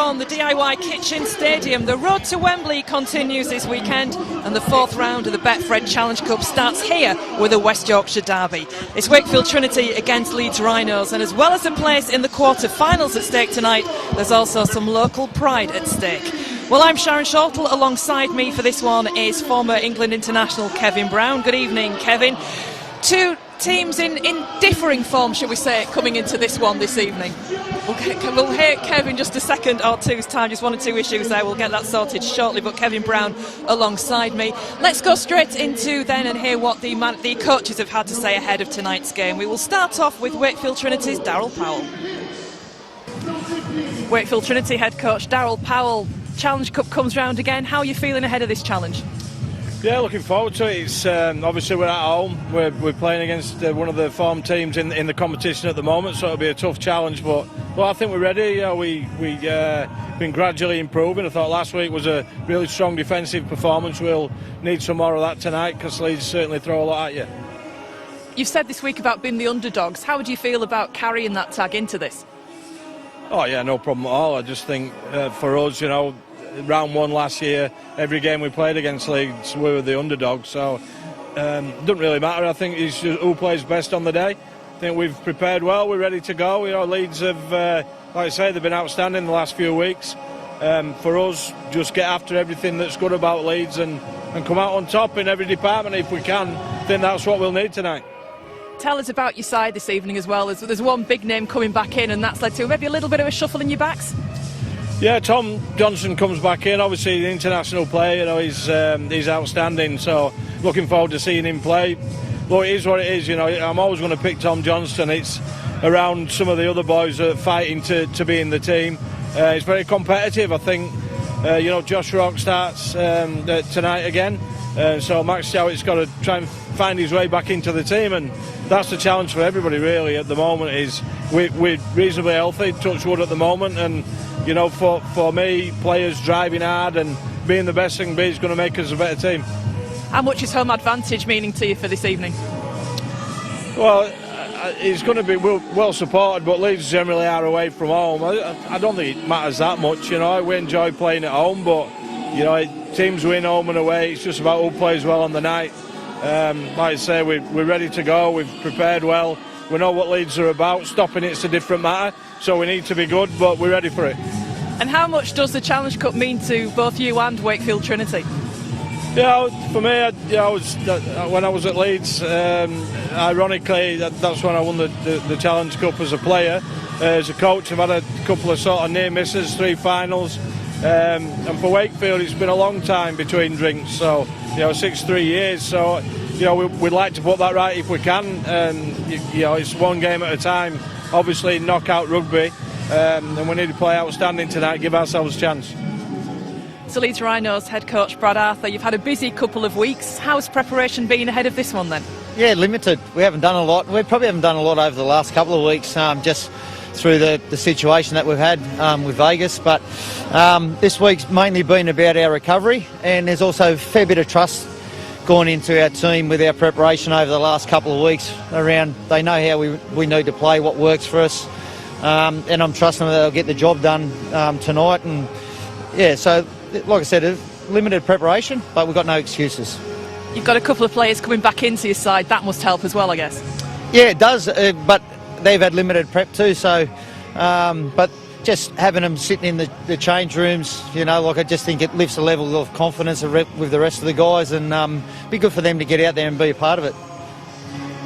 from the DIY Kitchen Stadium. The road to Wembley continues this weekend, and the fourth round of the Betfred Challenge Cup starts here with a West Yorkshire derby. It's Wakefield Trinity against Leeds Rhinos, and as well as a place in the quarter-finals at stake tonight, there's also some local pride at stake. Well, I'm Sharon Shortle. Alongside me for this one is former England international Kevin Brown. Good evening, Kevin. Two teams in differing form, shall we say, coming into this one this evening. We'll hear Kevin just a second or two's time, just one or two issues there. We'll get that sorted shortly, but Kevin Brown alongside me. Let's go straight into then and hear what the coaches have had to say ahead of tonight's game. We will start off with Wakefield Trinity's Darryl Powell. Wakefield Trinity head coach Darryl Powell, Challenge Cup comes round again. How are you feeling ahead of this challenge? Yeah, looking forward to it. It's obviously we're at home. We're playing against one of the form teams in the competition at the moment, so it'll be a tough challenge. But I think we're ready. We've been gradually improving. I thought last week was a really strong defensive performance. We'll need some more of that tonight because Leeds certainly throw a lot at you. You've said this week about being the underdogs. How would you feel about carrying that tag into this? Oh yeah, no problem at all. I just think for us, round one last year, every game we played against Leeds, we were the underdog, so it doesn't really matter. I think it's just who plays best on the day. I think we've prepared well, we're ready to go. Leeds have, like I say, they've been outstanding the last few weeks. For us, just get after everything that's good about Leeds and come out on top in every department if we can. I think that's what we'll need tonight. Tell us about your side this evening as well. There's one big name coming back in, and that's led to maybe a little bit of a shuffle in your backs. Yeah, Tom Johnson comes back in. Obviously, the international player, he's outstanding. So, looking forward to seeing him play. Well, it is what it is. I'm always going to pick Tom Johnson. It's around some of the other boys that are fighting to be in the team. It's very competitive. I think, Josh Rock starts tonight again. So Max Stewart's got to try and find his way back into the team, and that's the challenge for everybody really at the moment. Is we're reasonably healthy, touch wood at the moment, and for me, players driving hard and being the best they can be is going to make us a better team. How much is home advantage meaning to you for this evening? Well, it's going to be well supported, but Leeds generally are away from home. I don't think it matters that much. We enjoy playing at home, but teams win home and away. It's just about who plays well on the night. Like I say, we're ready to go. We've prepared well. We know what Leeds are about. Stopping it's a different matter, so we need to be good, but we're ready for it. And how much does the Challenge Cup mean to both you and Wakefield Trinity? For me, when I was at Leeds, ironically, that's when I won the Challenge Cup as a player. As a coach, I've had a couple of sort of near misses, 3 finals. And for Wakefield, it's been a long time between drinks, so 3 years. So we'd like to put that right if we can. And it's one game at a time. Obviously, knockout rugby, and we need to play outstanding tonight, give ourselves a chance. So Leeds Rhinos head coach Brad Arthur, you've had a busy couple of weeks. How's preparation been ahead of this one then? Yeah, limited. We haven't done a lot. We probably haven't done a lot over the last couple of weeks, just through the situation that we've had with Vegas. But this week's mainly been about our recovery, and there's also a fair bit of trust gone into our team with our preparation over the last couple of weeks around. They know how we need to play, what works for us, and I'm trusting that they'll get the job done tonight. And yeah, so like I said, limited preparation, but we've got no excuses. You've got a couple of players coming back into your side. That must help as well, I guess. Yeah, it does, but they've had limited prep too, so but just having them sitting in the change rooms, I just think it lifts a level of confidence with the rest of the guys, and be good for them to get out there and be a part of it.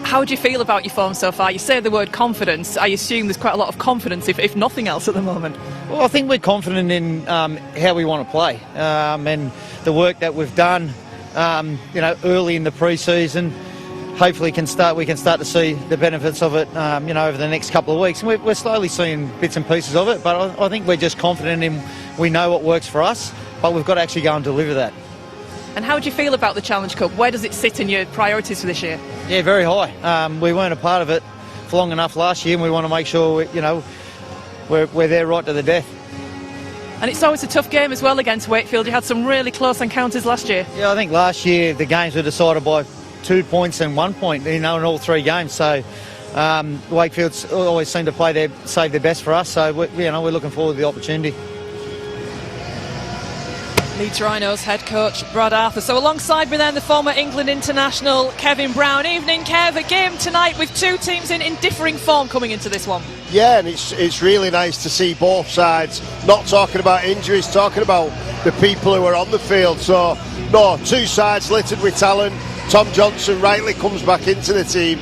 How do you feel about your form so far? You say the word confidence. I assume there's quite a lot of confidence, if nothing else, at the moment. Well, I think we're confident in how we want to play, and the work that we've done, early in the pre-season. Hopefully we can start to see the benefits of it, over the next couple of weeks. And we're slowly seeing bits and pieces of it, but I think we're just confident we know what works for us, but we've got to actually go and deliver that. And how do you feel about the Challenge Cup? Where does it sit in your priorities for this year? Yeah, very high. We weren't a part of it for long enough last year, and we want to make sure we're there right to the death. And it's always a tough game as well against Wakefield. You had some really close encounters last year. Yeah, I think last year the games were decided by 2 points and 1 point, in all 3 games. So Wakefield's always seem to save their best for us. So we're looking forward to the opportunity. Leeds Rhinos head coach Brad Arthur. So alongside me then, the former England international Kevin Brown. Evening, Kev. A game tonight with two teams in differing form coming into this one. Yeah, and it's really nice to see both sides not talking about injuries, talking about the people who are on the field. So, no, two sides littered with talent. Tom Johnson rightly comes back into the team.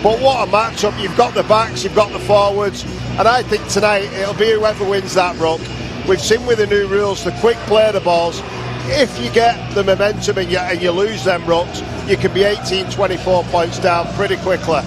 But what a matchup. You've got the backs, you've got the forwards, and I think tonight it'll be whoever wins that ruck. We've seen with the new rules, the quick play of the balls, if you get the momentum and you lose them rucks, you can be 18, 24 points down pretty quickly.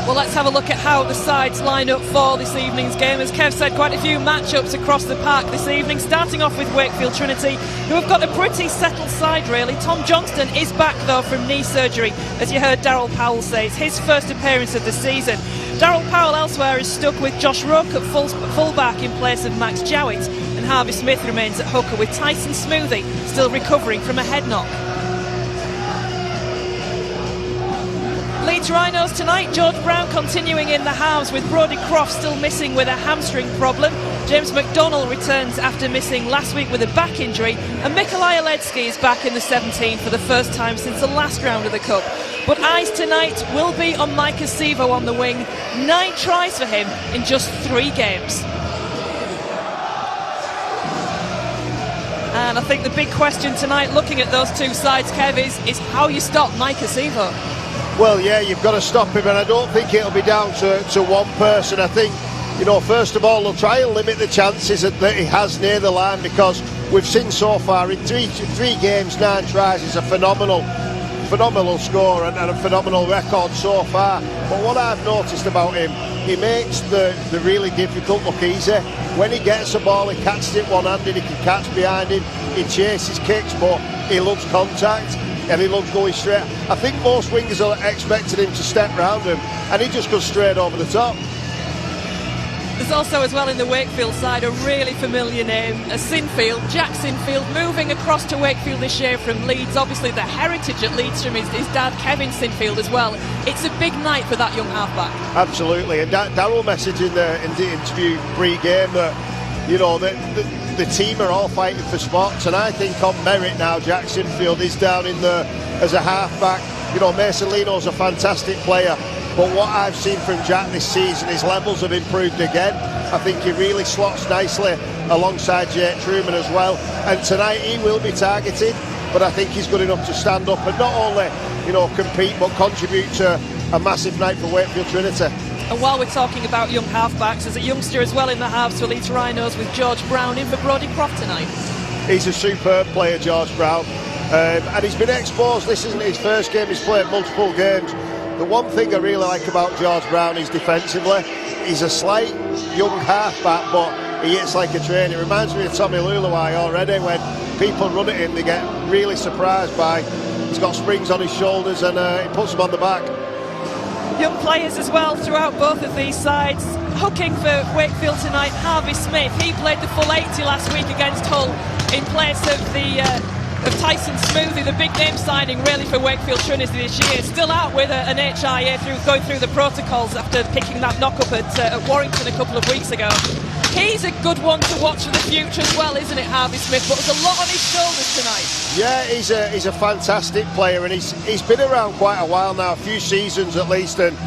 Well, let's have a look at how the sides line up for this evening's game. As Kev said, quite a few matchups across the park this evening, starting off with Wakefield Trinity, who have got a pretty settled side, really. Tom Johnston is back, though, from knee surgery. As you heard Daryl Powell say, it's his first appearance of the season. Daryl Powell elsewhere is stuck with Josh Rook at full-back in place of Max Jowett, and Harvey Smith remains at hooker with Tyson Smoothie still recovering from a head knock. Leeds Rhinos tonight, George Brown continuing in the halves with Brodie Croft still missing with a hamstring problem. James McDonnell returns after missing last week with a back injury, and Mikolaj Aledski is back in the 17 for the first time since the last round of the Cup. But eyes tonight will be on Micah Sevo on the wing. 9 tries for him in just 3 games. And I think the big question tonight, looking at those two sides, Kev, is how you stop Micah Sevo. Well, yeah, you've got to stop him, and I don't think it'll be down to one person. I think, first of all, they'll try and limit the chances that he has near the line, because we've seen so far in three games, 9 tries is a phenomenal score and a phenomenal record so far. But what I've noticed about him, he makes the really difficult look easy. When he gets a ball, he catches it one-handed, he can catch behind him, he chases kicks, but he loves contact. And he loves going straight. I think most wingers are expecting him to step round him, and he just goes straight over the top. There's also as well in the Wakefield side a really familiar name, Jack Sinfield, moving across to Wakefield this year from Leeds. Obviously the heritage at Leeds from his dad Kevin Sinfield as well. It's a big night for that young halfback. Absolutely, and Daryl messaged in the interview pre-game that the team are all fighting for spots, and I think on merit now Jack Sinfield is down in there as a halfback. Mason Leno's a fantastic player, but what I've seen from Jack this season, his levels have improved again. I think he really slots nicely alongside Jake Truman as well, and tonight he will be targeted, but I think he's good enough to stand up and not only compete but contribute to a massive night for Wakefield Trinity. And while we're talking about young halfbacks, there's a youngster as well in the halves for Leeds Rhinos with George Brown in for Brodie Croft tonight. He's a superb player, George Brown, and he's been exposed. This isn't his first game, he's played multiple games. The one thing I really like about George Brown is defensively. He's a slight young halfback, but he hits like a train. It reminds me of Tommy Luluai already. When people run at him, they get really surprised by. He's got springs on his shoulders, and he puts them on the back. Young players as well throughout both of these sides. Hooking for Wakefield tonight, Harvey Smith. He played the full 80 last week against Hull in place of Tyson Smoothie, the big name signing really for Wakefield Trinity this year. Still out with an HIA going through the protocols after picking that knock-up at Warrington a couple of weeks ago. He's a good one to watch for the future as well, isn't it, Harvey Smith? But there's a lot on his shoulders tonight. Yeah, he's a fantastic player, and he's been around quite a while now, a few seasons at least, and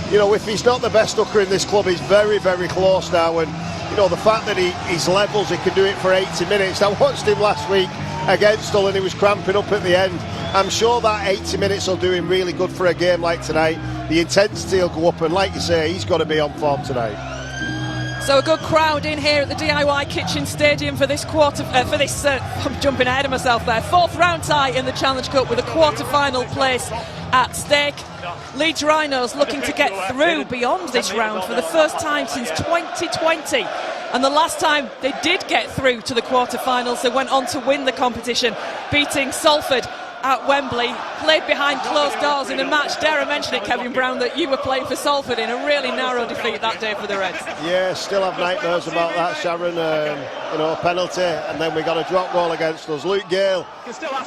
if he's not the best hooker in this club, he's very, very close now, and the fact that he's levels, he can do it for 80 minutes. I watched him last week against Hull and he was cramping up at the end. I'm sure that 80 minutes will do him really good for a game like tonight. The intensity will go up, and like you say, he's got to be on form tonight. So a good crowd in here at the DIY Kitchen Stadium for this I'm jumping ahead of myself there, 4th round tie in the Challenge Cup with a quarter-final place at stake. Leeds Rhinos looking to get through beyond this round for the first time since 2020. And the last time they did get through to the quarter-finals, they went on to win the competition, beating Salford at Wembley, played behind closed doors in a match. Dare I mention it, Kevin Brown, that you were playing for Salford in a really narrow defeat that day for the Reds. Yeah, still have nightmares about that, Sharon. A penalty, and then we got a drop goal against us. Luke Gale,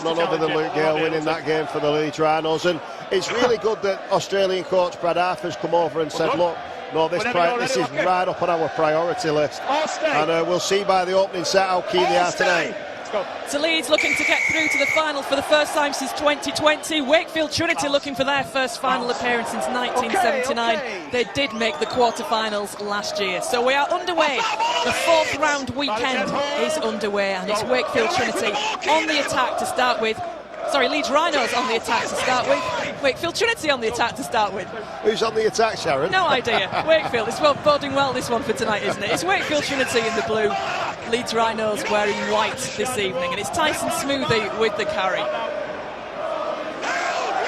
none other than Luke Gale, winning that game for the Leeds Rhinos. And it's really good that Australian coach Brad Arthur's come over and said, look, no, this is right up on our priority list. And we'll see by the opening set how keen they are tonight. So Leeds looking to get through to the final for the first time since 2020. Wakefield Trinity looking for their first final appearance since 1979. They did make the quarter-finals last year. So we are underway. The fourth round weekend is underway, and it's Wakefield Trinity on the attack to start with. Sorry, Leeds Rhinos on the attack to start with. Wakefield Trinity on the attack to start with. Who's on the attack, Sharon? No idea. Wakefield. It's boding well, this one, for tonight, isn't it? It's Wakefield Trinity in the blue. Leeds Rhinos wearing white this evening. And it's Tyson Smoothie with the carry.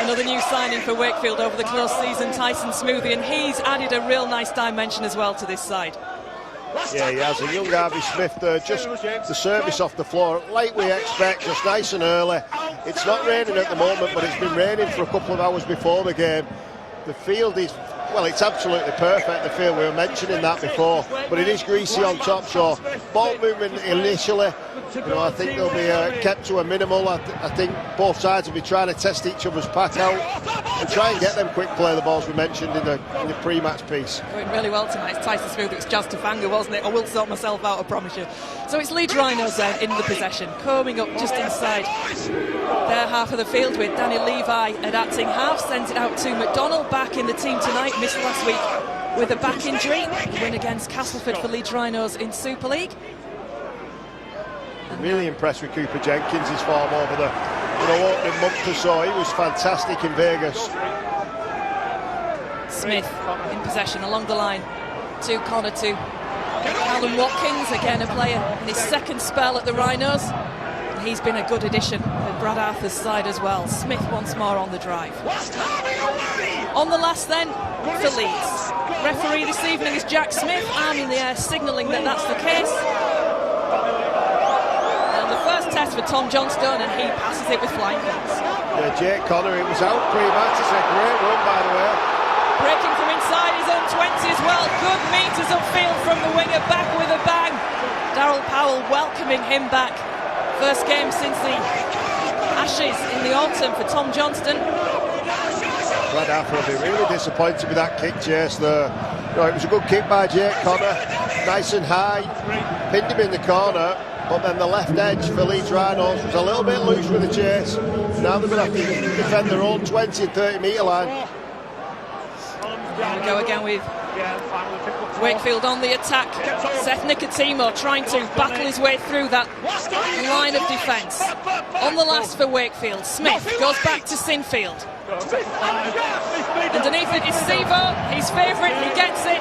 Another new signing for Wakefield over the close season, Tyson Smoothie. And he's added a real nice dimension as well to this side. Yeah, he has. A young Harvey Smith there, just the service off the floor, like we expect, just nice and early. It's not raining at the moment, but it's been raining for a couple of hours before the game. The field is, well, it's absolutely perfect, the field. We were mentioning that before, but it is greasy on top, so ball movement initially, you know, I think they'll be kept to a minimal. I think both sides will be trying to test each other's pack out and try and get them quick play the balls we mentioned in the pre-match piece. Going really well tonight. It's Tyson Smooth. It was Jazz Tafanga, wasn't it? I will sort myself out, I promise you. So it's Leeds Rhinos then in the possession, combing up just inside their half of the field with Danny Levi at acting half. Sends it out to McDonald, back in the team tonight. Missed last week with a back injury. Win against Castleford for Leeds Rhinos in Super League. Really impressed with Cooper Jenkins' form over the opening month or so. He was fantastic in Vegas. Smith in possession along the line to corner to Alan Watkins, again a player in his second spell at the Rhinos. He's been a good addition for Brad Arthur's side as well. Smith once more on the drive. On the last then for Leeds. Referee this evening is Jack Smith, arm in the air signalling that that's the case. First test for Tom Johnstone, and he passes it with flying colours. Yeah, Jake Connor, it was out pre-match. It's a great run, by the way. Breaking from inside his own 20 as well. Good meters upfield from the winger, back with a bang. Darryl Powell welcoming him back. First game since the Ashes in the autumn for Tom Johnston. Brad Arthur will be really disappointed with that kick chase there. No, it was a good kick by Jake Connor, nice and high, pinned him in the corner. But then the left edge for Leeds Rhinos was a little bit loose with the chase. Now they're going to have to defend their own 20 and 30 metre line. Here we go again with Wakefield on the attack. Seth Nicotimo trying to battle his way through that line of defence. On the last for Wakefield, Smith goes back to Sinfield. Underneath it is Sevo, his favourite, he gets it.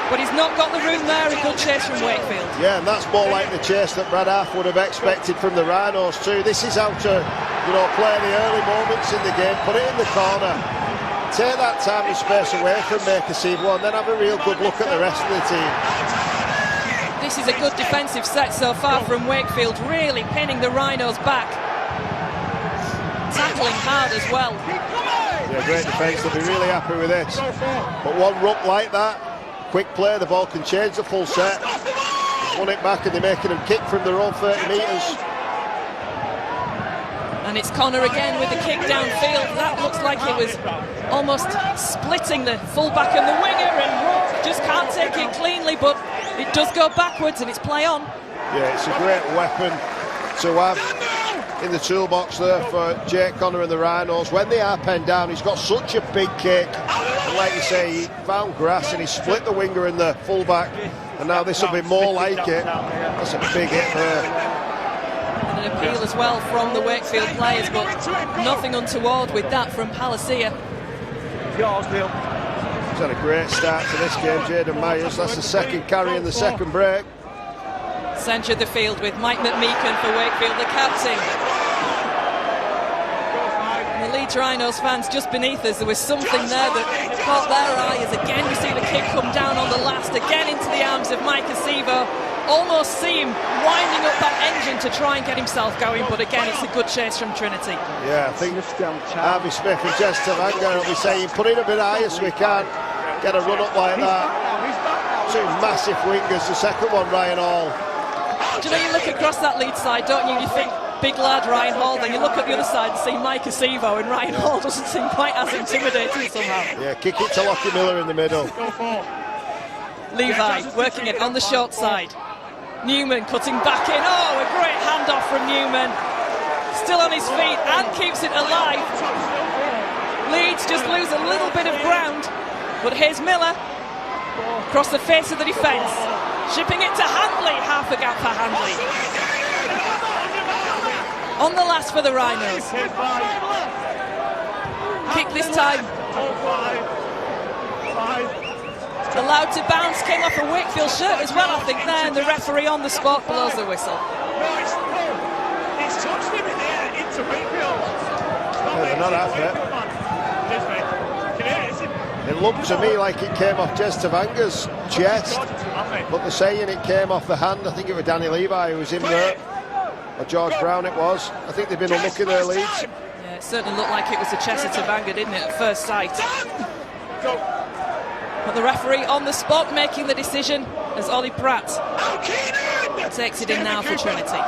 But he's not got the room there. A good chase from Wakefield. Yeah, and that's more like the chase that Brad Arthur would have expected from the Rhinos too. This is how to, play the early moments in the game, put it in the corner, take that time and space away from Wakefield, and then have a real good look at the rest of the team. This is a good defensive set so far from Wakefield, really pinning the Rhinos back. Tackling hard as well. Yeah, great defence. They'll be really happy with this. But one ruck like that, quick play, the ball can change the full set. Won it back and they're making them kick from their own 30 metres. And it's Connor again with the kick downfield. That looks like it was almost splitting the fullback and the winger, and just can't take it cleanly, but it does go backwards and it's play on. Yeah, it's a great weapon to have in the toolbox there for Jake Connor and the Rhinos. When they are penned down, he's got such a big kick. And like you say, he found grass and he split the winger and the fullback. And now this will be more like it. That's a big hit there. And an appeal as well from the Wakefield players, but nothing untoward with that from Palacia. He's had a great start to this game, Jaden Myers. That's the second carry in the second break. Centred the field with Mike McMeekan for Wakefield, the captain. And the Leeds Rhinos fans just beneath us, there was something there that caught their eye as again we see the kick come down on the last, again into the arms of Mike Acevo. Almost see him winding up that engine to try and get himself going, but again it's a good chase from Trinity. Yeah, I think Harvey Smith and Jez Tavanga will be saying put it a bit higher so we can't get a run up like that. Two massive wingers, the second one Ryan Hall. Do you know, you look across that Leeds side, don't you? You think big lad Ryan Hall, then you look at the other side and see Mike Acevo, and Ryan Hall doesn't seem quite as intimidating somehow. Yeah, kick it to Lockie Miller in the middle. Levi working it on the short side. Newman cutting back in. Oh, a great handoff from Newman. Still on his feet and keeps it alive. Leeds just lose a little bit of ground, but here's Miller across the face of the defence, shipping it to Handley. Half a gap for Handley. On the last for the Rhinos. Kick this time. Allowed to bounce, came off a Wakefield shirt as well, I think there, and the referee on the spot blows the whistle. He's touched him in there into Wakefield. They're not after it. It looked to me like it came off Jez Tavanga's chest, but they're saying it came off the hand. I think it was Danny Levi who was in there, or George Brown it was. I think they've been unlucky there, Leeds. Yeah, it certainly looked like it was the chest of Tavanga, didn't it, at first sight? But the referee on the spot making the decision as Ollie Pratt takes it in now for Trinity.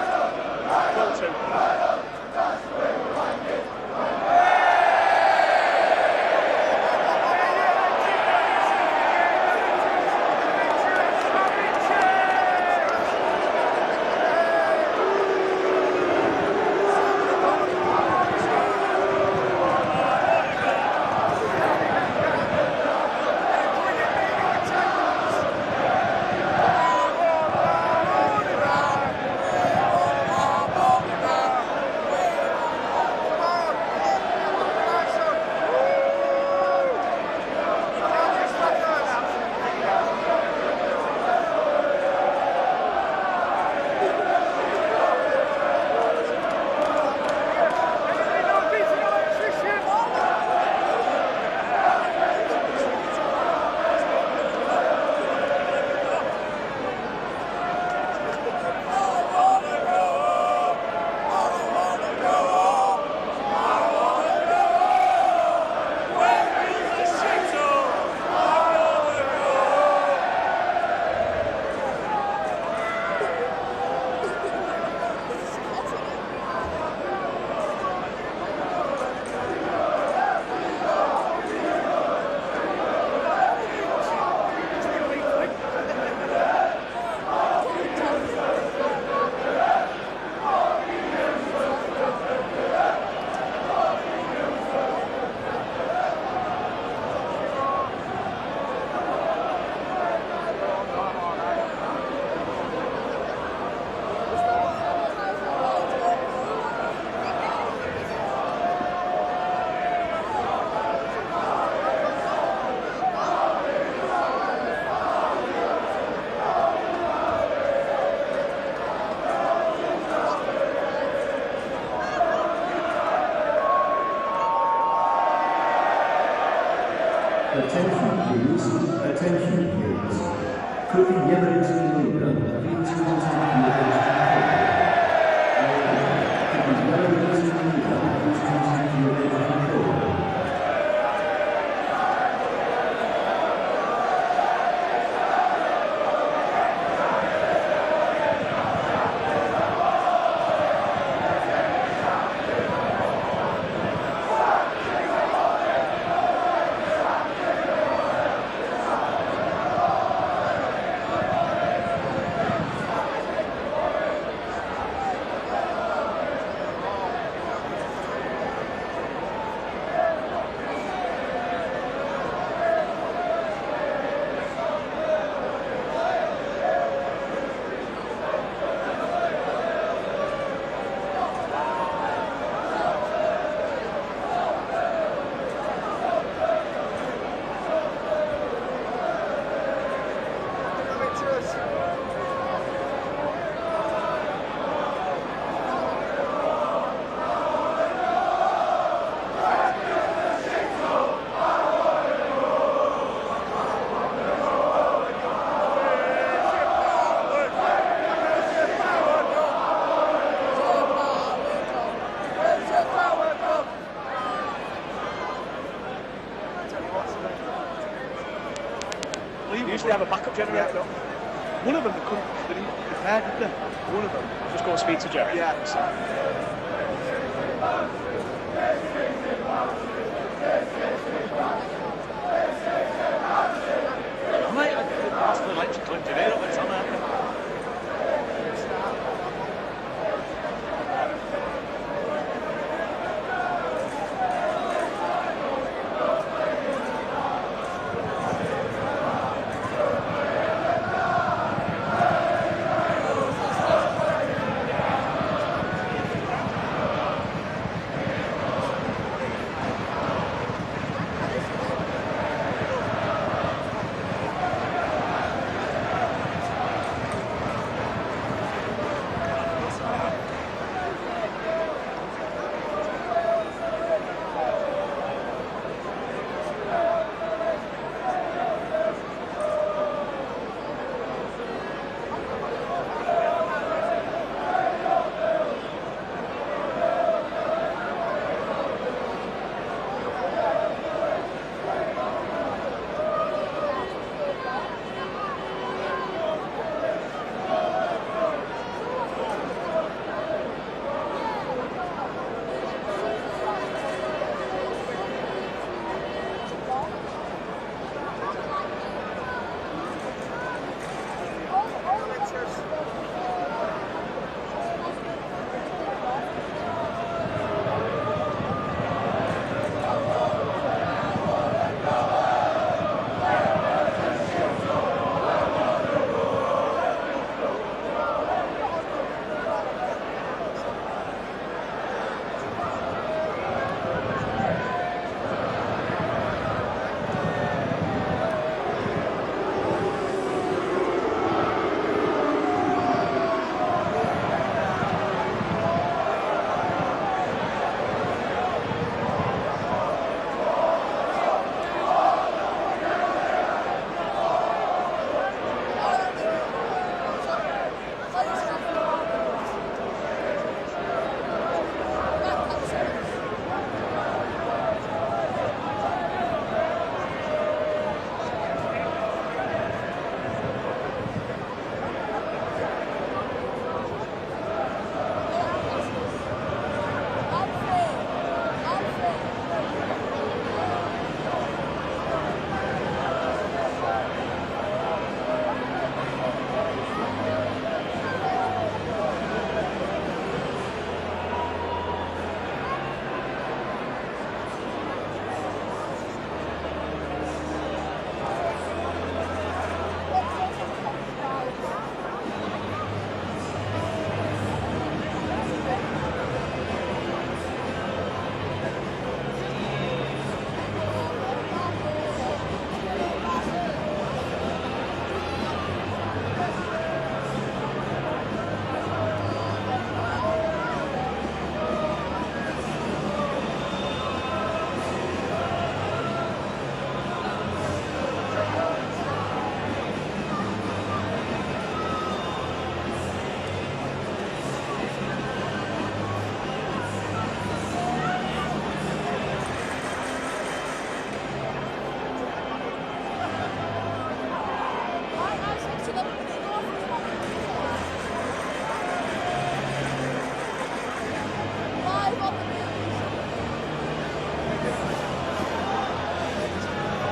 Attention please, attention please. Could the evidence be leader please contact the evidence controller? Could the evidence be leader please contact the evidence controller? We used to have a backup generator. One of them couldn't repair, did they? One of them. Just go and speak to Jerry. Yeah. I might have asked for electrical engineer, but it's on there.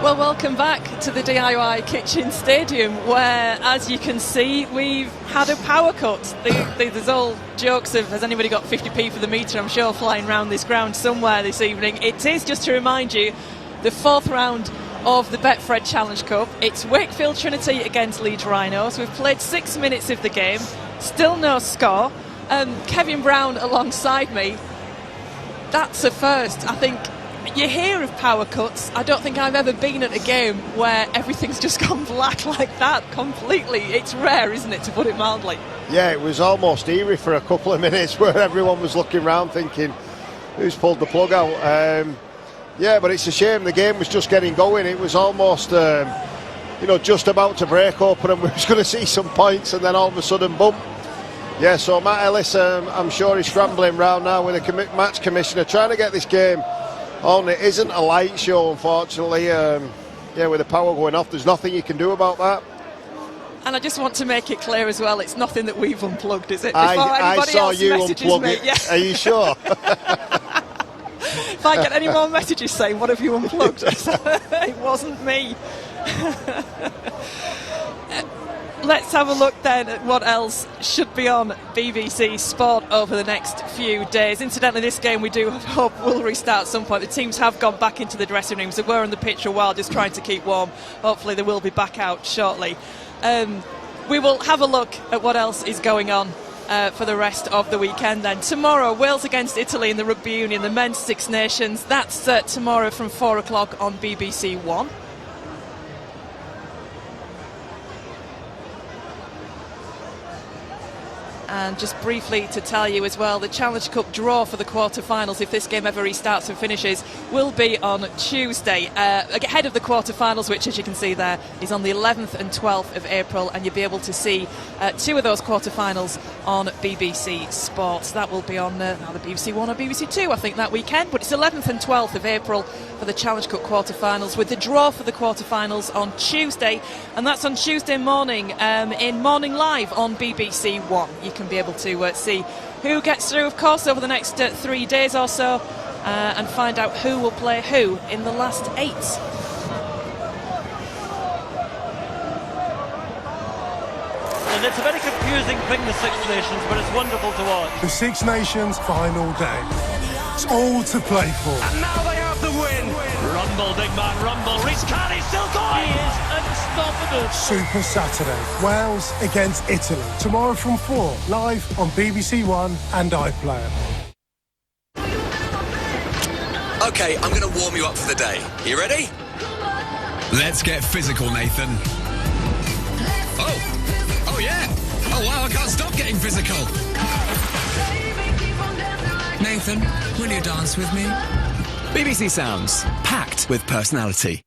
Well, welcome back to the DIY Kitchen Stadium, where, as you can see, we've had a power cut. There's all jokes of, has anybody got 50p for the metre, I'm sure, flying around this ground somewhere this evening. It is, just to remind you, the 4th round of the Betfred Challenge Cup. It's Wakefield Trinity against Leeds Rhinos. We've played 6 minutes of the game, still no score. Kevin Brown alongside me. That's a first. I think you hear of power cuts. I don't think I've ever been at a game where everything's just gone black like that completely. It's rare, isn't it, to put it mildly? Yeah, it was almost eerie for a couple of minutes where everyone was looking around thinking, who's pulled the plug out? Yeah, but it's a shame. The game was just getting going. It was almost, just about to break open and we was going to see some points, and then all of a sudden, boom. Yeah, so Matt Ellis, I'm sure he's scrambling round now with the match commissioner, trying to get this game on. It isn't a light show, unfortunately. With the power going off, there's nothing you can do about that. And I just want to make it clear as well, it's nothing that we've unplugged, is it? I saw you unplug me, it. yeah. Are you sure? If I get any more messages saying, what have you unplugged? It wasn't me. Let's have a look then at what else should be on BBC Sport over the next few days. Incidentally, this game we do hope will restart at some point. The teams have gone back into the dressing rooms. They were on the pitch a while just trying to keep warm. Hopefully they will be back out shortly. We will have a look at what else is going on for the rest of the weekend then. Tomorrow, Wales against Italy in the Rugby Union, the Men's Six Nations. That's tomorrow from 4 o'clock on BBC One. And just briefly to tell you as well, the Challenge Cup draw for the quarter-finals, if this game ever restarts and finishes, will be on Tuesday. Ahead of the quarter-finals, which, as you can see there, is on the 11th and 12th of April, and you'll be able to see 2 of those quarter-finals on BBC Sports. That will be on either BBC One or BBC Two, I think, that weekend. But it's 11th and 12th of April for the Challenge Cup quarter-finals, with the draw for the quarter-finals on Tuesday, and that's on Tuesday morning in Morning Live on BBC One. You can be able to see who gets through, of course, over the next 3 days or so, and find out who will play who in the last 8. And it's a very confusing thing, the Six Nations, but it's wonderful to watch. The Six Nations final day. It's all to play for. And now they have the win. Rumble, big man, rumble. Reece Carney still going. He is unstoppable. Super Saturday. Wales against Italy. Tomorrow from 4, live on BBC One and iPlayer. OK, I'm going to warm you up for the day. You ready? Let's get physical, Nathan. Oh yeah. Oh wow, I can't stop getting physical. Nathan, will you dance with me? BBC Sounds, packed with personality.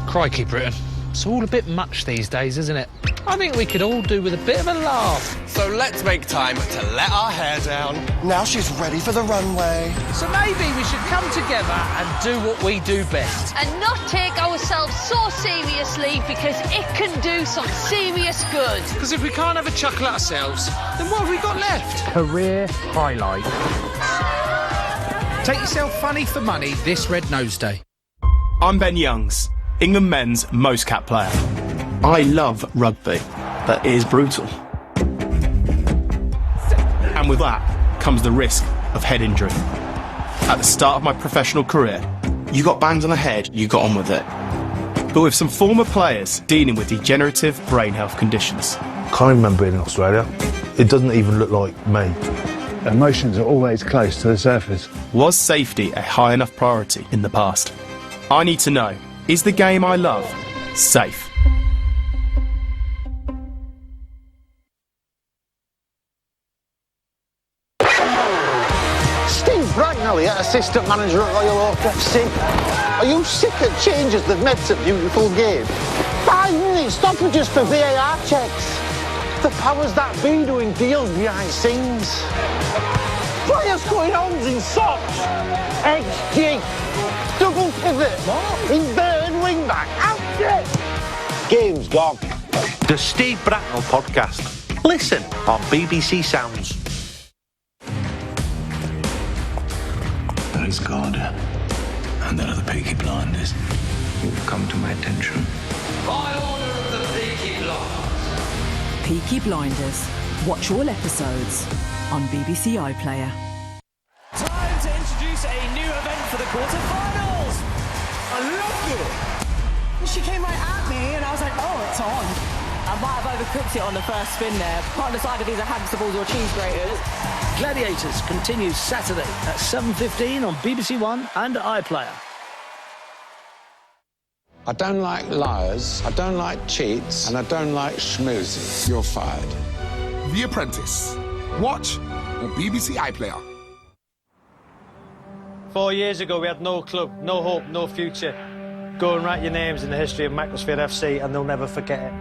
Crikey, Britain. It's all a bit much these days, isn't it? I think we could all do with a bit of a laugh. So let's make time to let our hair down. Now she's ready for the runway. So maybe we should come together and do what we do best. And not take ourselves so seriously, because it can do some serious good. Because if we can't have a chuckle at ourselves, then what have we got left? Career highlight. Take yourself funny for money this Red Nose Day. I'm Ben Youngs, England men's most capped player. I love rugby, but it is brutal. And with that comes the risk of head injury. At the start of my professional career, you got banged on the head, you got on with it. But with some former players dealing with degenerative brain health conditions. Can't remember being in Australia. It doesn't even look like me. Emotions are always close to the surface. Was safety a high enough priority in the past? I need to know, is the game I love safe? Assistant manager at Royal Oak FC. Are you sick of changes that makes a beautiful game? 5 minutes, stop for just for VAR checks. The powers that be doing deals behind scenes. Players going arms in socks. XG. Double pivot. Inverted wing back. Out it. Game's gone. The Steve Bracknell podcast. Listen on BBC Sounds. There is God, And there are the Peaky Blinders. You've come to my attention. By order of the Peaky Blinders. Peaky Blinders. Watch all episodes on BBC iPlayer. Time to introduce a new event for the quarter-finals. I loved it. She came right at me and I was like, oh, it's on. I might have overcooked it on the first spin there. Can't decide if these are hamster balls or cheese graters. Gladiators continues Saturday at 7:15 on BBC One and iPlayer. I don't like liars, I don't like cheats, and I don't like schmoozing. You're fired. The Apprentice. Watch on BBC iPlayer. 4 years ago, we had no club, no hope, no future. Go and write your names in the history of Macclesfield FC and they'll never forget it.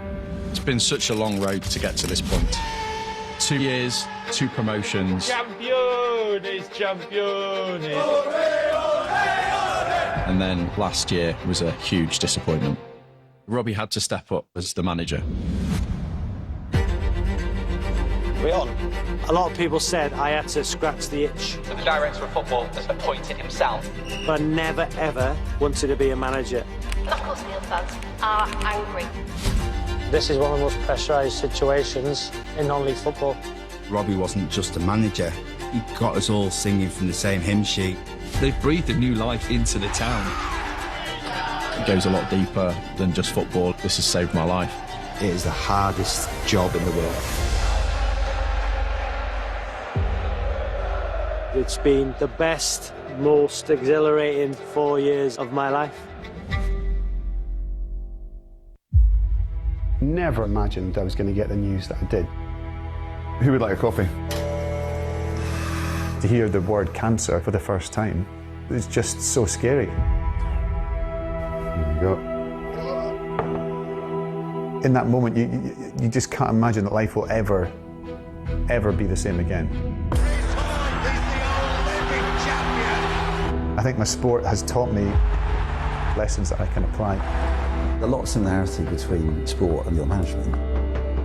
It's been such a long road to get to this point. 2 years, 2 promotions. Champions! Champions! And then last year was a huge disappointment. Robbie had to step up as the manager. We're on. A lot of people said I had to scratch the itch. So the director of football has appointed himself. But I never, ever wanted to be a manager. Macclesfield fans are angry. This is one of the most pressurised situations in non-league football. Robbie wasn't just a manager. He got us all singing from the same hymn sheet. They've breathed a new life into the town. It goes a lot deeper than just football. This has saved my life. It is the hardest job in the world. It's been the best, most exhilarating 4 years of my life. Never imagined I was going to get the news that I did. Who would like a coffee? To hear the word cancer for the first time, it's just so scary. There you go. In that moment, you just can't imagine that life will ever be the same again. I think my sport has taught me lessons that I can apply. A lot of similarity between sport and your management.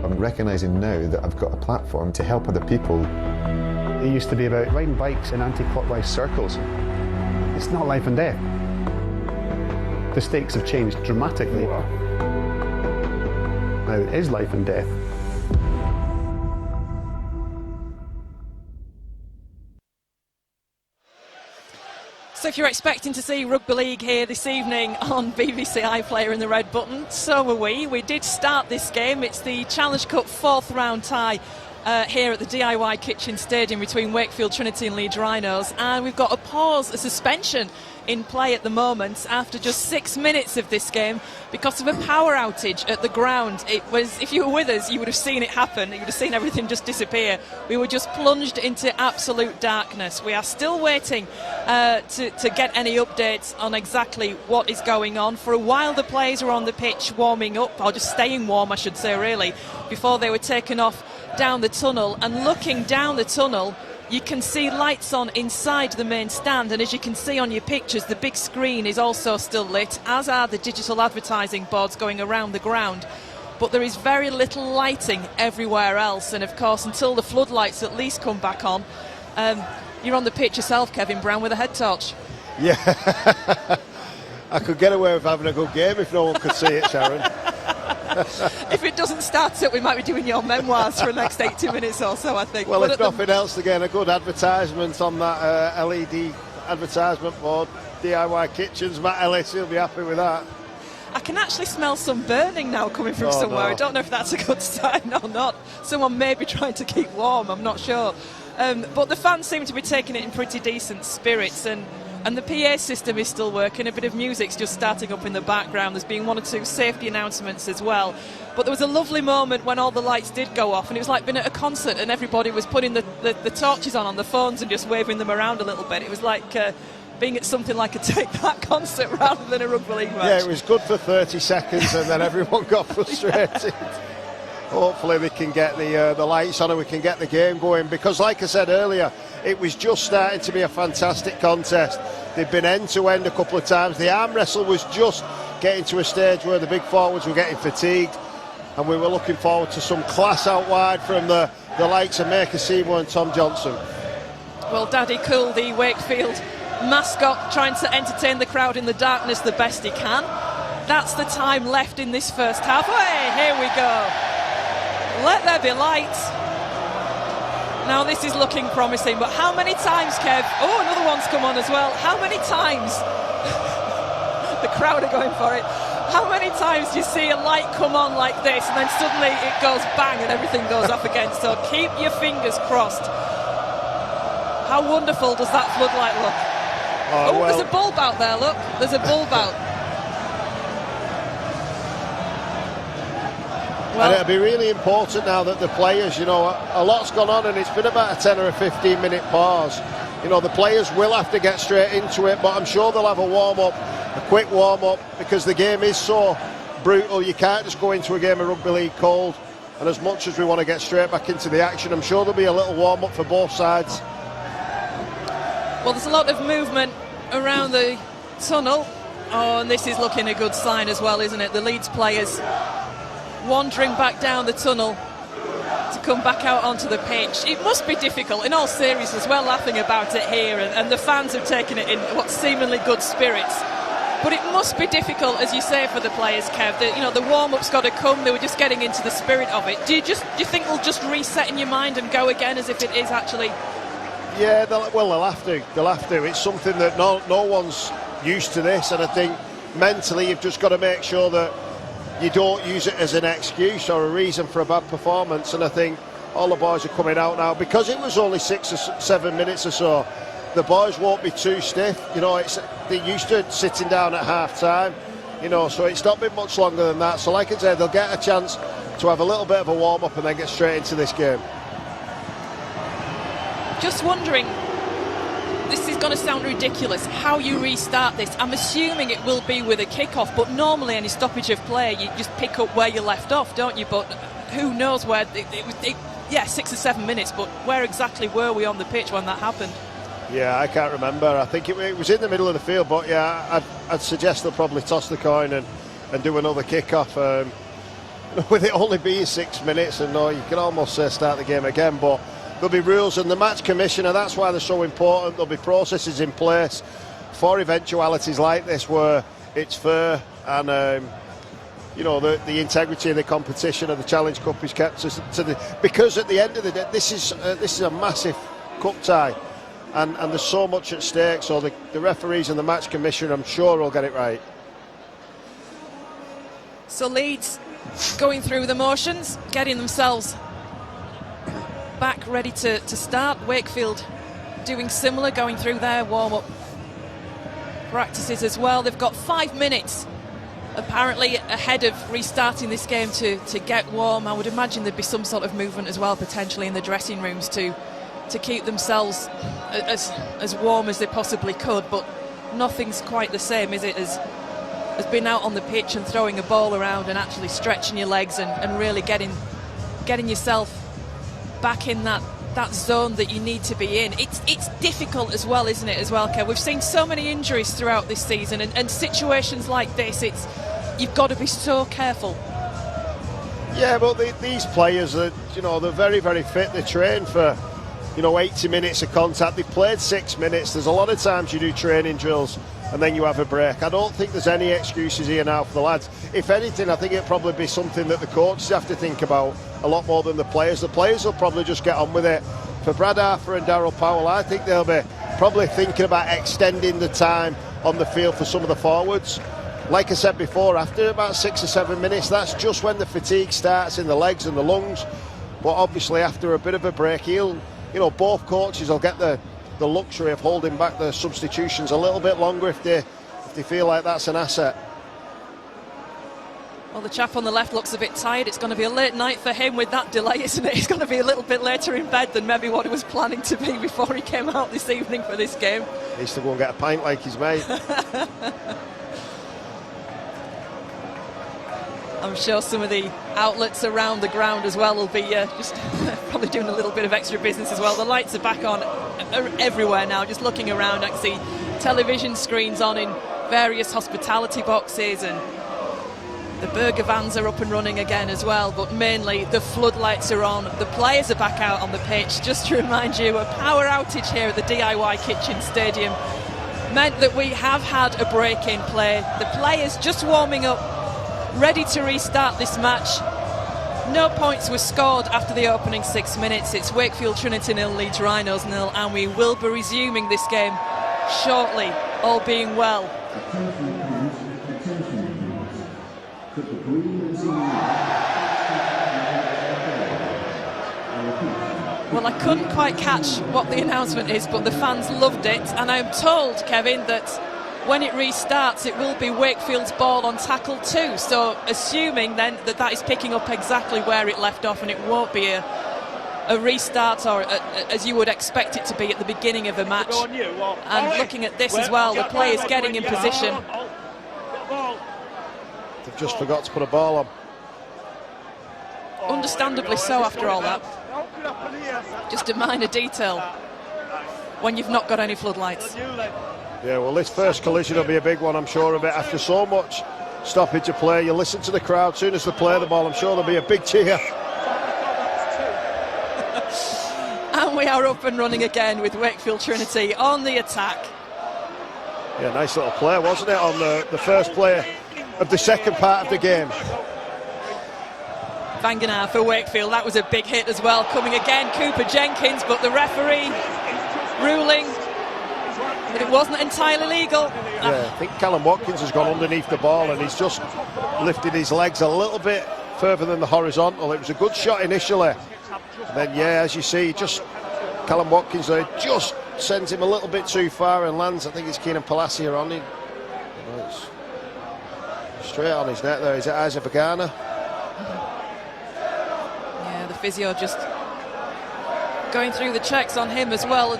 I'm recognising now that I've got a platform to help other people. It used to be about riding bikes in anti-clockwise circles. It's not life and death. The stakes have changed dramatically. Now it is life and death. So if you're expecting to see Rugby League here this evening on BBC iPlayer in the red button, so were we. We did start this game. It's the Challenge Cup 4th round tie here at the DIY Kitchen Stadium between Wakefield, Trinity and Leeds Rhinos. And we've got a pause, a suspension in play at the moment after just 6 minutes of this game because of a power outage at the ground. It was, if you were with us, you would have seen it happen. You would have seen everything just disappear. We were just plunged into absolute darkness. We are still waiting to get any updates on exactly what is going on. For a while the players were on the pitch warming up, or just staying warm I should say really, before they were taken off down the tunnel. And looking down the tunnel, you can see lights on inside the main stand, and as you can see on your pictures, the big screen is also still lit, as are the digital advertising boards going around the ground. But there is very little lighting everywhere else, and of course until the floodlights at least come back on, you're on the pitch yourself, Kevin Brown, with a head torch. Yeah, I could get away with having a good game if no one could see it, Sharon. If it doesn't start up, we might be doing your memoirs for the next 80 minutes or so, I think. Well, if nothing else, again, a good advertisement on that LED advertisement board. DIY Kitchens, Matt Ellis, he'll be happy with that. I can actually smell some burning now coming from somewhere. No. I don't know if that's a good sign or not. Someone may be trying to keep warm, I'm not sure. But the fans seem to be taking it in pretty decent spirits, and the PA system is still working. A bit of music's just starting up in the background. There's been 1 or 2 safety announcements as well. But there was a lovely moment when all the lights did go off, and it was like being at a concert and everybody was putting the torches on the phones and just waving them around a little bit. It was like being at something like a Take That concert rather than a rugby league match. Yeah, it was good for 30 seconds and then everyone got frustrated. Hopefully they can get the lights on and we can get the game going, because like I said earlier, it was just starting to be a fantastic contest. They've been end-to-end a couple of times. The arm wrestle was just getting to a stage where the big forwards were getting fatigued, and we were looking forward to some class out wide from the likes of Maker Seymour and Tom Johnson. Well, Daddy Cool, the Wakefield mascot trying to entertain the crowd in the darkness the best he can. That's the time left in this first half. Hey, here we go. Let there be light. Now this is looking promising, but how many times, Kev? Oh, another one's come on as well. How many times? The crowd are going for it. How many times do you see a light come on like this and then suddenly it goes bang and everything goes off again? So keep your fingers crossed. How wonderful does that floodlight look? Oh, well, there's a bulb out there, look. There's a bulb out. Well, and it'll be really important now that the players, a lot's gone on and it's been about a 10 or a 15 minute pause. The players will have to get straight into it, but I'm sure they'll have a warm-up, a quick warm-up, because the game is so brutal. You can't just go into a game of rugby league cold, and as much as we want to get straight back into the action, I'm sure there'll be a little warm-up for both sides. Well, there's a lot of movement around the tunnel. Oh, and this is looking a good sign as well, isn't it? The Leeds players wandering back down the tunnel to come back out onto the pitch. It must be difficult, in all seriousness. We're laughing about it here, and the fans have taken it in what seemingly good spirits. But it must be difficult, as you say, for the players, Kev. The warm-up's got to come. They were just getting into the spirit of it. Do you think they'll just reset in your mind and go again as if it is actually? Yeah, they'll have to. They'll have to. It's something that no one's used to this, and I think mentally you've just got to make sure that you don't use it as an excuse or a reason for a bad performance. And I think all the boys are coming out now, because it was only 6 or 7 minutes or so. The boys won't be too stiff. They're used to sitting down at half time. So it's not been much longer than that. So like I said, they'll get a chance to have a little bit of a warm up and then get straight into this game. Just wondering, this is going to sound ridiculous, how you restart this. I'm assuming it will be with a kick-off, but normally any stoppage of play, you just pick up where you left off, don't you? But who knows where, 6 or 7 minutes, but where exactly were we on the pitch when that happened? Yeah, I can't remember. I think it was in the middle of the field, but yeah, I'd suggest they'll probably toss the coin and do another kick-off. With it only being 6 minutes, and you can almost start the game again, but there'll be rules, and the match commissioner, that's why they're so important. There'll be processes in place for eventualities like this where it's fair and the integrity of the competition of the Challenge Cup is kept because at the end of the day this is a massive cup tie, and there's so much at stake. So the referees and the match commissioner, I'm sure, will get it right. So Leeds going through the motions, getting themselves back ready to start. Wakefield doing similar, going through their warm-up practices as well. They've got 5 minutes apparently ahead of restarting this game to get warm. I would imagine there'd be some sort of movement as well, potentially in the dressing rooms to keep themselves as warm as they possibly could, but nothing's quite the same, is it, as being out on the pitch and throwing a ball around and actually stretching your legs and really getting yourself back in that zone that you need to be in. It's difficult as well, isn't it, as well, Kev? We've seen so many injuries throughout this season, and situations like this, you've got to be so careful. Yeah, but these players are, they're very, very fit. They train for, 80 minutes of contact. They've played 6 minutes. There's a lot of times you do training drills and then you have a break. I don't think there's any excuses here now for the lads. If anything, I think it'll probably be something that the coaches have to think about a lot more than the players. The players will probably just get on with it. For Brad Arthur and Darryl Powell, I think they'll be probably thinking about extending the time on the field for some of the forwards. Like I said before, after about 6 or 7 minutes, that's just when the fatigue starts in the legs and the lungs. But obviously after a bit of a break, both coaches will get the luxury of holding back the substitutions a little bit longer if they feel like that's an asset. Well, the chap on the left looks a bit tired. It's going to be a late night for him with that delay, isn't it? He's going to be a little bit later in bed than maybe what he was planning to be before he came out this evening for this game. He needs to go and get a pint like his mate. I'm sure some of the outlets around the ground as well will be just probably doing a little bit of extra business as well. The lights are back on everywhere now. Just looking around, I can see television screens on in various hospitality boxes, and the burger vans are up and running again as well. But mainly the floodlights are on. The players are back out on the pitch. Just to remind you, a power outage here at the DIY Kitchen Stadium meant that we have had a break in play. The players just warming up, ready to restart this match. No points were scored after the opening 6 minutes. It's Wakefield Trinity 0, Leeds Rhinos 0, and we will be resuming this game shortly, all being well. Well, I couldn't quite catch what the announcement is, but the fans loved it, and I'm told, Kevin, that when it restarts it will be Wakefield's ball on tackle 2, so assuming then that that is picking up exactly where it left off and it won't be a restart or as you would expect it to be at the beginning of a match. And looking at this as well, the players getting in position. They've just forgot to put a ball on. Understandably so after all that. Just a minor detail when you've not got any floodlights. Yeah, well, this first collision will be a big one, I'm sure of it. After so much stoppage of play, you listen to the crowd. As soon as they play the ball, I'm sure there'll be a big cheer. And we are up and running again with Wakefield Trinity on the attack. Yeah, nice little play, wasn't it, on the first play of the second part of the game. Vangenaar for Wakefield, that was a big hit as well. Coming again, Cooper Jenkins, but the referee ruling that it wasn't entirely legal. Yeah, I think Callum Watkins has gone underneath the ball and he's just lifted his legs a little bit further than the horizontal. It was a good shot initially. And then, yeah, as you see, just Callum Watkins there just sends him a little bit too far and lands. I think it's Keenan Palacia on him. It's straight on his neck there. Is it Isaac Vagana? Yeah, the physio just going through the checks on him as well.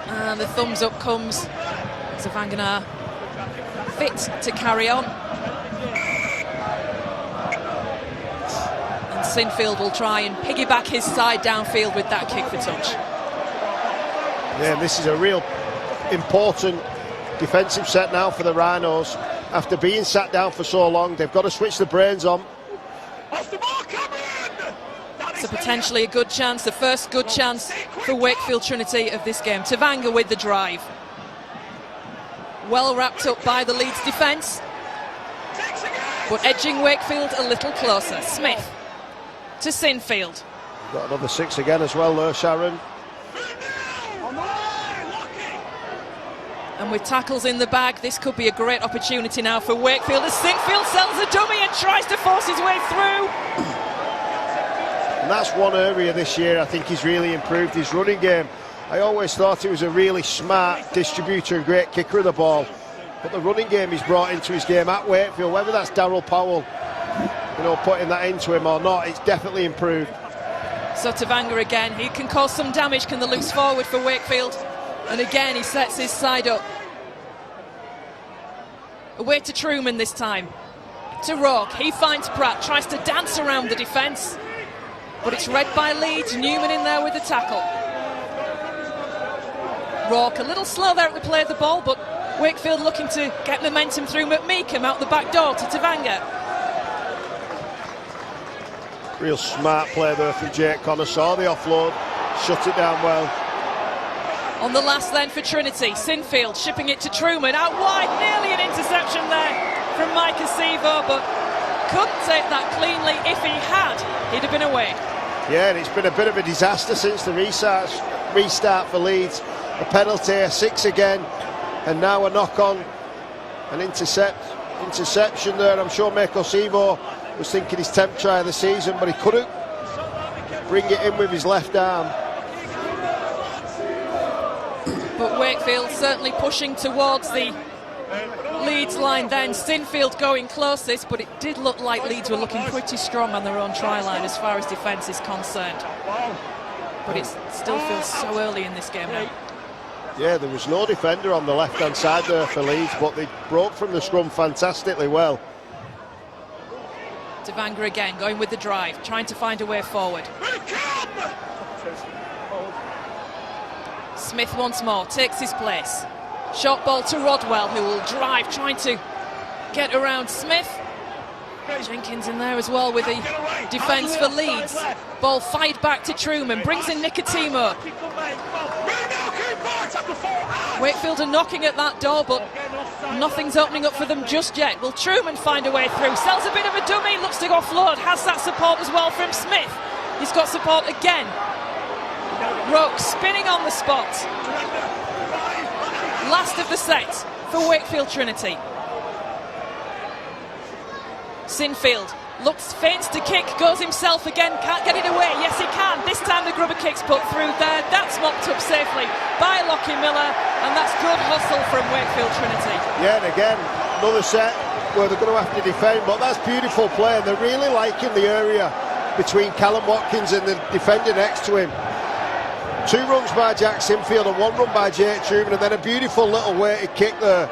And the thumbs up comes to Vangenaar, fit to carry on. And Sinfield will try and piggyback his side downfield with that kick for touch. Yeah, this is a real important defensive set now for the Rhinos. After being sat down for so long, they've got to switch the brains on. So potentially a good chance, the first good chance for Wakefield Trinity of this game. Tavanga with the drive. Well wrapped up by the Leeds defence, but edging Wakefield a little closer. Smith to Sinfield. Got another 6 again as well there, Sharon. And with tackles in the bag, this could be a great opportunity now for Wakefield as Sinfield sells a dummy and tries to force his way through. And that's one area this year I think he's really improved, his running game. I always thought he was a really smart distributor and great kicker of the ball, but the running game he's brought into his game at Wakefield, whether that's Darryl Powell, you know, putting that into him or not, it's definitely improved. So Tavanga again, he can cause some damage, can the loose forward for Wakefield, and again he sets his side up. Away to Truman this time, to Rourke, he finds Pratt, tries to dance around the defence, but it's read by Leeds. Newman in there with the tackle. Rourke a little slow there at the play of the ball, but Wakefield looking to get momentum through. McMeekum out the back door to Tavanga. Real smart play there from Jake Connor, saw the offload, shut it down well. On the last then for Trinity, Sinfield shipping it to Truman, out wide, nearly an interception there from Mike Acevo, but couldn't take that cleanly. If he had, he'd have been away. Yeah, and it's been a bit of a disaster since the restart for Leeds. A penalty, a 6 again, and now a knock-on, an interception there. I'm sure Mike Acevo was thinking his 10th try of the season, but he couldn't bring it in with his left arm. But Wakefield certainly pushing towards the Leeds line then. Sinfield going closest, but it did look like Leeds were looking pretty strong on their own try line as far as defence is concerned. But it still feels so early in this game now. Yeah, there was no defender on the left-hand side there for Leeds, but they broke from the scrum fantastically well. Tavanga again, going with the drive, trying to find a way forward. Smith once more, takes his place. Short ball to Rodwell, who will drive, trying to get around Smith. Jenkins in there as well with the defence for Leeds. Ball fired back to Truman, brings in Nicotimo. Wakefield are knocking at that door, but nothing's opening up for them just yet. Will Truman find a way through? Sells a bit of a dummy, looks to offload. Has that support as well from Smith. He's got support again. Roke spinning on the spot. Last of the set for Wakefield Trinity. Sinfield looks, feints to kick, goes himself again, can't get it away. Yes, he can. This time the grubber kick's put through there. That's mopped up safely by Lockie Miller, and that's good hustle from Wakefield Trinity. Yeah, and again, another set where they're going to have to defend, but that's beautiful play, and they're really liking the area between Callum Watkins and the defender next to him. 2 runs by Jack Sinfield and 1 run by Jake Truman, and then a beautiful little weighted kick there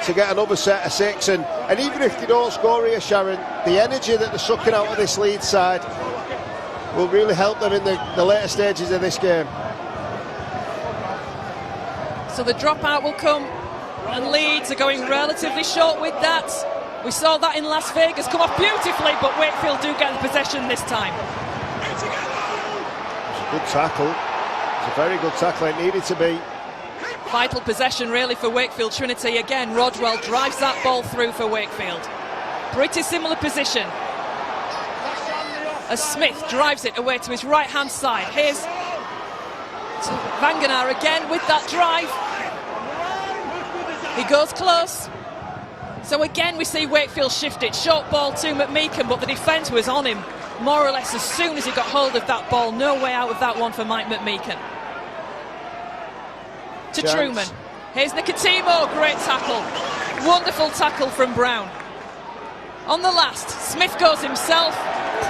to get another set of 6. And even if they don't score here, Sharon, the energy that they're sucking out of this Leeds side will really help them in the later stages of this game. So the dropout will come, and Leeds are going relatively short with that. We saw that in Las Vegas come off beautifully, but Wakefield do get the possession this time. It's a good tackle. It's a very good tackle. It needed to be. Vital possession really for Wakefield Trinity. Again, Rodwell drives that ball through for Wakefield. Pretty similar position as Smith drives it away to his right hand side. Here's to Vangenaar again with that drive. He goes close. So again we see Wakefield shift it. Short ball to McMeekan, but the defence was on him more or less as soon as he got hold of that ball. No way out of that one for Mike McMeekan. To Truman. Here's Nicotimo, great tackle. Wonderful tackle from Brown. On the last, Smith goes himself,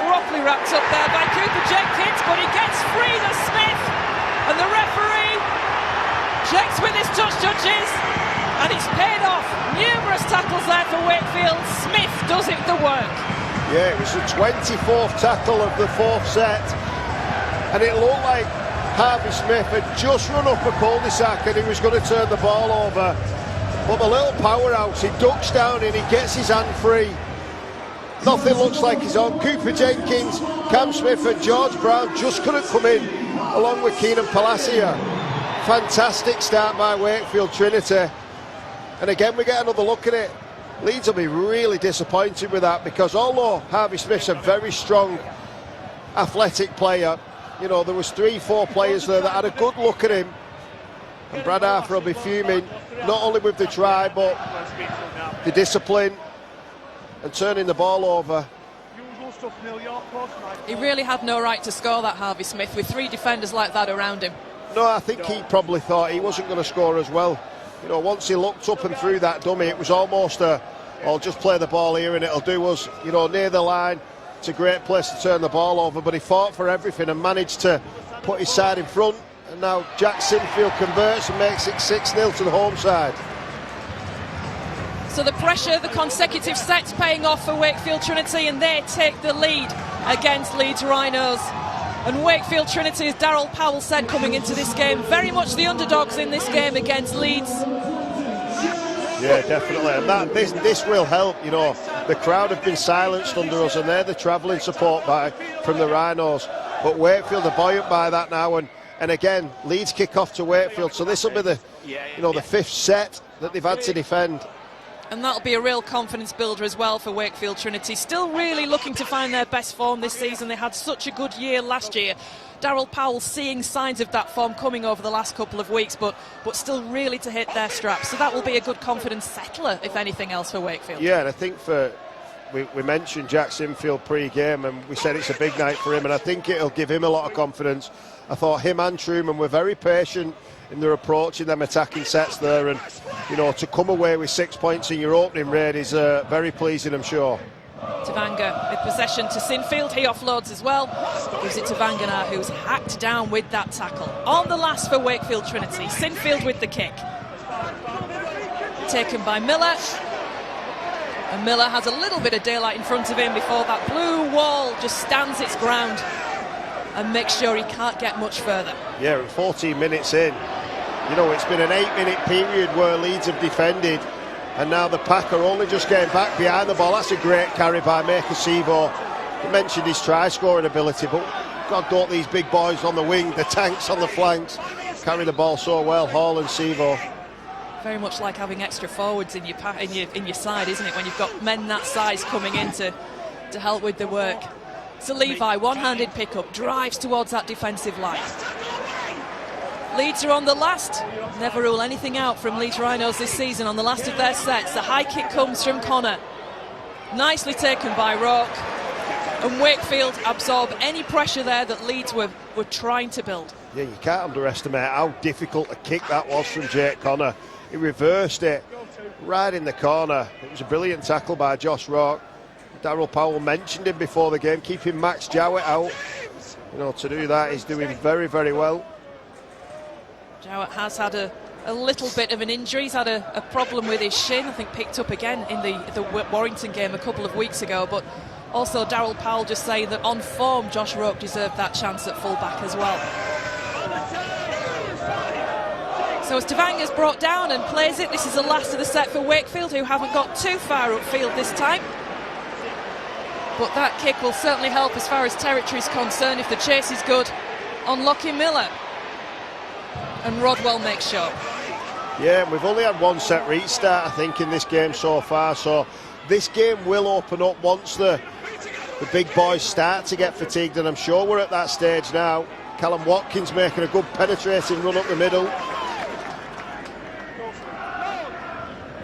properly wrapped up there by Cooper Jenkins, but he gets free to Smith, and the referee checks with his touch judges, and it's paid off. Numerous tackles there for Wakefield. Smith does it the work. Yeah, it was the 24th tackle of the 4th set, and it looked like Harvey Smith had just run up a cul-de-sac and he was going to turn the ball over, but the little powerhouse, he ducks down and he gets his hand free. Nothing looks like he's on. Cooper Jenkins, Cam Smith and George Brown just couldn't come in, along with Keenan Palacia. Fantastic start by Wakefield Trinity, and again we get another look at it. Leeds will be really disappointed with that, because although Harvey Smith's a very strong athletic player, you know, there was 3-4 players there that had a good look at him, and Brad Arthur will be fuming, not only with the try but the discipline and turning the ball over. He really had no right to score that, Harvey Smith, with 3 defenders like that around him. No, I think he probably thought he wasn't going to score as well. You know, once he looked up and threw that dummy, it was almost I'll just play the ball here and it'll do us, you know, near the line. It's a great place to turn the ball over, but he fought for everything and managed to put his side in front, and now Jack Sinfield converts and makes it 6-0 to the home side. So the pressure, the consecutive sets paying off for Wakefield Trinity, and they take the lead against Leeds Rhinos. And Wakefield Trinity, as Darryl Powell said coming into this game, very much the underdogs in this game against Leeds. Yeah, definitely, and this will help. You know, the crowd have been silenced under us, and they're the travelling support from the Rhinos. But Wakefield are buoyant by that now, and again, Leeds kick off to Wakefield. So this will be the 5th set that they've had to defend. And that'll be a real confidence builder as well for Wakefield Trinity. Still really looking to find their best form this season. They had such a good year last year. Darryl Powell seeing signs of that form coming over the last couple of weeks, but still really to hit their straps. So that will be a good confidence settler, if anything else, for Wakefield. Yeah, and I think we mentioned Jack Sinfield pre-game, and we said it's a big night for him, and I think it'll give him a lot of confidence. I thought him and Truman were very patient in their approach in them attacking sets there, and you know, to come away with 6 points in your opening raid is very pleasing, I'm sure. Tavanga with possession to Sinfield, he offloads as well, gives it to Vangenaar, who's hacked down with that tackle. On the last for Wakefield Trinity, Sinfield with the kick, taken by Miller, and Miller has a little bit of daylight in front of him before that blue wall just stands its ground and makes sure he can't get much further. Yeah, and 14 minutes in, you know, it's been an 8-minute period where Leeds have defended, and now the Pack are only just getting back behind the ball. That's a great carry by Maker Sevo. He mentioned his try-scoring ability, but God, don't these big boys on the wing, the tanks on the flanks, carry the ball so well, Hall and Sevo. Very much like having extra forwards in your side, isn't it? When you've got men that size coming in to help with the work. So Levi, one-handed pickup, drives towards that defensive line. Leeds are on the last. Never rule anything out from Leeds Rhinos this season on the last of their sets. The high kick comes from Connor. Nicely taken by Rourke. And Wakefield absorb any pressure there that Leeds were trying to build. Yeah, you can't underestimate how difficult a kick that was from Jake Connor. He reversed it right in the corner. It was a brilliant tackle by Josh Rourke. Darryl Powell mentioned him before the game, keeping Max Jowett out. You know, to do that, he's doing very, very well. Jowett has had a little bit of an injury. He's had a problem with his shin, I think picked up again in the Warrington game a couple of weeks ago. But also Darryl Powell just saying that on form, Josh Rourke deserved that chance at full-back as well. So as Tavanga's brought down and plays it, this is the last of the set for Wakefield, who haven't got too far upfield this time. But that kick will certainly help as far as territory is concerned if the chase is good on Lockie Miller. And Rodwell makes sure. Yeah, and we've only had one set restart, I think, in this game so far. So this game will open up once the big boys start to get fatigued, and I'm sure we're at that stage now. Callum Watkins making a good penetrating run up the middle.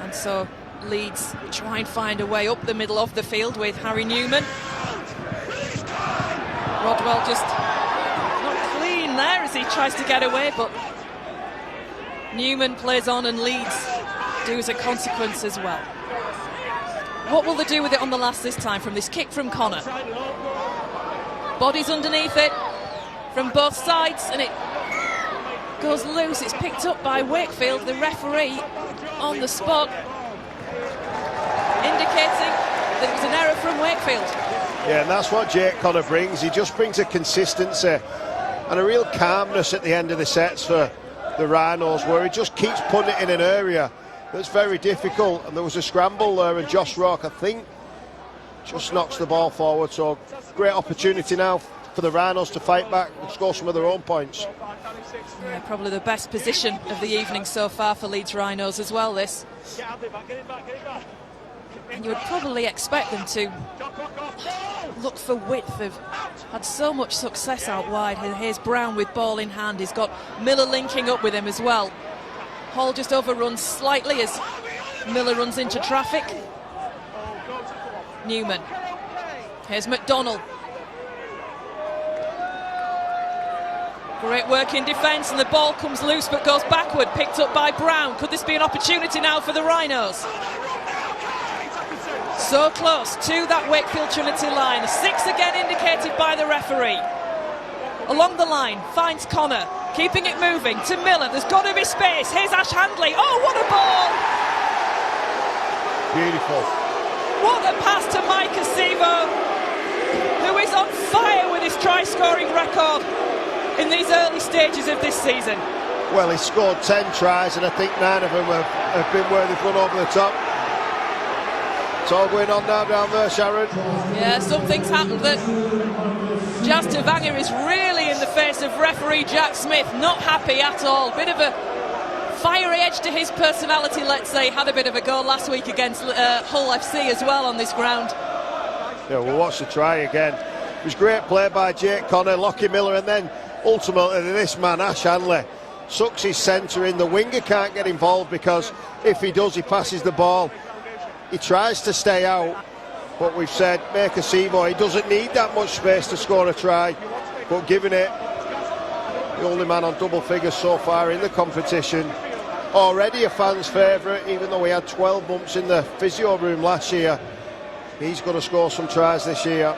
And so Leeds try and find a way up the middle of the field with Harry Newman. Rodwell just not clean there as he tries to get away, but Newman plays on and Leeds do as a consequence as well. What will they do with it on the last this time from this kick from Connor? Bodies underneath it from both sides and it goes loose. It's picked up by Wakefield, the referee on the spot, indicating that it was an error from Wakefield. Yeah, and that's what Jake Connor brings. He just brings a consistency and a real calmness at the end of the sets for the Rhinos, where he just keeps putting it in an area that's very difficult. And there was a scramble there, and Josh Rourke, I think, just knocks the ball forward. So great opportunity now for the Rhinos to fight back and score some of their own points. Yeah, probably the best position of the evening so far for Leeds Rhinos as well, this. And you would probably expect them to look for width. They've had so much success out wide. Here's Brown with ball in hand. He's got Miller linking up with him as well. Hall just overruns slightly as Miller runs into traffic. Newman. Here's McDonnell. Great work in defence, and the ball comes loose but goes backward, picked up by Brown. Could this be an opportunity now for the Rhinos? So close to that Wakefield Trinity line. 6 again indicated by the referee. Along the line, finds Connor, keeping it moving to Miller. There's got to be space. Here's Ash Handley. Oh, what a ball! Beautiful. What a pass to Mike Acevo, who is on fire with his try-scoring record in these early stages of this season. Well, he's scored 10 tries, and I think 9 of them have been where they've run over the top. It's all going on now down there, Sharon. Yeah, something's happened that Jazz Tavanga is really in the face of referee Jack Smith. Not happy at all. Bit of a fiery edge to his personality, let's say. Had a bit of a go last week against Hull FC as well on this ground. Yeah, we'll watch the try again. It was great play by Jake Connor, Lockie Miller, and then ultimately this man, Ash Handley, sucks his centre in. The winger can't get involved because if he does, he passes the ball. He tries to stay out, but we've said, make a Sevo. He doesn't need that much space to score a try, but given it, the only man on double figures so far in the competition. Already a fan's favourite, even though he had 12 bumps in the physio room last year. He's going to score some tries this year.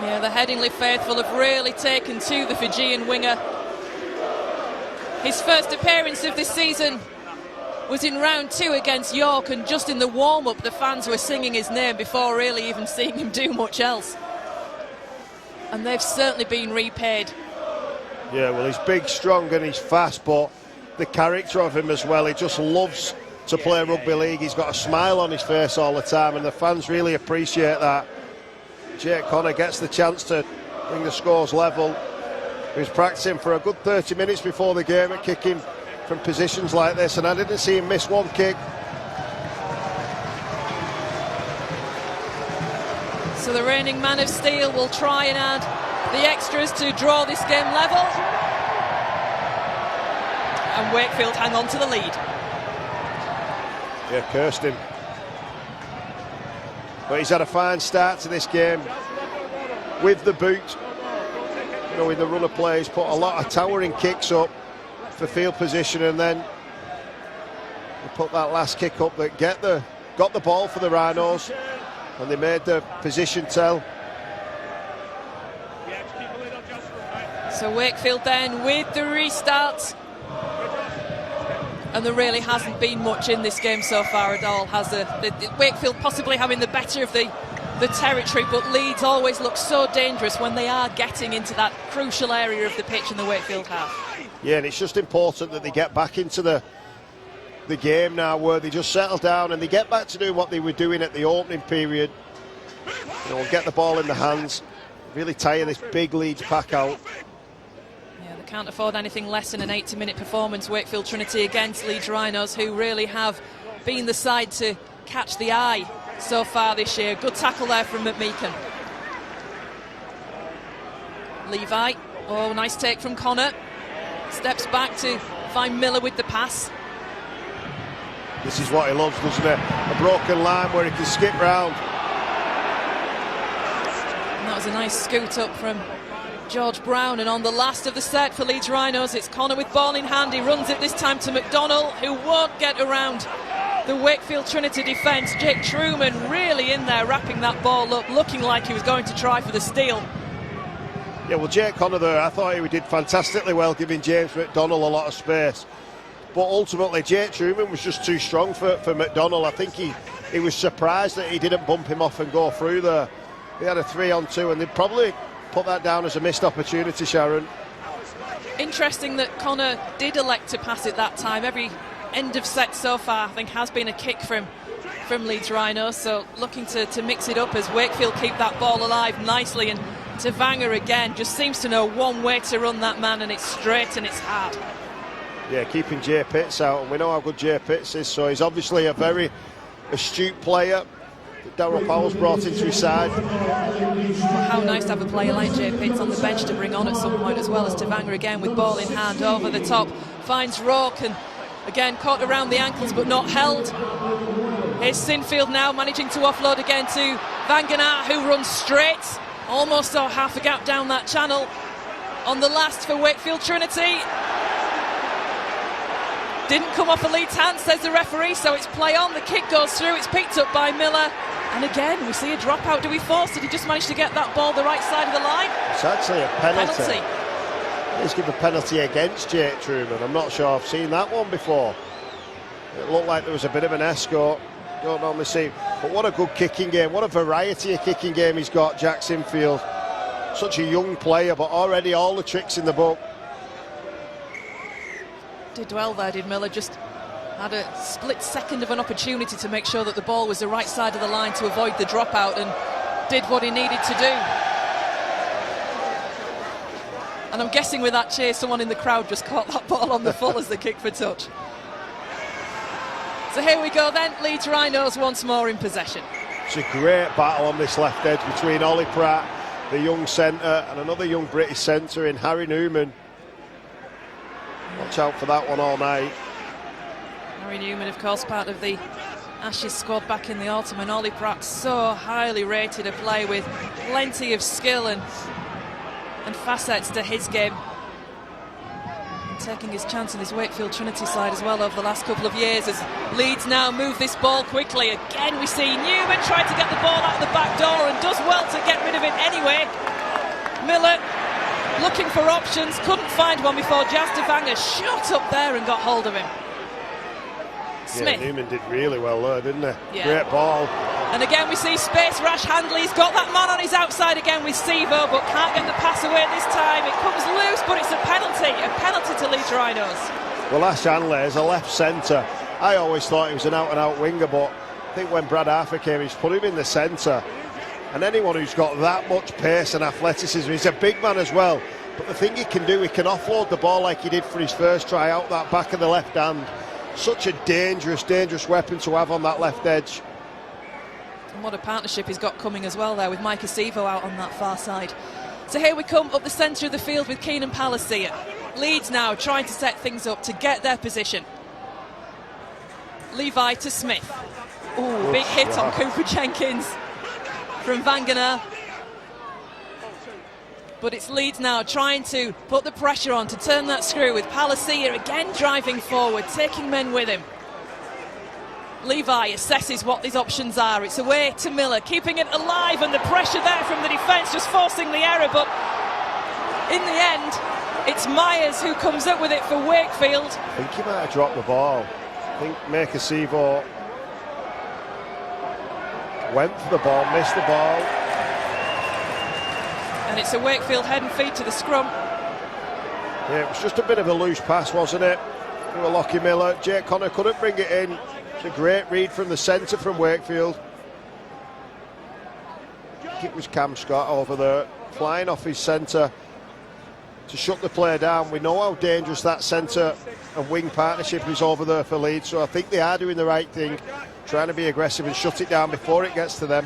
Yeah, the Headingley faithful have really taken to the Fijian winger. His first appearance of this season was in round 2 against York, and just in the warm-up the fans were singing his name before really even seeing him do much else. And they've certainly been repaid. Yeah, well, he's big, strong and he's fast, but the character of him as well, he just loves to play rugby league. He's got a smile on his face all the time, and the fans really appreciate that. Jake Connor gets the chance to bring the scores level. He was practicing for a good 30 minutes before the game at kicking from positions like this, and I didn't see him miss one kick. So the reigning man of steel will try and add the extras to draw this game level. And Wakefield hang on to the lead. Yeah, cursed him. But he's had a fine start to this game with the boot. You know, in the run of play, he's put a lot of towering kicks up for field position, and then he put that last kick up that got the ball for the Rhinos, and they made the position tell. So Wakefield then with the restart. And there really hasn't been much in this game so far at all, has there? Wakefield possibly having the better of the territory, but Leeds always look so dangerous when they are getting into that crucial area of the pitch in the Wakefield half. Yeah, and it's just important that they get back into the game now, where they just settle down and they get back to doing what they were doing at the opening period. You know, get the ball in the hands, really tire this big Leeds pack out. Can't afford anything less than an 80-minute performance. Wakefield Trinity against Leeds Rhinos, who really have been the side to catch the eye so far this year. Good tackle there from McMeekan. Levi, oh, nice take from Connor. Steps back to find Miller with the pass. This is what he loves, doesn't it? A broken line where he can skip round. And that was a nice scoot up from George Brown, and on the last of the set for Leeds Rhinos, it's Connor with ball in hand. He runs it this time to McDonnell, who won't get around the Wakefield Trinity defence. Jake Truman really in there, wrapping that ball up, looking like he was going to try for the steal. Yeah, well, Jake Connor there, I thought he did fantastically well, giving James McDonnell a lot of space. But ultimately, Jake Truman was just too strong for McDonnell. I think he was surprised that he didn't bump him off and go through there. He had a 3-on-2, and they'd probably put that down as a missed opportunity, Sharon. Interesting that Connor did elect to pass it that time. Every end of set so far, I think, has been a kick from Leeds Rhinos. So looking to mix it up as Wakefield keep that ball alive nicely. And Tavanger again just seems to know one way to run that man, and it's straight and it's hard. Yeah, keeping Jay Pitts out, and we know how good Jay Pitts is. So he's obviously a very astute player. Darryl Powell's brought into his side. How nice to have a player like Jay Pitts on the bench to bring on at some point, as well as Tavanger again with ball in hand over the top. Finds Rourke and again caught around the ankles but not held. Here's Sinfield now managing to offload again to Vanganart, who runs straight. Almost saw half a gap down that channel. On the last for Wakefield Trinity. Didn't come off a Leeds hand, says the referee, so it's play on. The kick goes through, it's picked up by Miller. And again, we see a dropout. Do we force? Did he just manage to get that ball the right side of the line? It's actually a penalty. Let's give a penalty against Jake Truman. I'm not sure I've seen that one before. It looked like there was a bit of an escort. Don't normally see. But what a good kicking game. What a variety of kicking game he's got, Jack Sinfield. Such a young player, but already all the tricks in the book. Did well there, did Miller. Just had a split second of an opportunity to make sure that the ball was the right side of the line to avoid the dropout, and did what he needed to do. And I'm guessing with that cheer, someone in the crowd just caught that ball on the full as the kick for touch. So here we go then, Leeds Rhinos once more in possession. It's a great battle on this left edge between Ollie Pratt, the young centre, and another young British centre in Harry Newman. Watch out for that one all night. Harry Newman, of course, part of the Ashes squad back in the autumn, and Ollie Pratt, so highly rated a player with plenty of skill and facets to his game. And taking his chance in his Wakefield Trinity side as well over the last couple of years, as Leeds now move this ball quickly. Again, we see Newman trying to get the ball out of the back door and does well to get rid of it anyway. Miller looking for options, couldn't find one before Jazz Tavanger shot up there and got hold of him. Smith. Yeah, Newman did really well there, didn't he? Yeah. Great ball. And again we see space, rash handling. He's got that man on his outside again with Sevo, but can't get the pass away this time. It comes loose, but it's a penalty to Leeds Rhinos. Well, Ash Hanley is a left centre. I always thought he was an out-and-out winger, but I think when Brad Arthur came, he's put him in the centre. And anyone who's got that much pace and athleticism, he's a big man as well. But the thing he can do, he can offload the ball like he did for his first try out that back of the left hand. Such a dangerous weapon to have on that left edge. And what a partnership he's got coming as well there with Mike Acevo out on that far side. So here we come up the centre of the field with Keenan Palacia. Leeds now trying to set things up to get their position. Levi to Smith. Ooh, big hit on Cooper Jenkins from Vangenaar. But it's Leeds now trying to put the pressure on to turn that screw with Palacia again driving forward, taking men with him. Levi assesses what these options are. It's away to Miller, keeping it alive, and the pressure there from the defence just forcing the error. But in the end, it's Myers who comes up with it for Wakefield. I think he might have dropped the ball. I think Makasivo went for the ball, missed the ball. And it's a Wakefield head and feet to the scrum. Yeah, it was just a bit of a loose pass, wasn't it? To a Lockie Miller. Jake Connor couldn't bring it in. It's a great read from the centre from Wakefield. I think it was Cam Scott over there, flying off his centre to shut the play down. We know how dangerous that centre and wing partnership is over there for Leeds, so I think they are doing the right thing, trying to be aggressive and shut it down before it gets to them.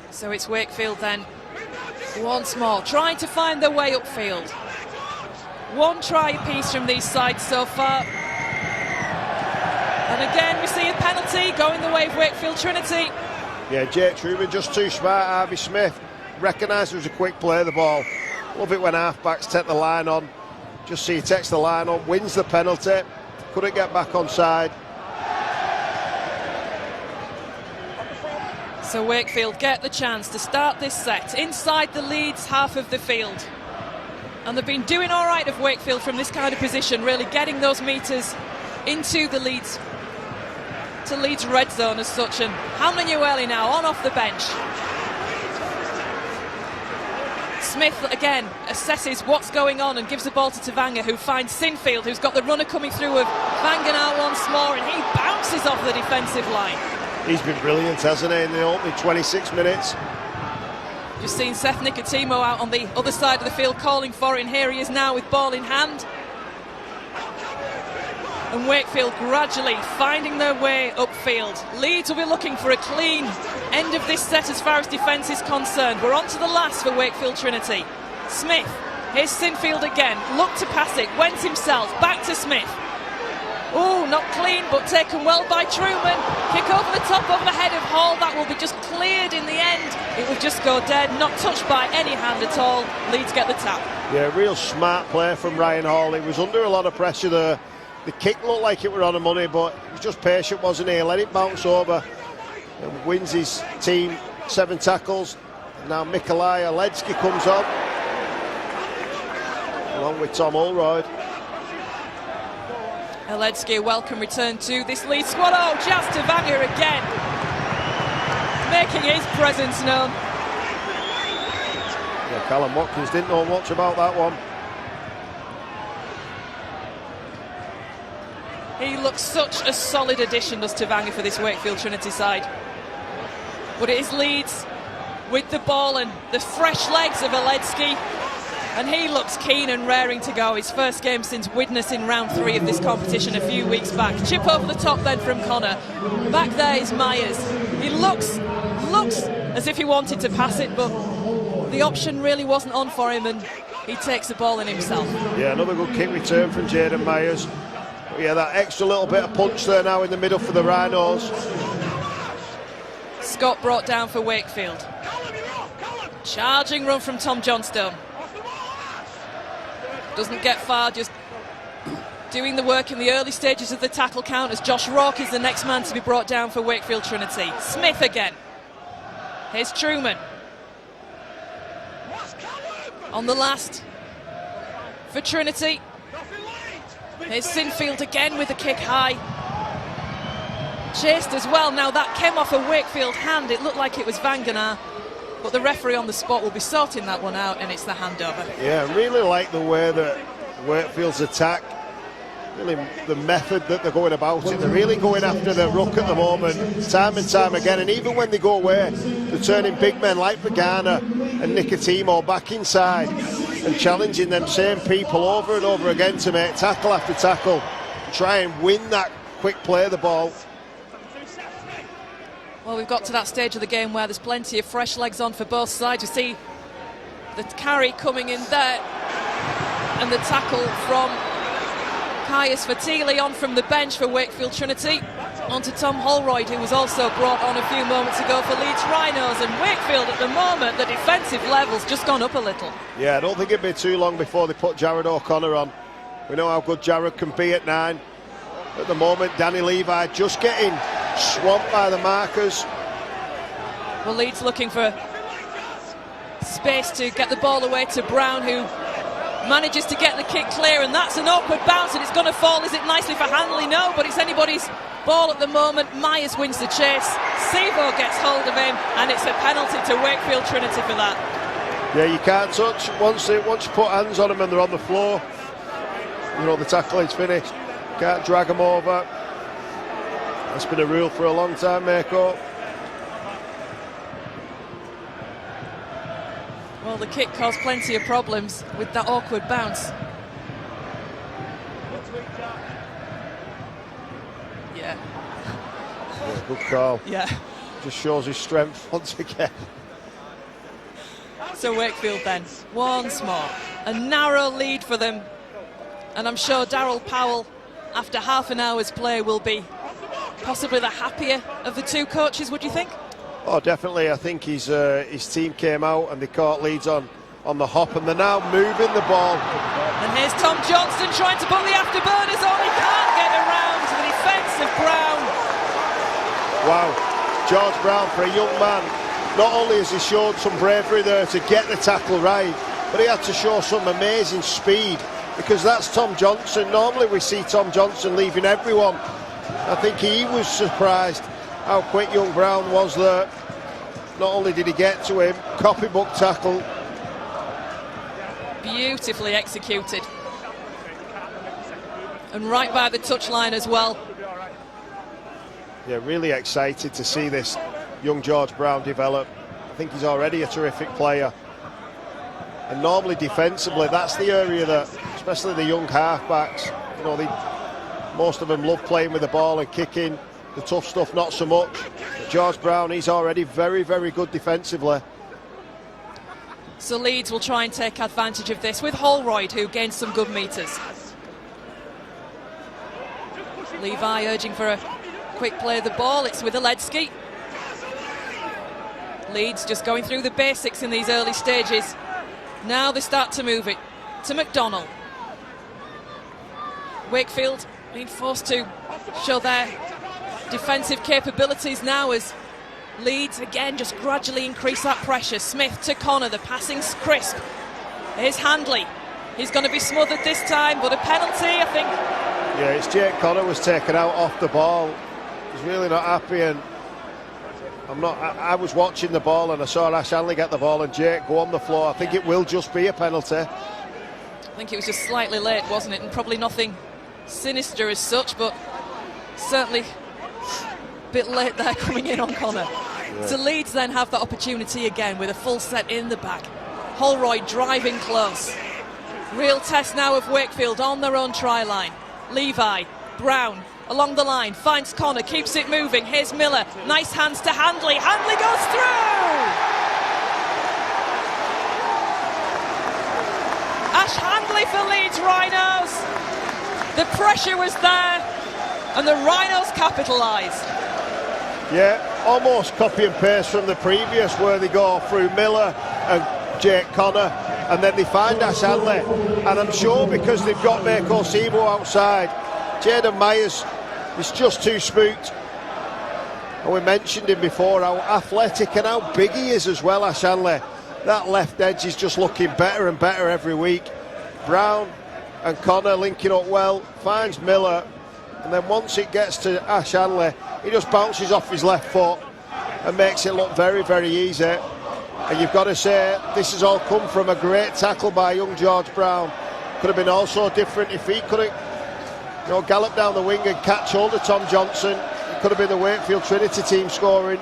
So it's Wakefield then, once more, trying to find their way upfield. One try apiece from these sides so far. And again, we see a penalty going the way of Wakefield Trinity. Yeah, Jake Truman just too smart. Harvey Smith recognised it was a quick play, the ball. Love it when half-backs take the line on. Just see he takes the line on, wins the penalty. Couldn't get back onside. So Wakefield get the chance to start this set inside the Leeds half of the field. And they've been doing all right of Wakefield from this kind of position, really getting those metres into the Leeds, to Leeds red zone as such. And Hamlin-Ueli now on off the bench. Smith again assesses what's going on and gives the ball to Tavanga, who finds Sinfield, who's got the runner coming through with Vangenaar once more, and he bounces off the defensive line. He's been brilliant, hasn't he, in the opening 26 minutes. Just seen Seth Nicotimo out on the other side of the field calling for it, and here he is now with ball in hand. And Wakefield gradually finding their way upfield. Leeds will be looking for a clean end of this set as far as defence is concerned. We're on to the last for Wakefield Trinity. Smith, here's Sinfield again, looked to pass it, went himself, back to Smith. Oh, not clean, but taken well by Truman. Kick over the top, over the head of Hall. That will be just cleared in the end. It will just go dead, not touched by any hand at all. Leeds get the tap. Yeah, real smart play from Ryan Hall. He was under a lot of pressure there. The kick looked like it were on the money, but he was just patient, wasn't he? He let it bounce over and wins his team 7 tackles. Now Mikolaj Oledsky comes on, along with Tom Ulroyd. Oledsky, welcome return to this Leeds squad. Oh, Jazz Tavanga again, making his presence known. Yeah, Callum Watkins didn't know much about that one. He looks such a solid addition, does Tavanga, for this Wakefield Trinity side. But it is Leeds with the ball and the fresh legs of Oledsky. And he looks keen and raring to go. His first game since Widnes in round 3 of this competition a few weeks back. Chip over the top then from Connor. Back there is Myers. He looks as if he wanted to pass it, but the option really wasn't on for him, and he takes the ball in himself. Yeah, another good kick return from Jaden Myers. But yeah, that extra little bit of punch there now in the middle for the Rhinos. Scott brought down for Wakefield. Charging run from Tom Johnstone. Doesn't get far, just doing the work in the early stages of the tackle count, as Josh Rourke is the next man to be brought down for Wakefield Trinity. Smith again. Here's Truman. On the last for Trinity. Here's Sinfield again with a kick high. Chased as well. Now that came off a Wakefield hand. It looked like it was Vangenaar, but the referee on the spot will be sorting that one out, and it's the handover. Yeah, I really like the way that Wakefield's attack really the method that they're going about it. They're really going after the ruck at the moment, time and time again, and even when they go away, they're turning big men like Pagana and Nicotimo back inside and challenging them same people over and over again to make tackle after tackle, try and win that quick play of the ball. Well, we've got to that stage of the game where there's plenty of fresh legs on for both sides. You see the carry coming in there, and the tackle from Caius Fatili on from the bench for Wakefield Trinity onto Tom Holroyd, who was also brought on a few moments ago for Leeds Rhinos. And Wakefield at the moment, the defensive level's just gone up a little. Yeah, I don't think it'd be too long before they put Jared O'Connor on. We know how good Jared can be at 9. At the moment, Danny Levi just getting swamped by the markers. Well, Leeds looking for space to get the ball away to Brown, who manages to get the kick clear, and that's an awkward bounce, and it's going to fall. Is it nicely for Hanley? No, but it's anybody's ball at the moment. Myers wins the chase. Sevo gets hold of him, and it's a penalty to Wakefield Trinity for that. Yeah, you can't touch. Once you put hands on them and they're on the floor, you know the tackle is finished. Can't drag them over. That's been a rule for a long time, Mako. Well, the kick caused plenty of problems with that awkward bounce. Yeah. Good call. Yeah. Just shows his strength once again. So Wakefield then, once more. A narrow lead for them. And I'm sure Darryl Powell, after half an hour's play, will be possibly the happier of the two coaches, would you think? Oh, definitely. I think his team came out and they caught Leeds on the hop, and they're now moving the ball. And here's Tom Johnston trying to put the afterburners on. He can't get around to the defence of Brown. Wow. George Brown, for a young man, not only has he showed some bravery there to get the tackle right, but he had to show some amazing speed, because that's Tom Johnson. Normally we see Tom Johnson leaving everyone. I think he was surprised how quick young Brown was there. Not only did he get to him, copybook tackle. Beautifully executed. And right by the touchline as well. Yeah, really excited to see this young George Brown develop. I think he's already a terrific player. And normally defensively, that's the area that, especially the young halfbacks, you know, most of them love playing with the ball and kicking. The tough stuff, not so much. But George Brown, he's already very, very good defensively. So Leeds will try and take advantage of this with Holroyd, who gains some good metres. Levi urging for a quick play of the ball. It's with Aledski. Leeds just going through the basics in these early stages. Now they start to move it to McDonnell. Wakefield being forced to show their defensive capabilities now as Leeds again just gradually increase that pressure. Smith to Connor, the passing's crisp. Here's Handley. He's going to be smothered this time, but a penalty, I think. Yeah, it's Jake Connor was taken out off the ball. He's really not happy, and I was watching the ball and I saw Ash Hanley get the ball and Jake go on the floor. I think it will just be a penalty. I think it was just slightly late, wasn't it? And probably nothing sinister as such, but certainly a bit late there coming in on Connor. Yeah. So Leeds then have that opportunity again with a full set in the back. Holroyd driving close. Real test now of Wakefield on their own try line. Levi, Brown along the line, finds Connor, keeps it moving. Here's Miller, nice hands to Handley. Handley goes through! Ash Handley for Leeds Rhinos. The pressure was there and the Rhinos capitalise. Yeah, almost copy and paste from the previous, where they go through Miller and Jake Connor, and then they find Ash Hanley. And I'm sure because they've got Mako Sibo outside, Jaden Myers is just too spooked. And we mentioned him before, how athletic and how big he is as well, Ash Hanley. That left edge is just looking better and better every week. Brown and Connor linking up well, finds Miller, and then once it gets to Ash Hanley, he just bounces off his left foot and makes it look very, very easy. And you've got to say, this has all come from a great tackle by young George Brown. Could have been also different if he could have gallop down the wing and catch hold of Tom Johnson. It could have been the Wakefield Trinity team scoring.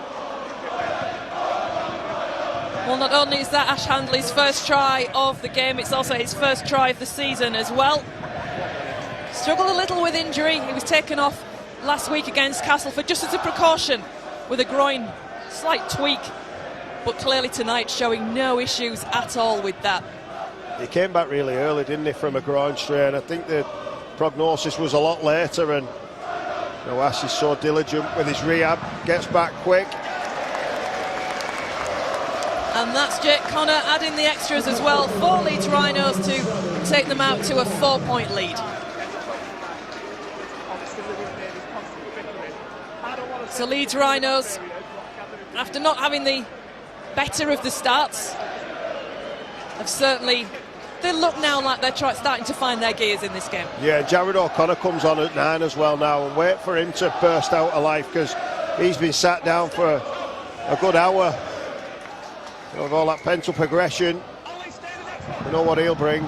Well, not only is that Ash Handley's first try of the game, it's also his first try of the season as well. Struggled a little with injury. He was taken off last week against Castleford just as a precaution with a groin slight tweak, but clearly tonight showing no issues at all with that. He came back really early, didn't he, from a groin strain. I think the prognosis was a lot later, and Ash is so diligent with his rehab, gets back quick. And that's Jake Connor adding the extras as well for Leeds Rhinos to take them out to a 4-point lead. So Leeds Rhinos, after not having the better of the starts, have certainly, they look now like they're starting to find their gears in this game. Yeah, Jared O'Connor comes on at 9 as well now, and wait for him to burst out of life, because he's been sat down for a good hour. With all that pent-up aggression, we know what he'll bring.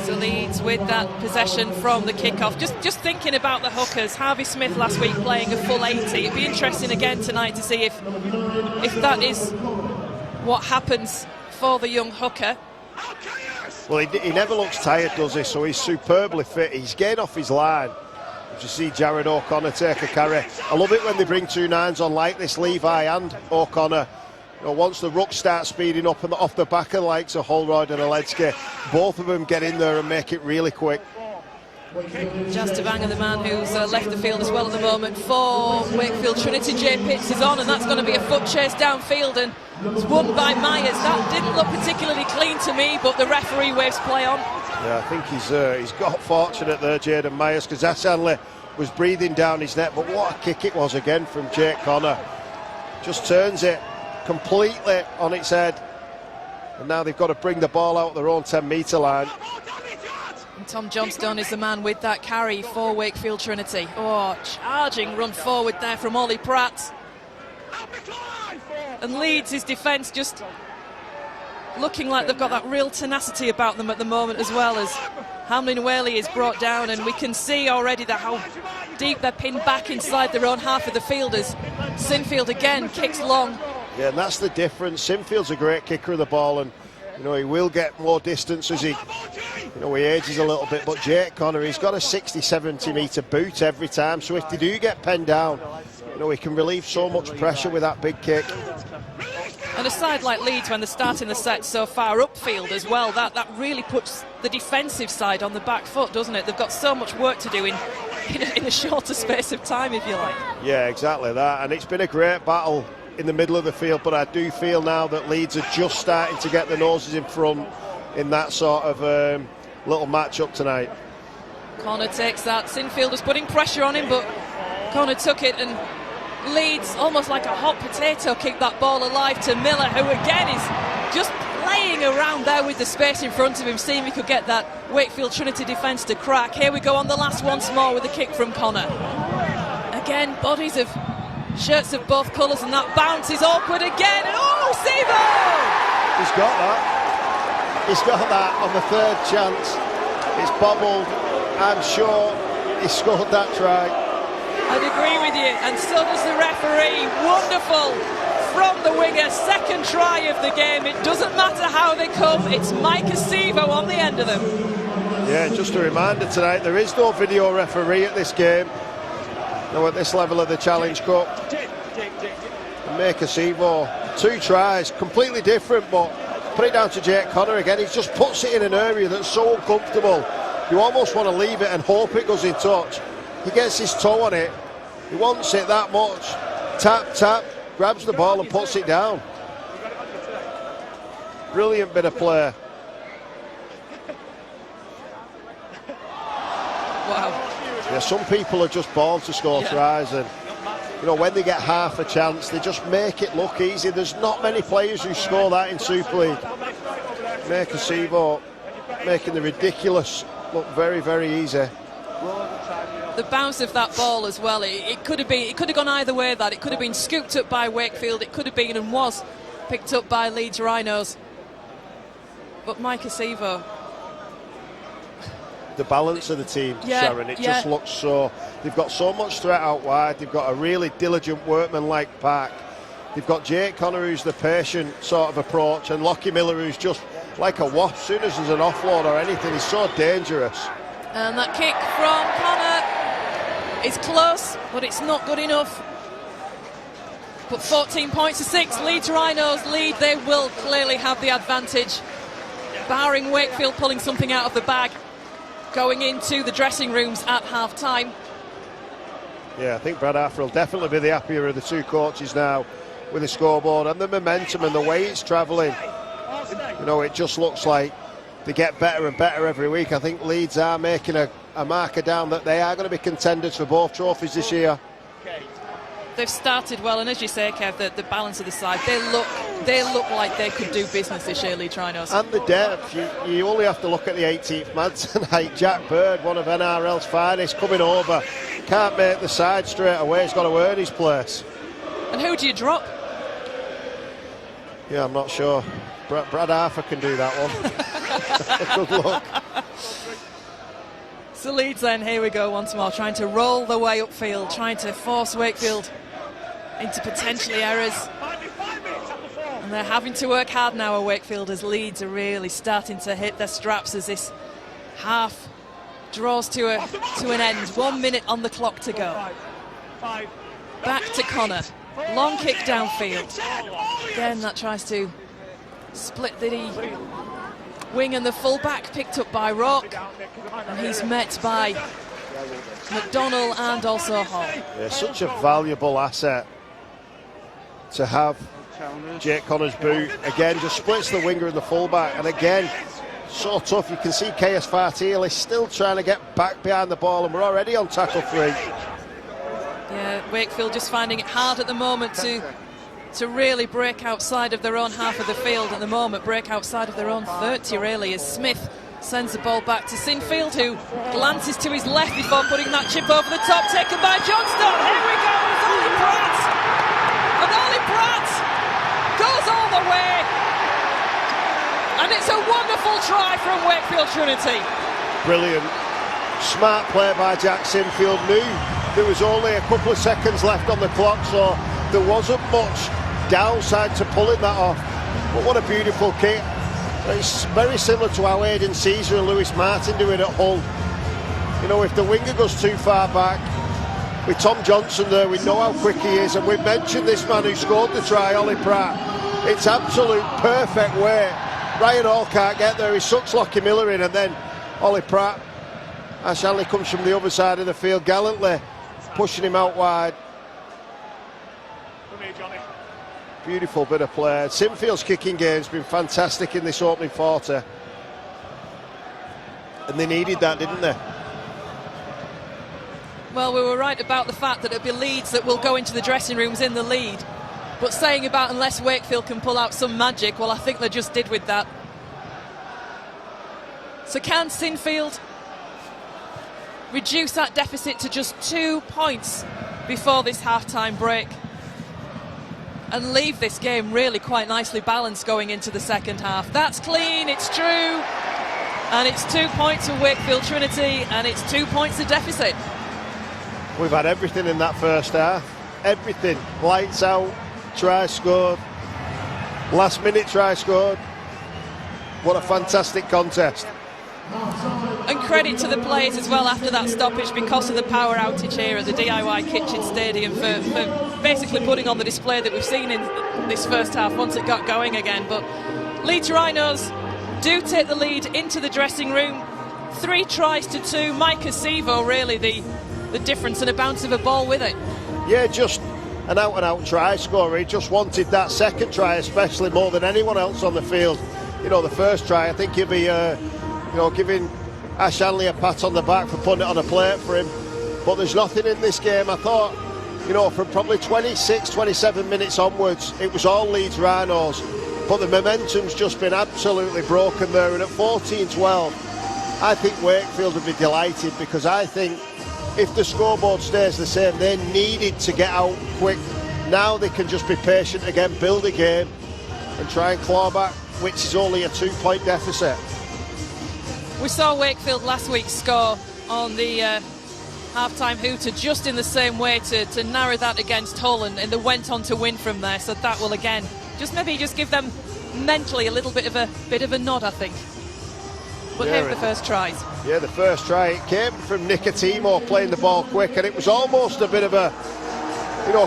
So Leeds with that possession from the kick-off. Just thinking about the hookers, Harvey Smith last week playing a full 80. It'd be interesting again tonight to see if that is what happens for the young hooker. Well, he never looks tired, does he? So he's superbly fit. He's getting off his line. As you see Jared O'Connor take a carry. I love it when they bring 2 9s on like this, Levi and O'Connor. Once the ruck starts speeding up and off the back of the likes of Holroyd and Aledzki, both of them get in there and make it really quick. Jazz Tabanga, the man who's left the field as well at the moment for Wakefield Trinity. Jay Pitts is on, and that's going to be a foot chase downfield, and it's won by Myers. That didn't look particularly clean to me, but the referee waves play on. Yeah, I think he's got fortunate there, Jaden Myers, because Ash Handley was breathing down his neck, but what a kick it was again from Jake Connor. Just turns it completely on its head, and now they've got to bring the ball out their own 10-metre line. And Tom Johnstone is the man with that carry for Wakefield Trinity. Oh, charging run forward there from Ollie Pratt. And Leeds' defence just looking like they've got that real tenacity about them at the moment, as well as Hamlin Whaley is brought down, and we can see already that how deep they're pinned back inside their own half of the field as Sinfield again kicks long. Yeah, and that's the difference. Sinfield's a great kicker of the ball, and he will get more distance as he ages a little bit, but Jake Connor, he's got a 60-70 metre boot every time, so if they do get penned down, he can relieve so much pressure with that big kick. And a side like Leeds, when they're starting the set so far upfield as well, that really puts the defensive side on the back foot, doesn't it? They've got so much work to do in a shorter space of time, if you like. Yeah, exactly that, and it's been a great battle in the middle of the field, but I do feel now that Leeds are just starting to get the noses in front in that sort of little match-up tonight. Connor takes that. Sinfield was putting pressure on him, but Connor took it, and Leeds, almost like a hot potato, kicked that ball alive to Miller, who again is just playing around there with the space in front of him, seeing if he could get that Wakefield Trinity defence to crack. Here we go on the last once more with a kick from Connor. Again, bodies of shirts of both colours, and that bounce is awkward again. Oh, Sivo! He's got that. He's got that on the third chance. It's bobbled. I'm sure he scored that try. I'd agree with you, and so does the referee. Wonderful from the winger. Second try of the game. It doesn't matter how they come. It's Micah Sivo on the end of them. Yeah, just a reminder tonight, there is no video referee at this game. At this level of the Challenge Cup. And Micah Sivo, 2 tries, completely different, but put it down to Jake Connor again. He just puts it in an area that's so uncomfortable. You almost want to leave it and hope it goes in touch. He gets his toe on it. He wants it that much. Tap, tap, grabs the ball and puts it down. Brilliant bit of play. Wow. Yeah, some people are just born to score tries, and when they get half a chance, they just make it look easy. There's not many players who score that in Super League. Micah Sivo making the ridiculous look very, very easy. The bounce of that ball as well, it could have gone either way. That it could have been scooped up by Wakefield, it could have been and was picked up by Leeds Rhinos. But Micah Sivo, the balance of the team, Sharon. It just looks so... They've got so much threat out wide. They've got a really diligent workman-like pack. They've got Jake Connor, who's the patient sort of approach, and Lockie Miller, who's just like a wasp. As soon as there's an offload or anything, he's so dangerous. And that kick from Connor is close, but it's not good enough. But 14 points to 6, Leeds Rhinos lead. They will clearly have the advantage, barring Wakefield pulling something out of the bag, going into the dressing rooms at half-time. Yeah, I think Brad Arthur will definitely be the happier of the two coaches now with the scoreboard and the momentum and the way it's travelling. You know, it just looks like they get better and better every week. I think Leeds are making a marker down that they are going to be contenders for both trophies this year. They've started well, and as you say, Kev, the balance of the side, they look like they could do business this year, Leeds Rhinos. And the depth, you only have to look at the 18th man tonight. Jack Bird, one of NRL's finest, coming over. Can't make the side straight away, he's got to earn his place. And who do you drop? Yeah, I'm not sure. Brad Arthur can do that one. Good luck. So Leeds then, here we go once more, trying to roll the way upfield, trying to force Wakefield into potentially errors. And they're having to work hard now at Wakefield as Leeds are really starting to hit their straps as this half draws to an end. 1 minute on the clock to go. Back to Connor. Long kick downfield. Again, that tries to split the wing and the full-back, picked up by Rock. And he's met by McDonnell and also Hall. Yeah, such a valuable asset to have. Jake Connor's boot. Again, just splits the winger and the full-back. And again, so tough. You can see KS Fartiel is still trying to get back behind the ball, and we're already on tackle 3. Yeah, Wakefield just finding it hard at the moment to really break outside of their own half of the field at the moment, break outside of their own 30 really, as Smith sends the ball back to Sinfield, who glances to his left before putting that chip over the top, taken by Johnstone. Here we go, it's Ollie Pratt! And Ollie Pratt goes all the way! And it's a wonderful try from Wakefield Trinity. Brilliant. Smart play by Jack Sinfield. Knew there was only a couple of seconds left on the clock, so there wasn't much downside to pulling that off. But what a beautiful kick. It's very similar to how Aidan Caesar and Lewis Martin do it at Hull. You know, if the winger goes too far back, with Tom Johnson there, we know how quick he is, and we've mentioned this man who scored the try, Ollie Pratt. It's absolute perfect way. Ryan Hall can't get there, he sucks Lockie Miller in, and then Ollie Pratt. Ash Hanley comes from the other side of the field gallantly, pushing him out wide. Beautiful bit of play. Sinfield's kicking game's been fantastic in this opening 40. And they needed that, didn't they? Well, we were right about the fact that it'll be Leeds that will go into the dressing rooms in the lead. But saying about unless Wakefield can pull out some magic, well, I think they just did with that. So can Sinfield reduce that deficit to just 2 points before this half-time break and leave this game really quite nicely balanced going into the second half? That's clean, it's true, and it's 2 points for Wakefield Trinity, and it's 2 points of deficit. We've had everything in that first half, everything. Lights out, try scored, last minute try scored. What a fantastic contest. And credit to the players as well after that stoppage because of the power outage here at the DIY Kitchen Stadium for basically putting on the display that we've seen in this first half once it got going again. But Leeds Rhinos do take the lead into the dressing room. 3 tries to 2. Mike Acevo really the difference, and a bounce of a ball with it. Yeah, just an out-and-out try scorer. He just wanted that second try especially more than anyone else on the field. You know, the first try, I think he'll be giving Ash Hanley a pat on the back for putting it on a plate for him. But there's nothing in this game. I thought, you know, from probably 26, 27 minutes onwards, it was all Leeds Rhinos. But the momentum's just been absolutely broken there. And at 14-12, I think Wakefield would be delighted, because I think if the scoreboard stays the same, they needed to get out quick. Now they can just be patient again, build a game and try and claw back, which is only a 2-point deficit. We saw Wakefield last week score on the half-time hooter just in the same way to narrow that against Hull, and they went on to win from there. So that will again just give them mentally a little bit of a nod, I think. But here are the first tries. Yeah, the first try, it came from Nicotimo playing the ball quick, and it was almost a bit of a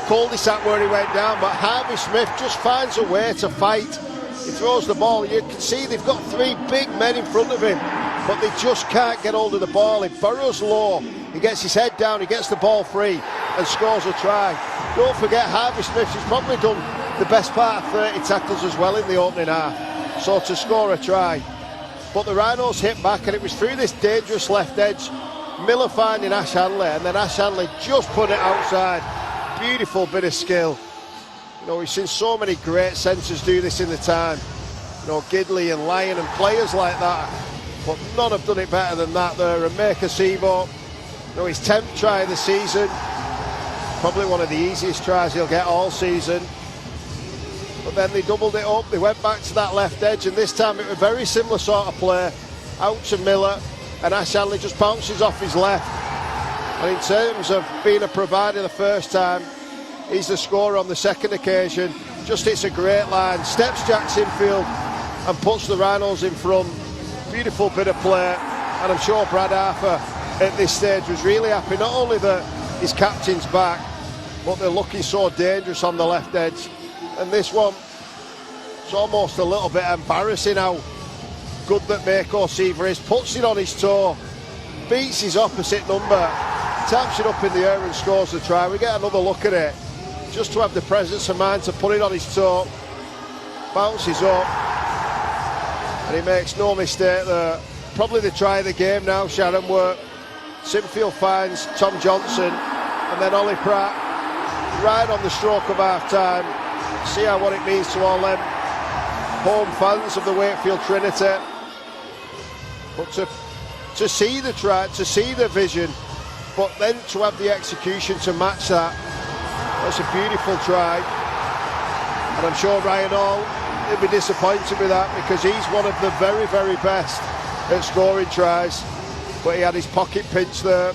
cul-de-sac where he went down, but Harvey Smith just finds a way to fight. He throws the ball. You can see they've got three big men in front of him, but they just can't get hold of the ball. He burrows low, he gets his head down, he gets the ball free and scores a try. Don't forget, Harvey Smith has probably done the best part of 30 tackles as well in the opening half, so to score a try. But the Rhinos hit back, and it was through this dangerous left edge. Miller finding Ash Hanley, and then Ash Hanley just put it outside. Beautiful bit of skill. We've seen so many great centres do this in the time. Gidley and Lyon and players like that, but none have done it better than that there. And Maker Sevo, his 10th try of the season, probably one of the easiest tries he'll get all season. But then they doubled it up, they went back to that left edge, and this time it was a very similar sort of play. Out to Miller, and Ash Hanley just bounces off his left. And in terms of being a provider the first time, he's the scorer on the second occasion. Just hits a great line, steps Jack's infield and puts the Rhinos in front. Beautiful bit of play, and I'm sure Brad Arthur at this stage was really happy, not only that his captain's back, but they're looking so dangerous on the left edge. And this one, it's almost a little bit embarrassing how good that Mako Seaver is. Puts it on his toe, beats his opposite number, taps it up in the air and scores the try. We get another look at it, just to have the presence of mind to put it on his toe, bounces up, and he makes no mistake there. Probably the try of the game now, Sharon, where Sinfield finds Tom Johnson, and then Ollie Pratt right on the stroke of half-time. See what it means to all them home fans of the Wakefield Trinity. But to see the try, to see the vision, but then to have the execution to match that, that's a beautiful try. And I'm sure Ryan Hall will be disappointed with that, because he's one of the very, very best at scoring tries. But he had his pocket pinched there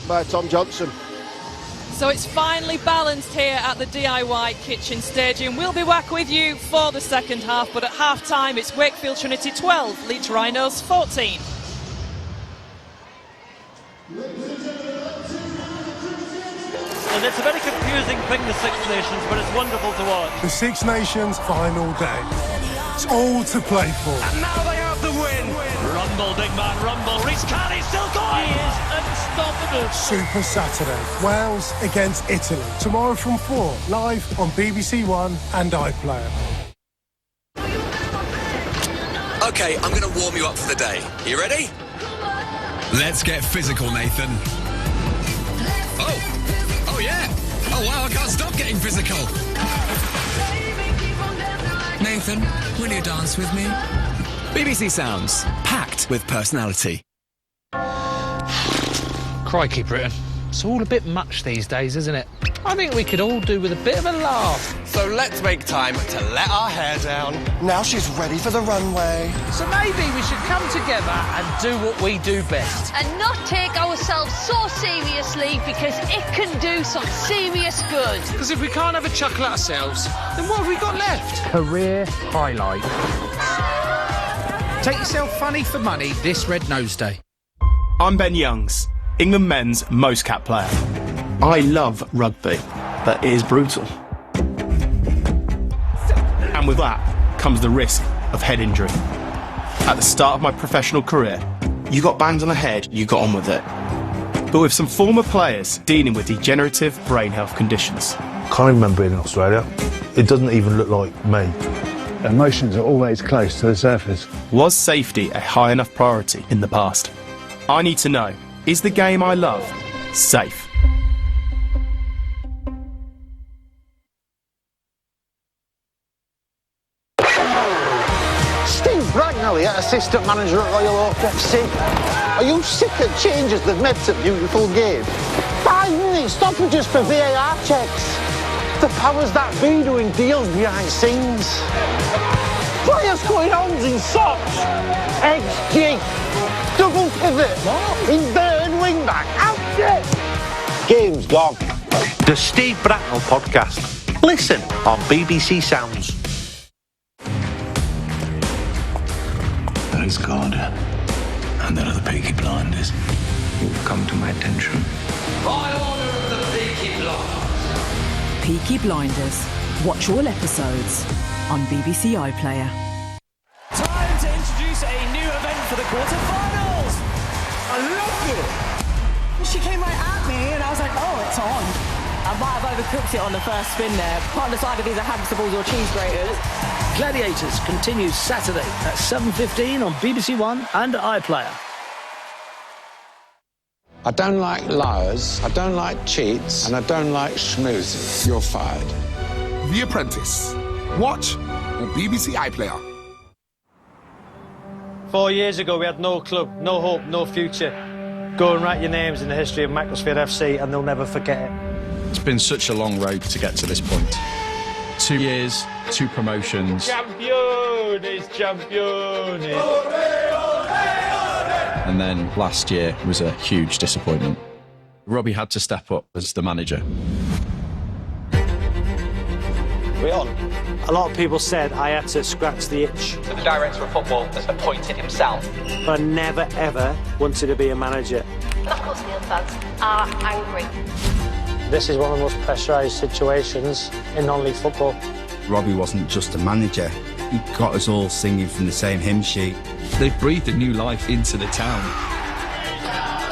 by Tom Johnson. So it's finally balanced here at the DIY Kitchen Stadium. We'll be back with you for the second half, but at half-time it's Wakefield Trinity 12, Leeds Rhinos 14. And it's a very confusing thing, the Six Nations, but it's wonderful to watch. The Six Nations final day. It's all to play for. And now they have the win. Rumble, big man, rumble. Rhys Carney's still going. He is unstoppable. Super Saturday. Wales against Italy. Tomorrow from 4, live on BBC One and iPlayer. OK, I'm going to warm you up for the day. You ready? Let's get physical, Nathan. Oh yeah. Oh wow, I can't stop getting physical. Nathan, will you dance with me? BBC Sounds, packed with personality. Crikey, Britain. It's all a bit much these days, isn't it? I think we could all do with a bit of a laugh. So let's make time to let our hair down. Now she's ready for the runway. So maybe we should come together and do what we do best. And not take ourselves so seriously, because it can do some serious good. Because if we can't have a chuckle at ourselves, then what have we got left? Career highlight. Take yourself funny for money this Red Nose Day. I'm Ben Youngs, England men's most capped player. I love rugby, but it is brutal. And with that comes the risk of head injury. At the start of my professional career, you got banged on the head, you got on with it. But with some former players dealing with degenerative brain health conditions. Can't even remember being in Australia. It doesn't even look like me. Emotions are always close to the surface. Was safety a high enough priority in the past? I need to know, is the game I love safe? Bracknell, assistant manager at Royal Oak FC. Are you sick of changes they've made to beautiful game? 5 minutes stoppages for VAR checks. The powers that be doing deals behind scenes. Players going on in socks. XG. Double Is it? What? In third wing back. Out it! Game's gone. The Steve Bracknell Podcast. Listen on BBC Sounds. There is God, and there are the Peaky Blinders who've come to my attention. By order of the Peaky Blinders. Peaky Blinders. Watch all episodes on BBC iPlayer. Time to introduce a new event for the quarterfinals. I loved it. She came right at me and I was like, oh, it's on. I might have overcooked it on the first spin there. Can't decide if these are hamster balls or cheese graters. Gladiators continues Saturday at 7:15 on BBC One and iPlayer. I don't like liars, I don't like cheats, and I don't like schmoozing. You're fired. The Apprentice. Watch on BBC iPlayer. 4 years ago, we had no club, no hope, no future. Go and write your names in the history of Macclesfield FC and they'll never forget it. It's been such a long road to get to this point. 2 years, 2 promotions. Champions, champions. And then last year was a huge disappointment. Robbie had to step up as the manager. We're on. A lot of people said I had to scratch the itch. So the director of football has appointed himself. But I never, ever wanted to be a manager. Macclesfield fans are angry. This is one of the most pressurised situations in non-league football. Robbie wasn't just a manager. He got us all singing from the same hymn sheet. They've breathed a new life into the town.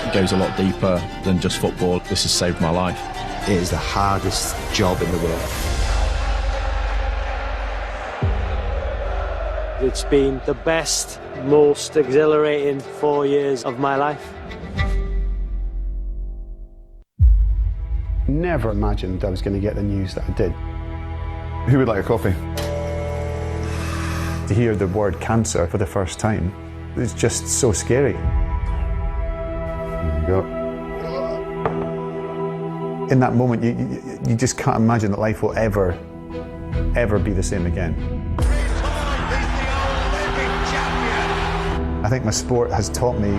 It goes a lot deeper than just football. This has saved my life. It is the hardest job in the world. It's been the best, most exhilarating 4 years of my life. Never imagined I was going to get the news that I did. Who would like a coffee? To hear the word cancer for the first time, it's just so scary. There you go. In that moment, you just can't imagine that life will ever be the same again. I think my sport has taught me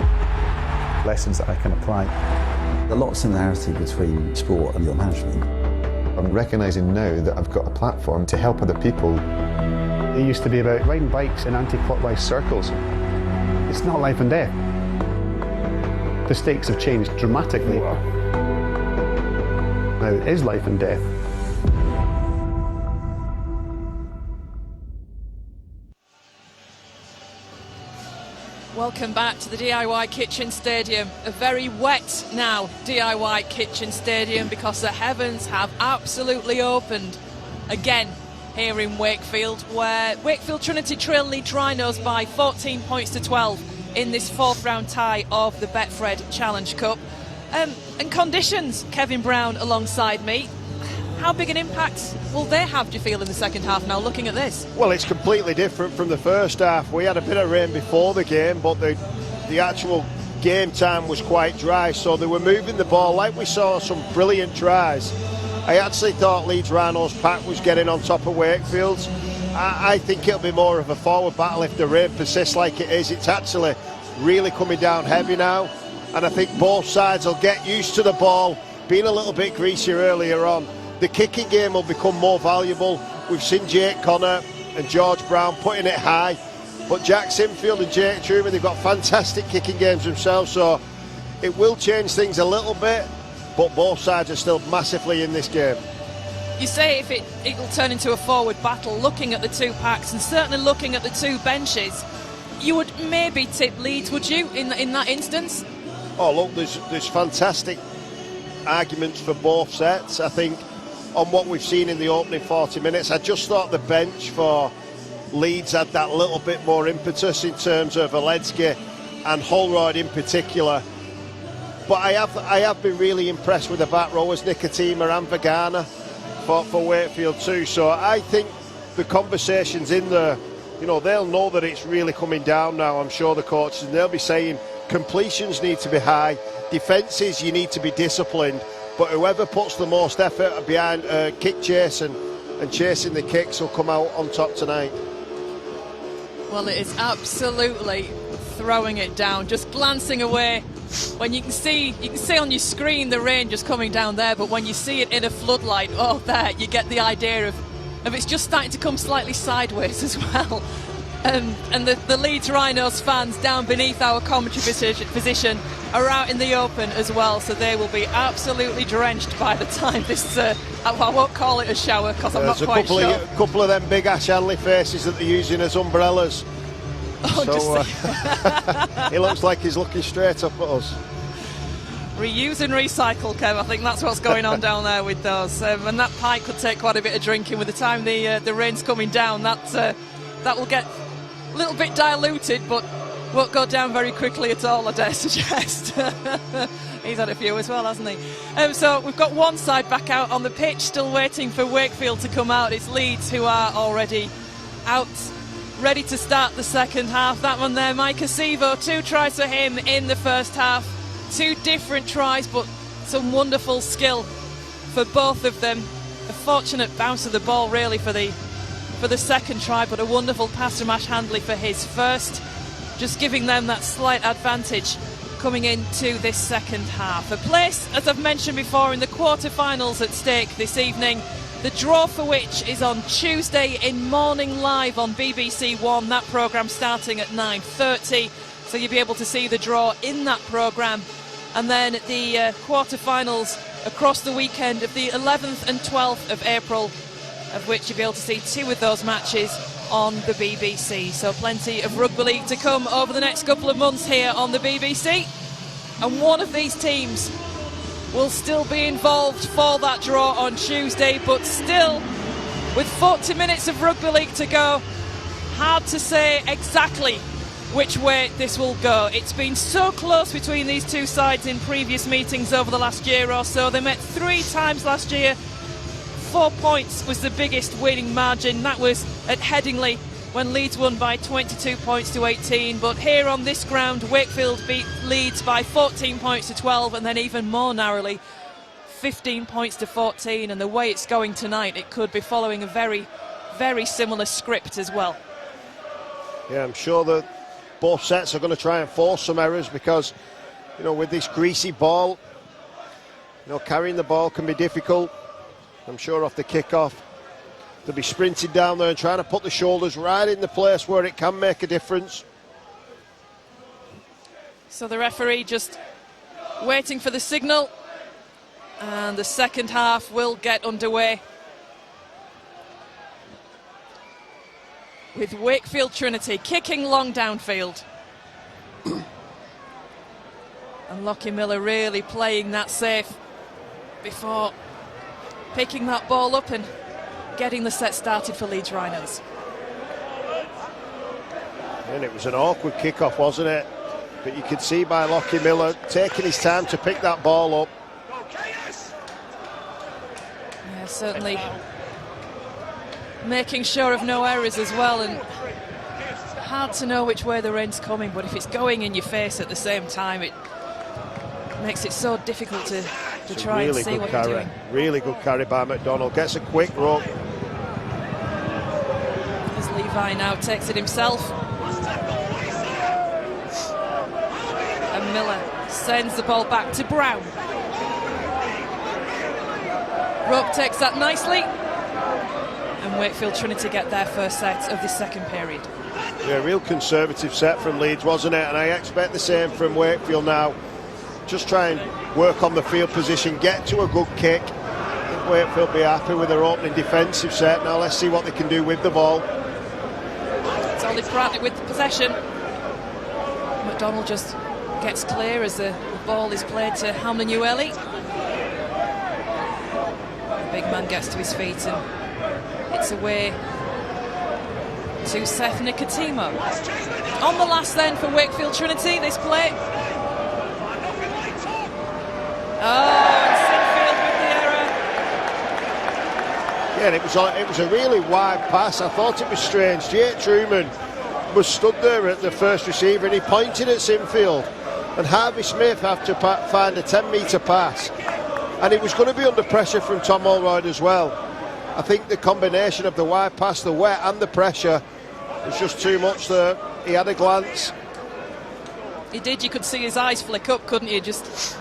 lessons that I can apply. A lot of similarity between sport and your management. I'm recognising now that I've got a platform to help other people. It used to be about riding bikes in anti-clockwise circles. It's not life and death. The stakes have changed dramatically. Now it is life and death. Welcome back to the DIY Kitchen Stadium. A very wet now DIY Kitchen Stadium because the heavens have absolutely opened again here in Wakefield, where Wakefield Trinity trail Leeds Rhinos by 14 points to 12 in this 4th round tie of the Betfred Challenge Cup. And conditions, Kevin Brown alongside me. How big an impact will they have, do you feel, in the second half now, looking at this? Well, it's completely different from the first half. We had a bit of rain before the game, but the actual game time was quite dry, so they were moving the ball. Like we saw some brilliant tries. I actually thought Leeds Rhinos' pack was getting on top of Wakefield's. I think it'll be more of a forward battle if the rain persists like it is. It's actually really coming down heavy now, and I think both sides will get used to the ball being a little bit greasier earlier on. The kicking game will become more valuable. We've seen Jake Connor and George Brown putting it high, but Jack Sinfield and Jake Truman, they've got fantastic kicking games themselves, so it will change things a little bit, but both sides are still massively in this game. You say if it'll turn into a forward battle, looking at the two packs and certainly looking at the two benches, you would maybe tip Leeds, would you, in that instance? Oh, look, there's fantastic arguments for both sets. I think on what we've seen in the opening 40 minutes, I just thought the bench for Leeds had that little bit more impetus in terms of Aledzki and Holroyd in particular. But I have been really impressed with the back rowers, Nicotima and Vagana for Wakefield too. So I think the conversations in there, they'll know that it's really coming down now, I'm sure, the coaches, and they'll be saying completions need to be high, defences you need to be disciplined, but whoever puts the most effort behind kick chase and chasing the kicks will come out on top tonight. Well, it is absolutely throwing it down, just glancing away. When you can see on your screen the rain just coming down there, but when you see it in a floodlight, oh, there you get the idea of it's just starting to come slightly sideways as well. And the Leeds Rhinos fans down beneath our commentary position are out in the open as well, so they will be absolutely drenched by the time this. I won't call it a shower because I'm not quite sure. There's a couple of them big Ash Hanley faces that they're using as umbrellas. Oh, so he looks like he's looking straight up at us. Reuse and recycle, Kev. I think that's what's going on down there with those. And that pint could take quite a bit of drinking. With the time the rain's coming down, that will get a little bit diluted, but won't go down very quickly at all, I dare suggest. He's had a few as well, hasn't he? So we've got one side back out on the pitch, still waiting for Wakefield to come out. It's Leeds who are already out, ready to start the second half. That one there, Mike Acevo, 2 tries for him in the first half. 2 different tries, but some wonderful skill for both of them. A fortunate bounce of the ball, really, for the second try, but a wonderful pass from Ash Handley for his first, just giving them that slight advantage coming into this second half. A place, as I've mentioned before, in the quarter-finals at stake this evening. The draw for which is on Tuesday in Morning Live on BBC One. That programme starting at 9:30, so you'll be able to see the draw in that programme. And then the quarter-finals across the weekend of the 11th and 12th of April, of which you'll be able to see 2 of those matches on the BBC. So plenty of rugby league to come over the next couple of months here on the BBC. And one of these teams will still be involved for that draw on Tuesday, but still, with 40 minutes of rugby league to go, hard to say exactly which way this will go. It's been so close between these two sides in previous meetings over the last year or so. They met 3 times last year. 4 points was the biggest winning margin. That was at Headingley when Leeds won by 22 points to 18. But here on this ground, Wakefield beat Leeds by 14 points to 12, and then even more narrowly, 15 points to 14. And the way it's going tonight, it could be following a very, very similar script as well. Yeah, I'm sure that both sets are going to try and force some errors because, you know, with this greasy ball, you know, carrying the ball can be difficult. I'm sure off the kick-off, they'll be sprinting down there and trying to put the shoulders right in the place where it can make a difference. So the referee just waiting for the signal, and the second half will get underway with Wakefield Trinity kicking long downfield. And Lockie Miller really playing that safe before picking that ball up and getting the set started for Leeds Rhinos. And it was an awkward kick-off, wasn't it? But you could see by Lockie Miller taking his time to pick that ball up. Yeah, certainly making sure of no errors as well, and hard to know which way the rain's coming, but if it's going in your face at the same time, it makes it so difficult to try and see what you're doing. Really good carry by McDonald. Gets a quick ruck. As Levi now takes it himself. And Miller sends the ball back to Brown. Rope takes that nicely. And Wakefield Trinity get their first set of the second period. Yeah, real conservative set from Leeds, wasn't it? And I expect the same from Wakefield now. Just try and work on the field position, get to a good kick. I think Wakefield be happy with their opening defensive set. Now let's see what they can do with the ball. It's only Bradley with the possession. McDonald just gets clear as the ball is played to Hamlin-Ueli. The big man gets to his feet and it's away to Seth Nicotimo. On the last then for Wakefield Trinity, this play. Oh, and Sinfield with the error. Yeah, and it was a really wide pass. I thought it was strange. Jake Truman was stood there at the first receiver and he pointed at Sinfield, and Harvey Smith had to find a 10-metre pass, and it was going to be under pressure from Tom Holroyd as well. I think the combination of the wide pass, the wet and the pressure was just too much there. He had a glance He did. You could see his eyes flick up, couldn't you? Just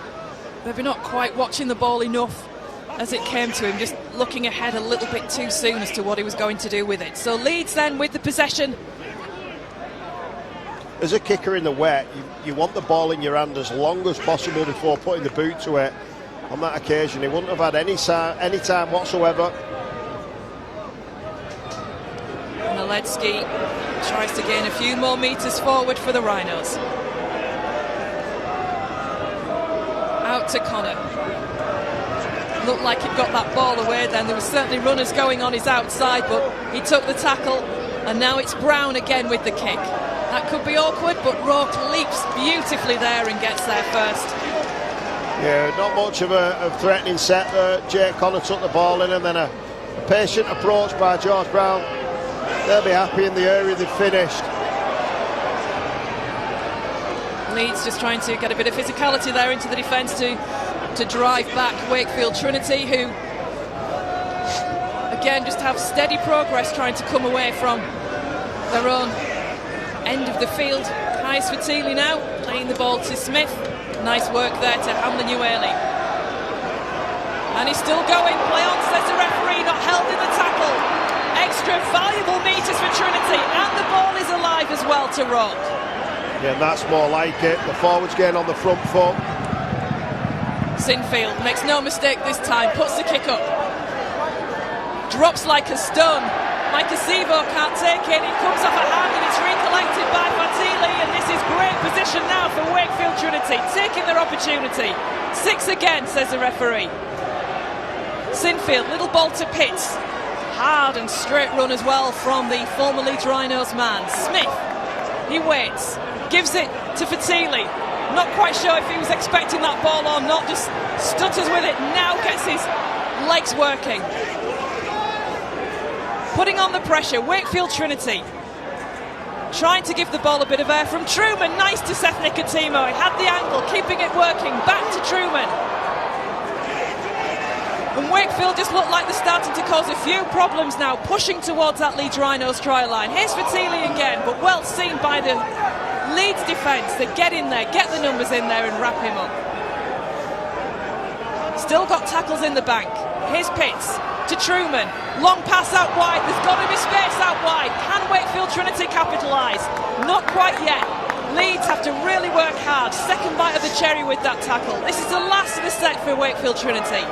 maybe not quite watching the ball enough as it came to him, just looking ahead a little bit too soon as to what he was going to do with it. So Leeds then with the possession. As a kicker in the wet, you want the ball in your hand as long as possible before putting the boot to it. On that occasion, he wouldn't have had any time whatsoever. Naledzki tries to gain a few more metres forward for the Rhinos. Out to Connor. Looked like he got that ball away then. There was certainly runners going on his outside, but he took the tackle, and now it's Brown again with the kick. That could be awkward, but Rourke leaps beautifully there and gets there first. Yeah, not much of a threatening set there. Jake Connor took the ball in, and then a patient approach by George Brown. They'll be happy in the area they've finished. Leeds just trying to get a bit of physicality there into the defence to drive back Wakefield Trinity, who again just have steady progress trying to come away from their own end of the field. Kais Fatili now playing the ball to Smith. Nice work there to Hamlin-Ueli. And he's still going. Play on, says the referee, not held in the tackle. Extra valuable metres for Trinity, and the ball is alive as well to Rourke. Yeah, and that's more like it. The forwards getting on the front foot. Sinfield makes no mistake this time, puts the kick up. Drops like a stone. Micah Sevo can't take it. It comes off a hand and it's recollected by Fatili, and this is great position now for Wakefield Trinity, taking their opportunity. 6 again, says the referee. Sinfield, little ball to Pitts. Hard and straight run as well from the former Leeds Rhinos man. Smith, he waits, gives it to Fatili. Not quite sure if he was expecting that ball or not, just stutters with it, now gets his legs working. Putting on the pressure, Wakefield Trinity trying to give the ball a bit of air from Truman. Nice to Seth Nicotimo, he had the angle, keeping it working, back to Truman. And Wakefield just look like they're starting to cause a few problems now, pushing towards that Leeds Rhinos try line. Here's Fatili again, but well seen by the Leeds defence. They get in there, get the numbers in there and wrap him up. Still got tackles in the bank. Here's Pitts to Truman. Long pass out wide. There's got to be space out wide. Can Wakefield Trinity capitalise? Not quite yet. Leeds have to really work hard. Second bite of the cherry with that tackle. This is the last of the set for Wakefield Trinity.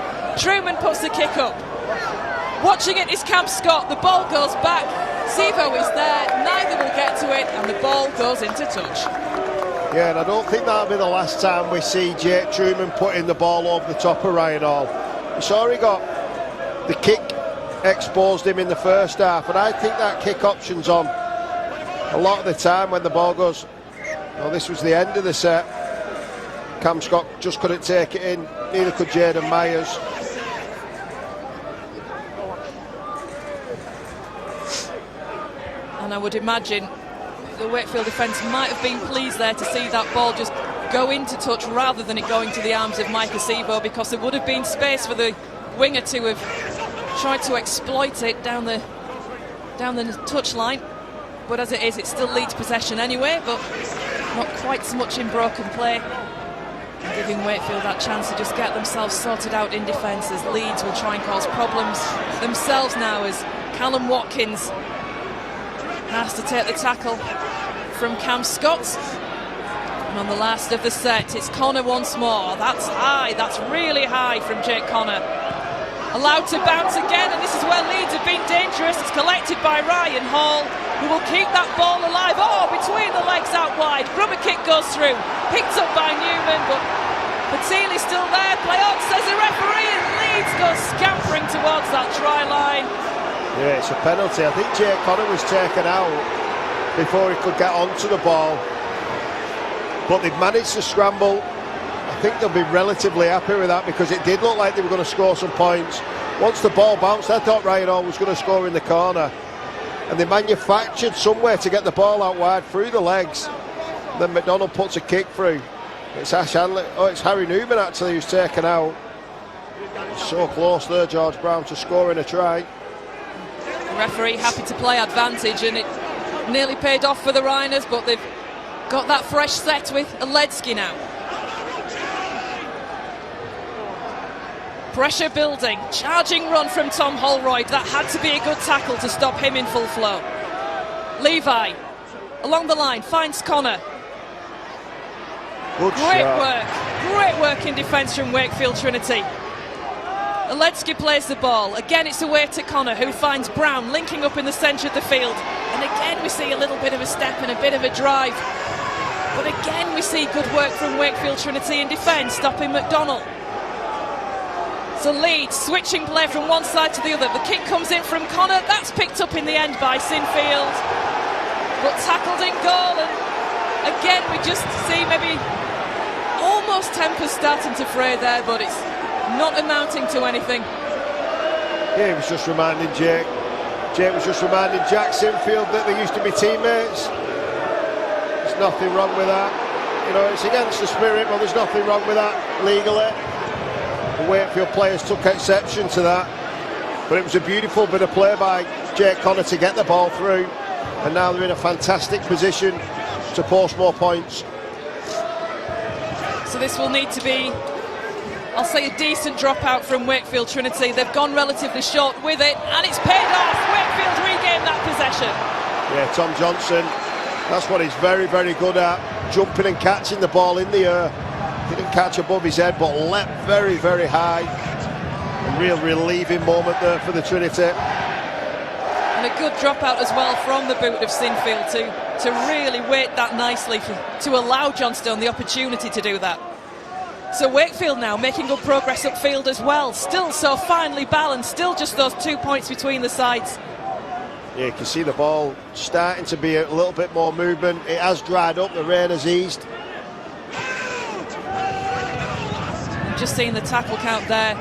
Truman puts the kick up. Watching it is Cam Scott. The ball goes back. Sevo is there. Neither will get to it, and the ball goes into touch. Yeah, and I don't think that'll be the last time we see Jake Truman putting the ball over the top of Ryan Hall. We saw he got the kick exposed him in the first half, and I think that kick option's on a lot of the time when the ball goes. Well, this was the end of the set. Cam Scott just couldn't take it in, neither could Jaden Myers. And I would imagine the Wakefield defence might have been pleased there to see that ball just go into touch rather than it going to the arms of Micah Sevo, because there would have been space for the winger to have tried to exploit it down the touch line. But as it is, it's still Leeds possession anyway, but not quite so much in broken play. Giving Wakefield that chance to just get themselves sorted out in defence, as Leeds will try and cause problems themselves now, as Callum Watkins has to take the tackle from Cam Scott. And on the last of the set, it's Connor once more. That's high, that's really high from Jake Connor. Allowed to bounce again, and this is where Leeds have been dangerous. It's collected by Ryan Hall, who will keep that ball alive. Oh, between the legs out wide. Rubber kick goes through. Picked up by Newman, but Fatili's still there. Play on, says the referee, and Leeds goes scampering towards that try line. Yeah, it's a penalty. I think Jake Connor was taken out before he could get onto the ball. But they've managed to scramble. I think they'll be relatively happy with that, because it did look like they were going to score some points. Once the ball bounced, I thought Ryan Hall was going to score in the corner. And they manufactured somewhere to get the ball out wide through the legs. Then McDonald puts a kick through. It's Ash Hanley. Oh, it's Harry Newman actually who's taken out. So close there, George Brown, to scoring a try. The referee happy to play advantage, and it nearly paid off for the Rhinos, but they've Got that fresh set with Ledsky now. Pressure building, charging run from Tom Holroyd. That had to be a good tackle to stop him in full flow. Levi, along the line, finds Connor. Great work in defence from Wakefield Trinity. Ledsky plays the ball. Again, it's away to Connor, who finds Brown linking up in the centre of the field. And again, we see a little bit of a step and a bit of a drive. But again, we see good work from Wakefield Trinity in defence, stopping McDonnell. So Leeds switching play from one side to the other. The kick comes in from Connor. That's picked up in the end by Sinfield. But tackled in goal. And again, we just see maybe almost tempers starting to fray there, but it's not amounting to anything. Yeah, he was just reminding Jake. Jake was just reminding Jack Sinfield that they used to be teammates. There's nothing wrong with that. You know, it's against the spirit, but there's nothing wrong with that legally. The Wakefield players took exception to that. But it was a beautiful bit of play by Jake Connor to get the ball through. And now they're in a fantastic position to post more points. So this will need to be, I'll say, a decent dropout from Wakefield Trinity. They've gone relatively short with it, and it's paid off. Wakefield regained that possession. Yeah, Tom Johnson, that's what he's very, very good at. Jumping and catching the ball in the air. Didn't catch above his head, but leapt very, very high. A real relieving moment there for the Trinity. And a good dropout as well from the boot of Sinfield to really weight that nicely to allow Johnstone the opportunity to do that. So Wakefield now making good progress upfield as well. Still so finely balanced, still just those 2 points between the sides. Yeah, you can see the ball starting to be a little bit more movement. It has dried up, the rain has eased. Just seeing the tackle count there.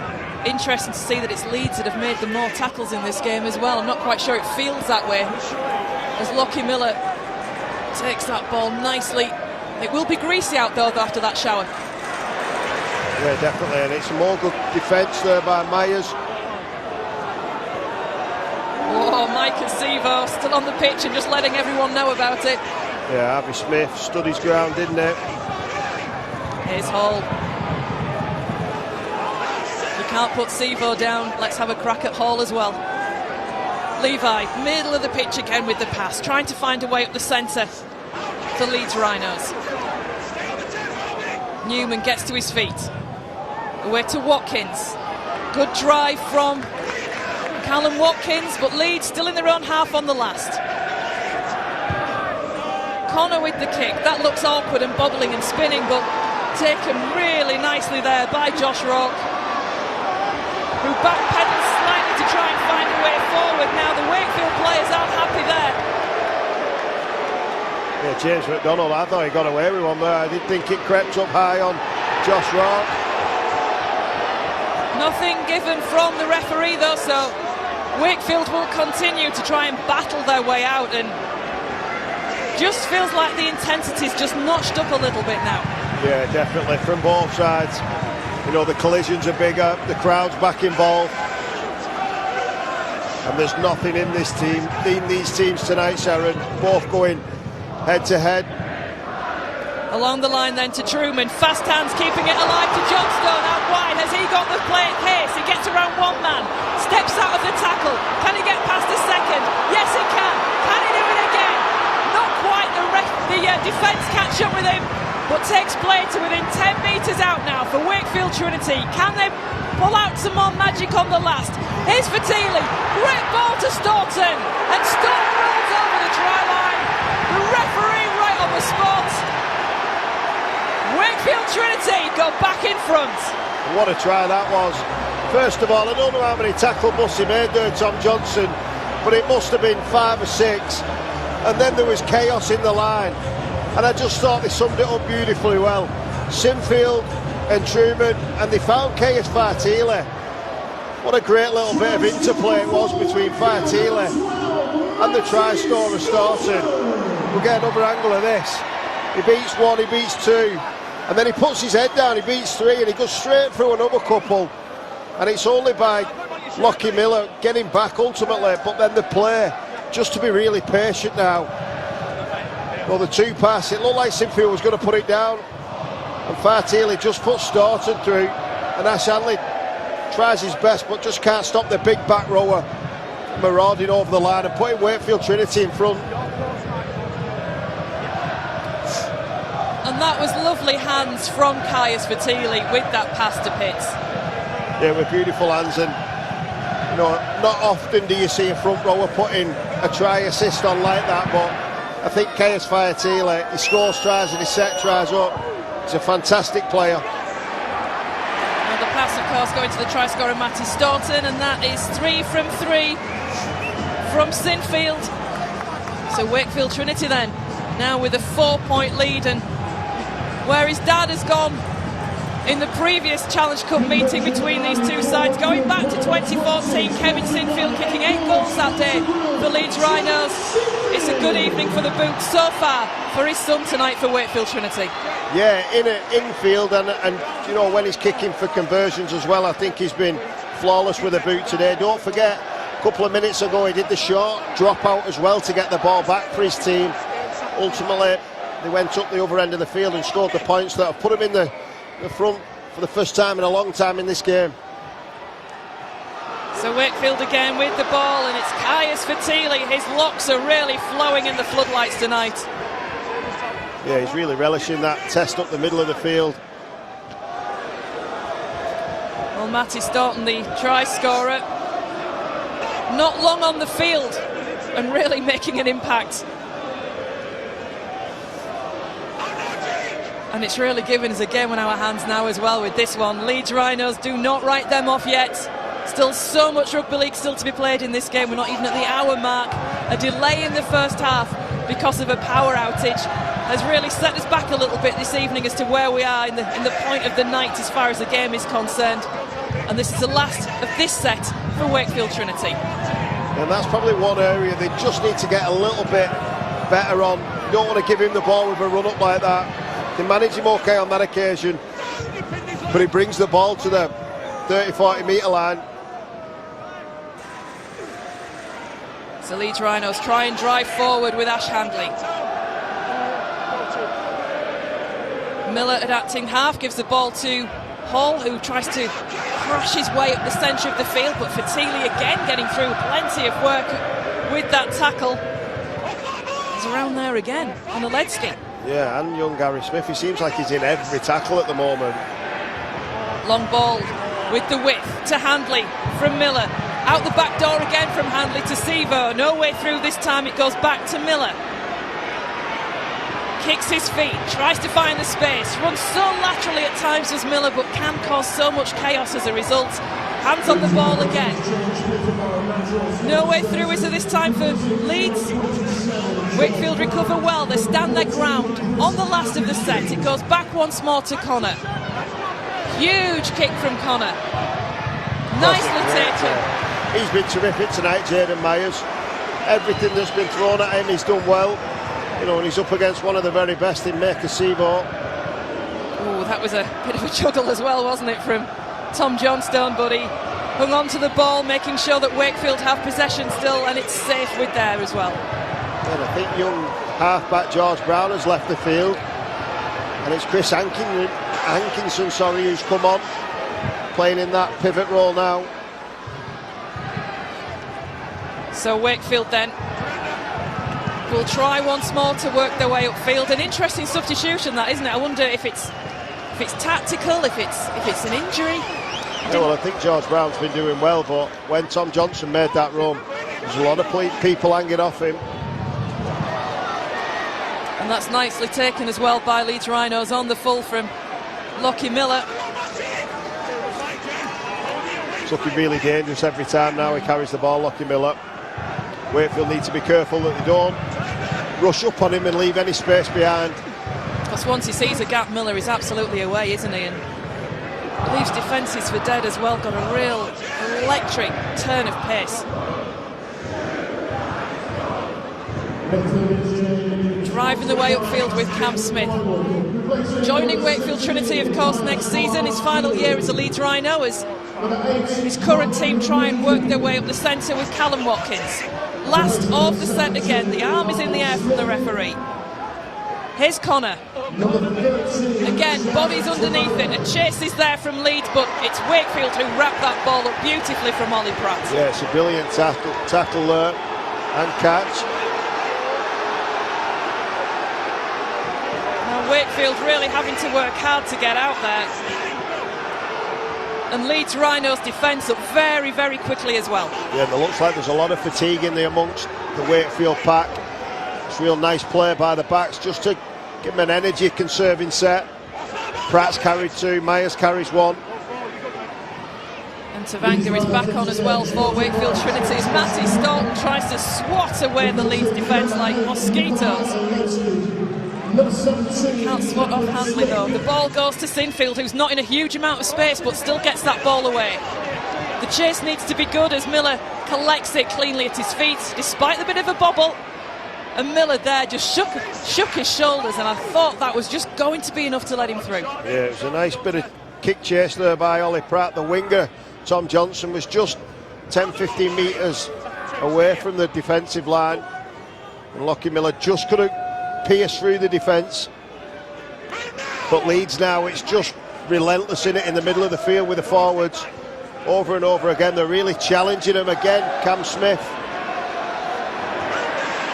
Interesting to see that it's Leeds that have made the more tackles in this game as well. I'm not quite sure it feels that way as Lockie Miller takes that ball nicely. It will be greasy out though after that shower. Yeah, definitely, and it's a more good defence there by Myers. Oh, Mike and Sevo still on the pitch and just letting everyone know about it. Yeah, Harvey Smith stood his ground, didn't it? Here's Hall. Can't put Sevo down. Let's have a crack at Hall as well. Levi, middle of the pitch again with the pass, trying to find a way up the centre for Leeds Rhinos. Newman gets to his feet. Away to Watkins. Good drive from Callum Watkins, but Leeds still in their own half on the last. Connor with the kick. That looks awkward and bobbling and spinning, but taken really nicely there by Josh Rourke, who backpedals slightly to try and find a way forward. Now the Wakefield players aren't happy there. Yeah, James McDonald, I thought he got away with one there. I did think it crept up high on Josh Rourke. Nothing given from the referee though, so Wakefield will continue to try and battle their way out, and just feels like the intensity's just notched up a little bit now. Yeah, definitely, from both sides. You know, the collisions are bigger, the crowd's back involved. And there's nothing in this team, in these teams tonight, Sharon, both going head to head. Along the line then to Truman, fast hands keeping it alive to Johnstone out wide. Has he got the play at pace? He gets around one man, steps out of the tackle. Can he get past a second? Yes, he can. Can he do it again? Not quite. The defence catch up with him, but takes play to within 10 metres out now for Wakefield Trinity. Can they pull out some more magic on the last? Here's Fatili, great ball to Staunton, and Staunton rolls over the try line. The referee right on the spot. Wakefield Trinity go back in front. What a try that was. First of all, I don't know how many tackle busts he made there, Tom Johnson, but it must have been 5 or 6. And then there was chaos in the line. And I just thought they summed it up beautifully well. Sinfield and Truman, and they found Caius Fatili. What a great little bit of interplay it was between Fatili and the try scorer Staunton. We'll get another angle of this. He beats one, he beats two, and then he puts his head down, he beats 3, and he goes straight through another couple. And it's only by Lockie Miller getting back ultimately, but then the play, just to be really patient now. Well, the two pass, it looked like Sinfield was going to put it down, and Farteely just put Staunton through, and Ash Hanley tries his best but just can't stop the big back rower marauding over the line and putting Wakefield Trinity in front. And that was lovely hands from Caius Farteely with that pass to Pitts. Yeah, with beautiful hands, and you know, not often do you see a front rower putting a try assist on like that, but I think Caius Farteely, he scores tries and he set tries up. He's a fantastic player. And the pass, of course, going to the try scorer Matty Staunton, and that is 3 from 3 from Sinfield. So Wakefield Trinity then, now with a 4-point lead, and where his dad has gone in the previous Challenge Cup meeting between these two sides, going back to 2014, Kevin Sinfield kicking 8 goals that day for Leeds Rhinos. It's a good evening for the boot so far for his son tonight for Wakefield Trinity. Yeah, infield, and you know, when he's kicking for conversions as well, I think he's been flawless with the boot today. Don't forget, a couple of minutes ago he did the short drop out as well to get the ball back for his team. Ultimately, they went up the other end of the field and scored the points that have put him in the front for the first time in a long time in this game. So Wakefield again with the ball, and it's Caius Farteely. His locks are really flowing in the floodlights tonight. Yeah, he's really relishing that test up the middle of the field. Well, Matty Staunton, the try scorer, not long on the field and really making an impact. And it's really given us a game on our hands now as well with this one. Leeds Rhinos do not write them off yet. Still so much rugby league still to be played in this game. We're not even at the hour mark. A delay in the first half because of a power outage has really set us back a little bit this evening as to where we are in the point of the night as far as the game is concerned. And this is the last of this set for Wakefield Trinity. And that's probably one area they just need to get a little bit better on. You don't want to give him the ball with a run up like that. They manage him okay on that occasion, but he brings the ball to the 30-40 metre line. So Leeds Rhinos try and drive forward with Ash Handley. Miller at acting half gives the ball to Hall, who tries to crash his way up the centre of the field, but Farteely again getting through plenty of work with that tackle. He's around there again on Oledski. Yeah, and young Gary Smith, he seems like he's in every tackle at the moment. Long ball with the width to Handley from Miller. Out the back door again from Handley to Sevo. No way through this time, it goes back to Miller. Kicks his feet, tries to find the space, runs so laterally at times as Miller, but can cause so much chaos as a result. Hands on the ball again. No way through is it this time for Leeds. Wakefield recover well, they stand their ground on the last of the set. It goes back once more to Connor. Huge kick from Connor. Nicely taken. He's been terrific tonight, Jaden Myers. Everything that's been thrown at him, he's done well. You know, and he's up against one of the very best in Maker Sevo. Oh, that was a bit of a juggle as well, wasn't it, from Tom Johnstone, but he hung on to the ball, making sure that Wakefield have possession still, and it's safe with there as well. And I think young halfback George Brown has left the field, and it's Chris Hankinson, who's come on, playing in that pivot role now. So Wakefield then will try once more to work their way upfield. An interesting substitution, that, isn't it? I wonder if it's tactical, if it's an injury. Yeah, well, I think George Brown's been doing well, but when Tom Johnson made that run, there's a lot of people hanging off him. And that's nicely taken as well by Leeds Rhinos on the full from Lockie Miller. It's looking really dangerous every time now he carries the ball, Lockie Miller. Wakefield need to be careful that they don't rush up on him and leave any space behind. Because once he sees a gap, Miller is absolutely away, isn't he? And leaves defences for dead as well. Got a real electric turn of pace. Driving the way upfield with Cam Smith. Joining Wakefield Trinity, of course, next season. His final year as a Leeds Rhino, as his current team try and work their way up the centre with Callum Watkins. Last of the set again. The arm is in the air from the referee. Here's Connor. Again, bodies underneath it. A chase is there from Leeds, but it's Wakefield who wrapped that ball up beautifully from Ollie Pratt. Yeah, it's a brilliant tackle and catch. Now Wakefield really having to work hard to get out there. And Leeds Rhinos defence up very, very quickly as well. Yeah, and it looks like there's a lot of fatigue in there amongst the Wakefield pack. It's a real nice play by the backs just to give them an energy conserving set. Pratt's carried 2, Myers carries 1. And Tavanga is back on as well for Wakefield Trinity as Matty Staunton tries to swat away the Leeds defence like mosquitoes. Can't swat off-handedly though. The ball goes to Sinfield, who's not in a huge amount of space but still gets that ball away. The chase needs to be good as Miller collects it cleanly at his feet despite the bit of a bobble. And Miller there just shook his shoulders, and I thought that was just going to be enough to let him through. Yeah, it was a nice bit of kick chase there by Ollie Pratt. The winger, Tom Johnson, was just 10-15 metres away from the defensive line. And Lockie Miller just couldn't pierce through the defence. But Leeds now, it's just relentless in it in the middle of the field with the forwards. Over and over again, they're really challenging him again, Cam Smith.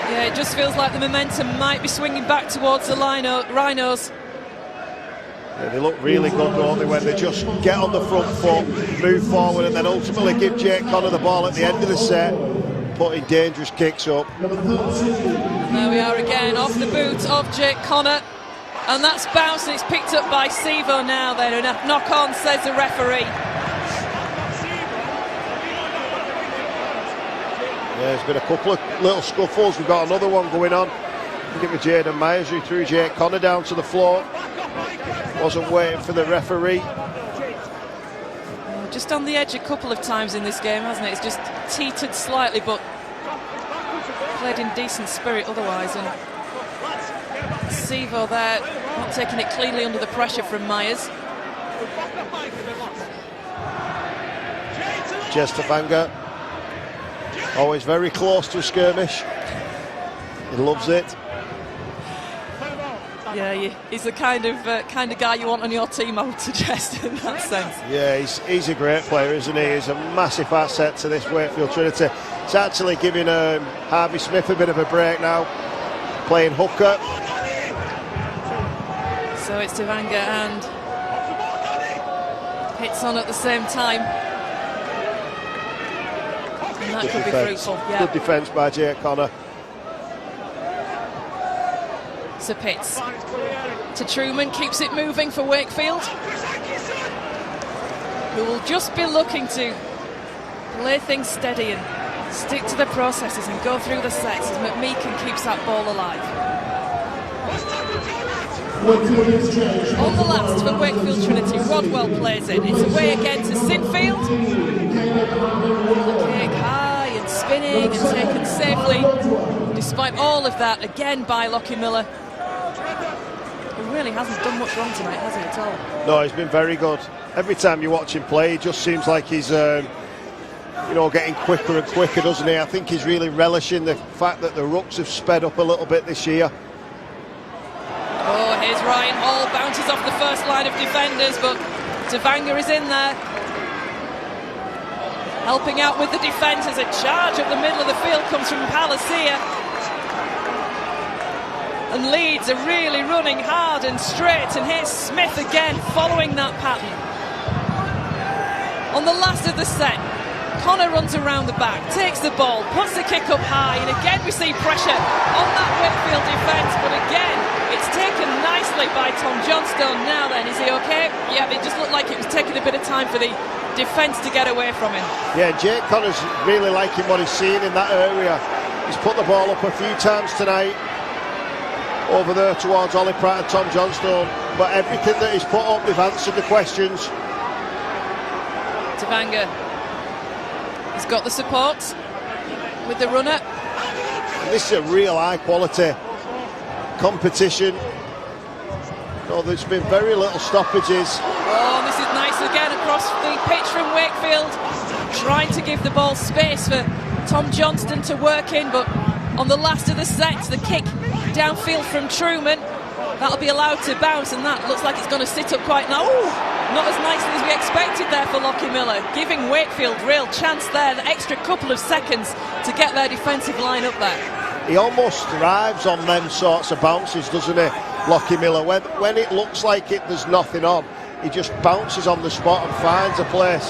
Yeah, it just feels like the momentum might be swinging back towards the Rhinos. Yeah, they look really good, don't they, when they just get on the front foot, move forward, and then ultimately give Jake Connor the ball at the end of the set, putting dangerous kicks up. There we are again, off the boot of Jake Connor, and that's bounced and it's picked up by Sevo now then, and a knock on, says the referee. Yeah, there's been a couple of little scuffles. We've got another one going on. I think it was Jaden Myers who threw Jake Connor down to the floor. Wasn't waiting for the referee. Just on the edge a couple of times in this game, hasn't it? It's just teetered slightly, but played in decent spirit otherwise. And Sevo there, not taking it cleanly under the pressure from Myers. Jess Tavanga, always very close to a skirmish. He loves it. Yeah, he's the kind of guy you want on your team, I would suggest, in that sense. Yeah, he's a great player, isn't he? He's a massive asset to this Wakefield Trinity. It's actually giving Harvey Smith a bit of a break now, playing hooker. So it's Tavanga and hits on at the same time. And that could be fruitful. Yeah. Good defence by Jake Connor. So Pitts to Truman, keeps it moving for Wakefield, who will just be looking to play things steady and stick to the processes and go through the sets as McMeekan keeps that ball alive. On the last for Wakefield Trinity, Rodwell plays it. It's away again to Sinfield. The kick high and spinning and taken safely. Despite all of that, again by Lockie Miller. He really hasn't done much wrong tonight, has he, at all? No, he's been very good. Every time you watch him play, it just seems like he's getting quicker and quicker, doesn't he? I think he's really relishing the fact that the rucks have sped up a little bit this year. Oh, here's Ryan Hall, bounces off the first line of defenders, but Tavanga is in there. Helping out with the defence as a charge up the middle of the field comes from Palacia. And Leeds are really running hard and straight, and here's Smith again following that pattern. On the last of the set, Connor runs around the back, takes the ball, puts the kick up high, and again we see pressure on that Wakefield defence, but again it's taken nicely by Tom Johnstone. Now then, is he okay? Yeah, it just looked like it was taking a bit of time for the defence to get away from him. Yeah, Jake Connor's really liking what he's seeing in that area. He's put the ball up a few times tonight over there towards Ollie Pratt and Tom Johnstone, but everything that he's put up, they've answered the questions. Tavanga, he's got the support with the runner. And this is a real high quality competition. No, there's been very little stoppages. Oh, this is nice again across the pitch from Wakefield, trying to give the ball space for Tom Johnston to work in, but on the last of the sets, the kick downfield from Truman That'll be allowed to bounce, and that looks like it's going to sit up quite now. Not as nicely as we expected there for Lockie Miller, giving Wakefield real chance there, the extra couple of seconds to get their defensive line up there. He almost thrives on them sorts of bounces, doesn't he, Lockie Miller? When it looks like there's nothing on, he just bounces on the spot and finds a place.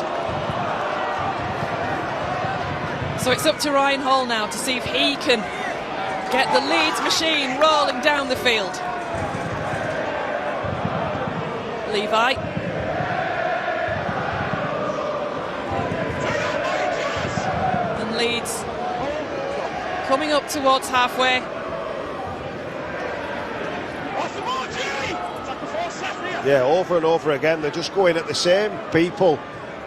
So it's up to Ryan Hall now to see if he can get the Leeds machine rolling down the field. Levi. And Leeds coming up towards halfway. Yeah, over and over again, they're just going at the same people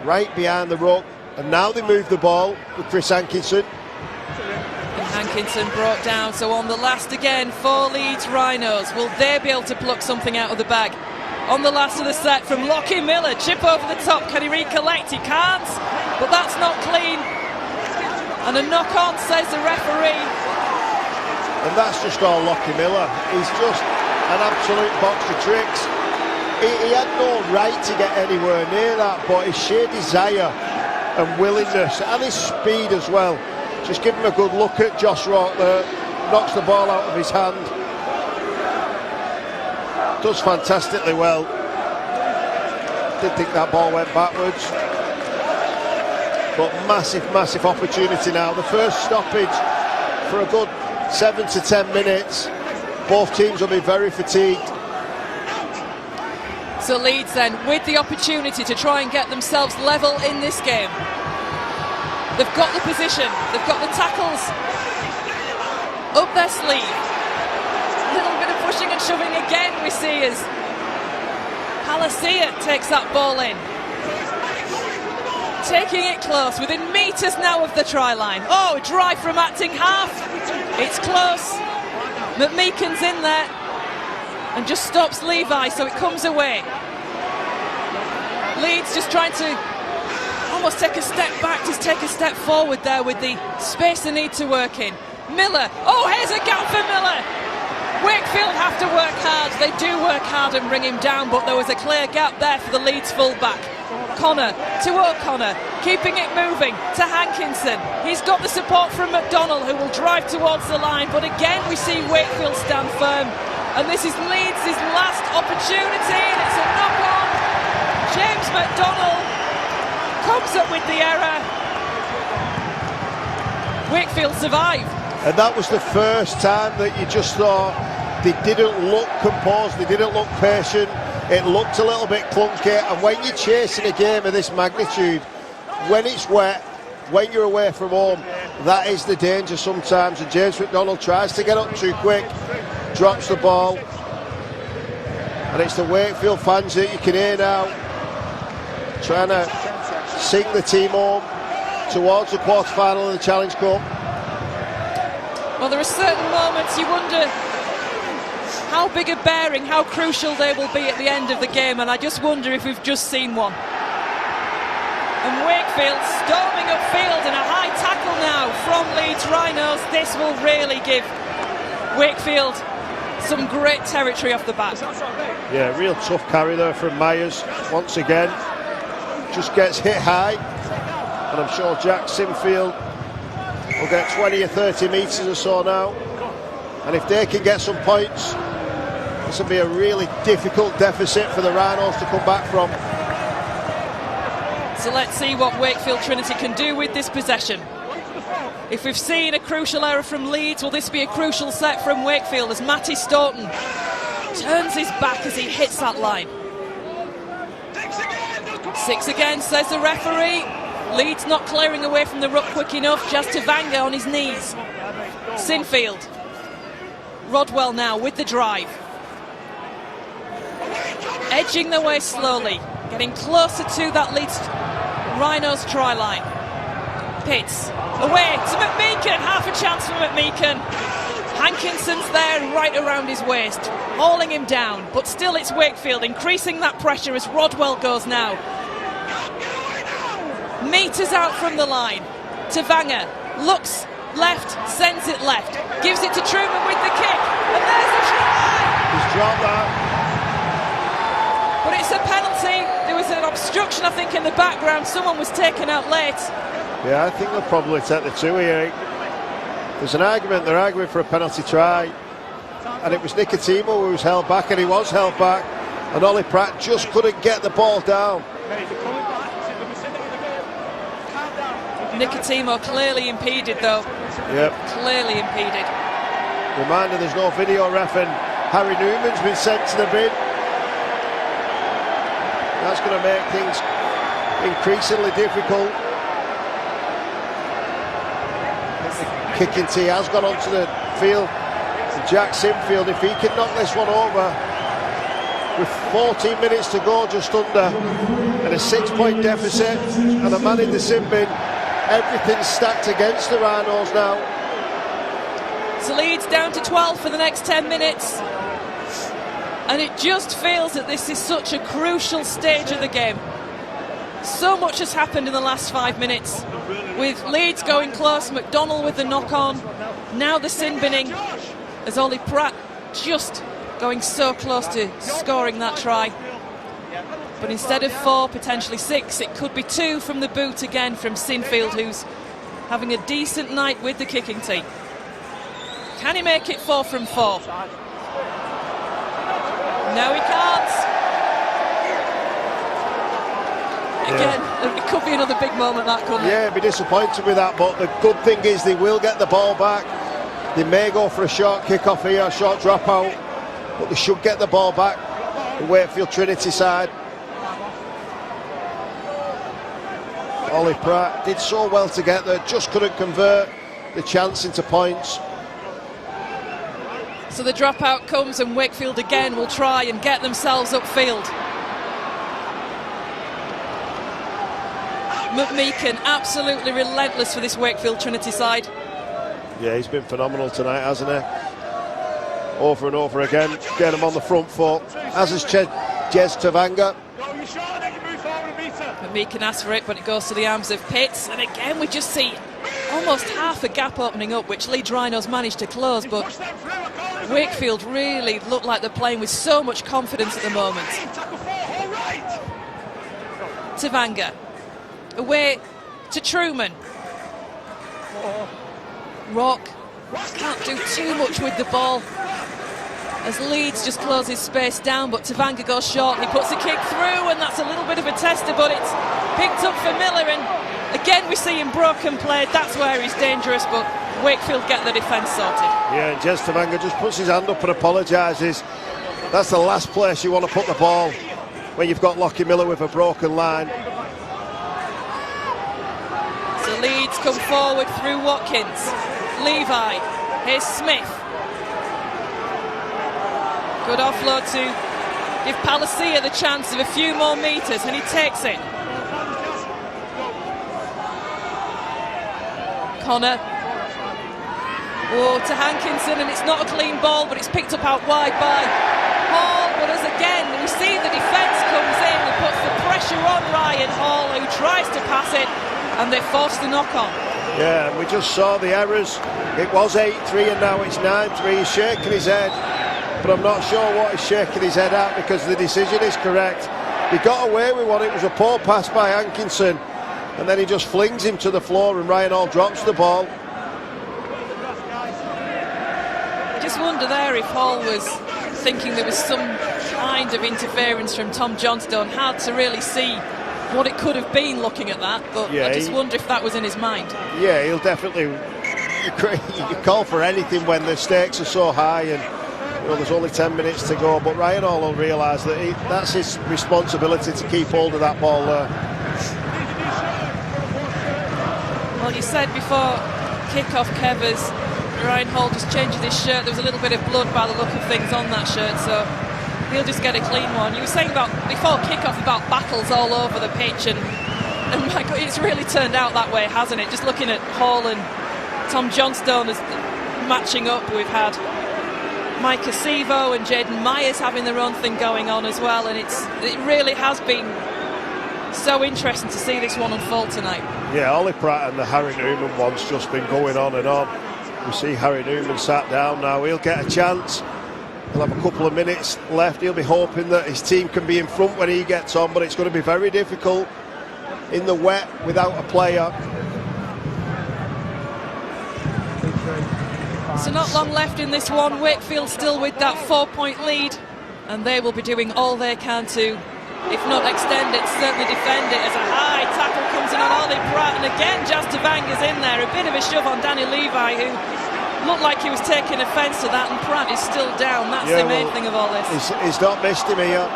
right behind the ruck. And now they move the ball with Chris Hankinson. Hankinson brought down, so on the last again for Leeds Rhinos. Will they be able to pluck something out of the bag? On the last of the set from Lockie Miller, chip over the top, can he recollect? He can't, but that's not clean. And a knock-on, says the referee. And that's just all Lockie Miller. He's just an absolute box of tricks. He had no right to get anywhere near that, but his sheer desire and willingness and his speed as well. Just give him a good look at Josh Rourke there, knocks the ball out of his hand. Does fantastically well. Didn't think that ball went backwards. But massive opportunity now. The first stoppage for a good 7 to 10 minutes. Both teams will be very fatigued. So Leeds then with the opportunity to try and get themselves level in this game. They've got the position, they've got the tackles up their sleeve. A little bit of pushing and shoving again we see as Palacia takes that ball in. Taking it close, within metres now of the try line. Oh, drive from acting half. It's close. McMeekan's in there and just stops Levi, so it comes away. Leeds just trying to almost take a step back, just take a step forward there with the space they need to work in. Miller, oh, here's a gap for Miller. Wakefield have to work hard. They do work hard and bring him down, but there was a clear gap there for the Leeds fullback. Connor to O'Connor, keeping it moving to Hankinson. He's got the support from McDonnell, who will drive towards the line, but again we see Wakefield stand firm. And this is Leeds' last opportunity, and it's a knock-on. James McDonnell comes up with the error. Wakefield survived. And that was the first time that you just thought they didn't look composed, they didn't look patient, it looked a little bit clunky. And when you're chasing a game of this magnitude, when it's wet, when you're away from home, that is the danger sometimes. And James McDonnell tries to get up too quick, drops the ball, and it's the Wakefield fans that you can hear now trying to sing the team home towards the quarter-final of the Challenge Cup. Well, there are certain moments you wonder how big a bearing, how crucial they will be at the end of the game, and I just wonder if we've just seen one. And Wakefield storming upfield in a high tackle now from Leeds Rhinos. This will really give Wakefield some great territory off the bat. Yeah, real tough carry there from Myers once again. Just gets hit high, and I'm sure Jack Sinfield will get 20 or 30 metres or so now. And if they can get some points, this will be a really difficult deficit for the Rhinos to come back from. So let's see what Wakefield Trinity can do with this possession. If we've seen a crucial error from Leeds, will this be a crucial set from Wakefield as Matty Stoughton turns his back as he hits that line. 6 again, says the referee. Leeds not clearing away from the ruck quick enough. Just Tavanga on his knees. Sinfield. Rodwell now with the drive. Edging their way slowly. Getting closer to that Leeds Rhinos try line. Pitts. Away to McMeekan. Half a chance for McMeekan. Hankinson's there right around his waist. Hauling him down. But still it's Wakefield increasing that pressure as Rodwell goes now. Meters out from the line. Tavanga looks left, sends it left, gives it to Truman with the kick, and there's the try! He's drop that. But it's a penalty. There was an obstruction, I think, in the background. Someone was taken out late. Yeah, I think they'll probably take the two here. There's an argument, they're arguing for a penalty try. And it was Nicotimo who was held back, and he was held back. And Ollie Pratt just couldn't get the ball down. Nicotimo clearly impeded, though. Yep. Clearly impeded. Reminder, there's no video ref, and Harry Newman's been sent to the bin. That's going to make things increasingly difficult. The kicking tee has gone onto the field. Jack Sinfield, if he can knock this one over with 14 minutes to go, just under, and a 6-point deficit and a man in the sin bin, everything's stacked against the Rhinos now. So Leeds down to 12 for the next 10 minutes, and it just feels that this is such a crucial stage of the game. So much has happened in the last 5 minutes, with Leeds going close, McDonnell with the knock-on, now the sin binning, as Ollie Pratt just going so close to scoring that try. But instead of 4, potentially 6, it could be 2 from the boot again from Sinfield, who's having a decent night with the kicking tee. Can he make it 4 from 4? No, he can't. Again, it could be another big moment, that, couldn't it? Yeah, be disappointed with that, but the good thing is they will get the ball back. They may go for a short kick-off here, a short dropout, but they should get the ball back. The Wakefield Trinity side. Ollie Pratt did so well to get there, just couldn't convert the chance into points. So the dropout comes, and Wakefield again will try and get themselves upfield. McMeekan absolutely relentless for this Wakefield Trinity side. Yeah, he's been phenomenal tonight, hasn't he? Over and over again, get him on the front foot, as is Jez Tavanga. McMeekan asks for it, but it goes to the arms of Pitts, and again we just see almost half a gap opening up, which Leeds Rhinos managed to close, but Wakefield really look like they're playing with so much confidence at the moment. Tavanga away to Truman. Rock can't do too much with the ball as Leeds just closes space down, but Tavanga goes short. He puts a kick through, and that's a little bit of a tester, but it's picked up for Miller, and again we see him broken play. That's where he's dangerous, but Wakefield get the defence sorted. Yeah, and Jez Tavanga just puts his hand up and apologises. That's the last place you want to put the ball when you've got Lockie Miller with a broken line. So Leeds come forward through Watkins. Levi, here's Smith. Good offload to give Palacia the chance of a few more metres, and he takes it. Connor. Oh, to Hankinson, and it's not a clean ball, but it's picked up out wide by Hall. But as again, we see the defence comes in and puts the pressure on Ryan Hall, who tries to pass it, and they force the knock-on. Yeah, and we just saw the errors. It was 8-3 and now it's 9-3. He's shaking his head, but I'm not sure what he's shaking his head at, because the decision is correct. He got away with one. It was a poor pass by Hankinson, and then he just flings him to the floor, and Ryan Hall drops the ball. I just wonder there if Hall was thinking there was some kind of interference from Tom Johnstone. Hard to really see what it could have been looking at that, but yeah, I just wonder if that was in his mind. Yeah, he'll definitely you call for anything when the stakes are so high, and you know, there's only 10 minutes to go, but Ryan Hall will realise that that's his responsibility to keep hold of that ball there. Well, you said before kick-off, Kev, as Ryan Hall just changes his shirt, there was a little bit of blood by the look of things on that shirt, so he'll just get a clean one. You were saying about before kick-off about battles all over the pitch, and my God, it's really turned out that way, hasn't it? Just looking at Hall and Tom Johnstone as matching up, we've had Mike Acevo and Jaden Myers having their own thing going on as well, and it really has been so interesting to see this one unfold tonight. Yeah, Ollie Pratt and the Harry Newman one's just been going on and on. We see Harry Newman sat down now. He'll get a chance. He'll have a couple of minutes left. He'll be hoping that his team can be in front when he gets on, but it's going to be very difficult in the wet without a player. So not long left in this one. Wakefield still with that 4-point lead, and they will be doing all they can to, if not extend it, certainly defend it, as a high tackle comes in on Ollie Pratt, and again Jazz Tavanga's in there. A bit of a shove on Danny Levi, who looked like he was taking offence to that, and Pratt is still down. That's the main thing of all this. He's not missed him here.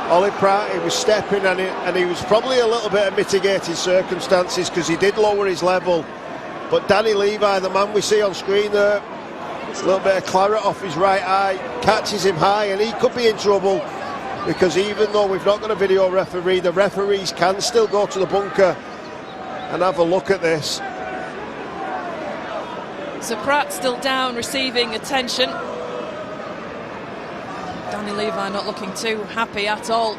Ollie Pratt, he was stepping, and he was probably a little bit of mitigating circumstances because he did lower his level. But Danny Levi, the man we see on screen there, a little bit of claret off his right eye, catches him high, and he could be in trouble, because even though we've not got a video referee, the referees can still go to the bunker and have a look at this. So Pratt still down, receiving attention. Danny Levi not looking too happy at all,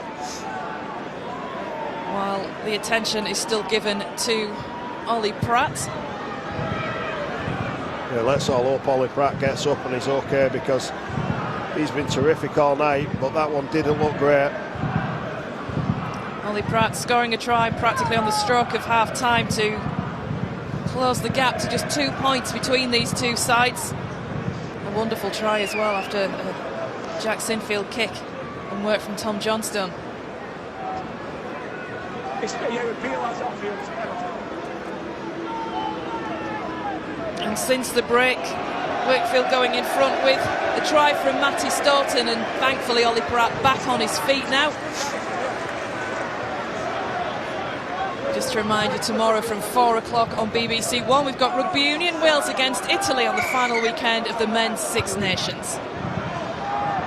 while the attention is still given to Ollie Pratt. Yeah, let's all hope Ollie Pratt gets up and he's okay, because he's been terrific all night, but that one didn't look great. Ollie Pratt scoring a try practically on the stroke of half-time to close the gap to just 2 points between these two sides. A wonderful try as well after a Jack Sinfield kick and work from Tom Johnstone. And since the break, Wakefield going in front with the try from Matty Stoughton, and thankfully Ollie Pratt back on his feet now. Just to remind you, tomorrow from 4 o'clock on BBC One, we've got Rugby Union Wales against Italy on the final weekend of the Men's Six Nations.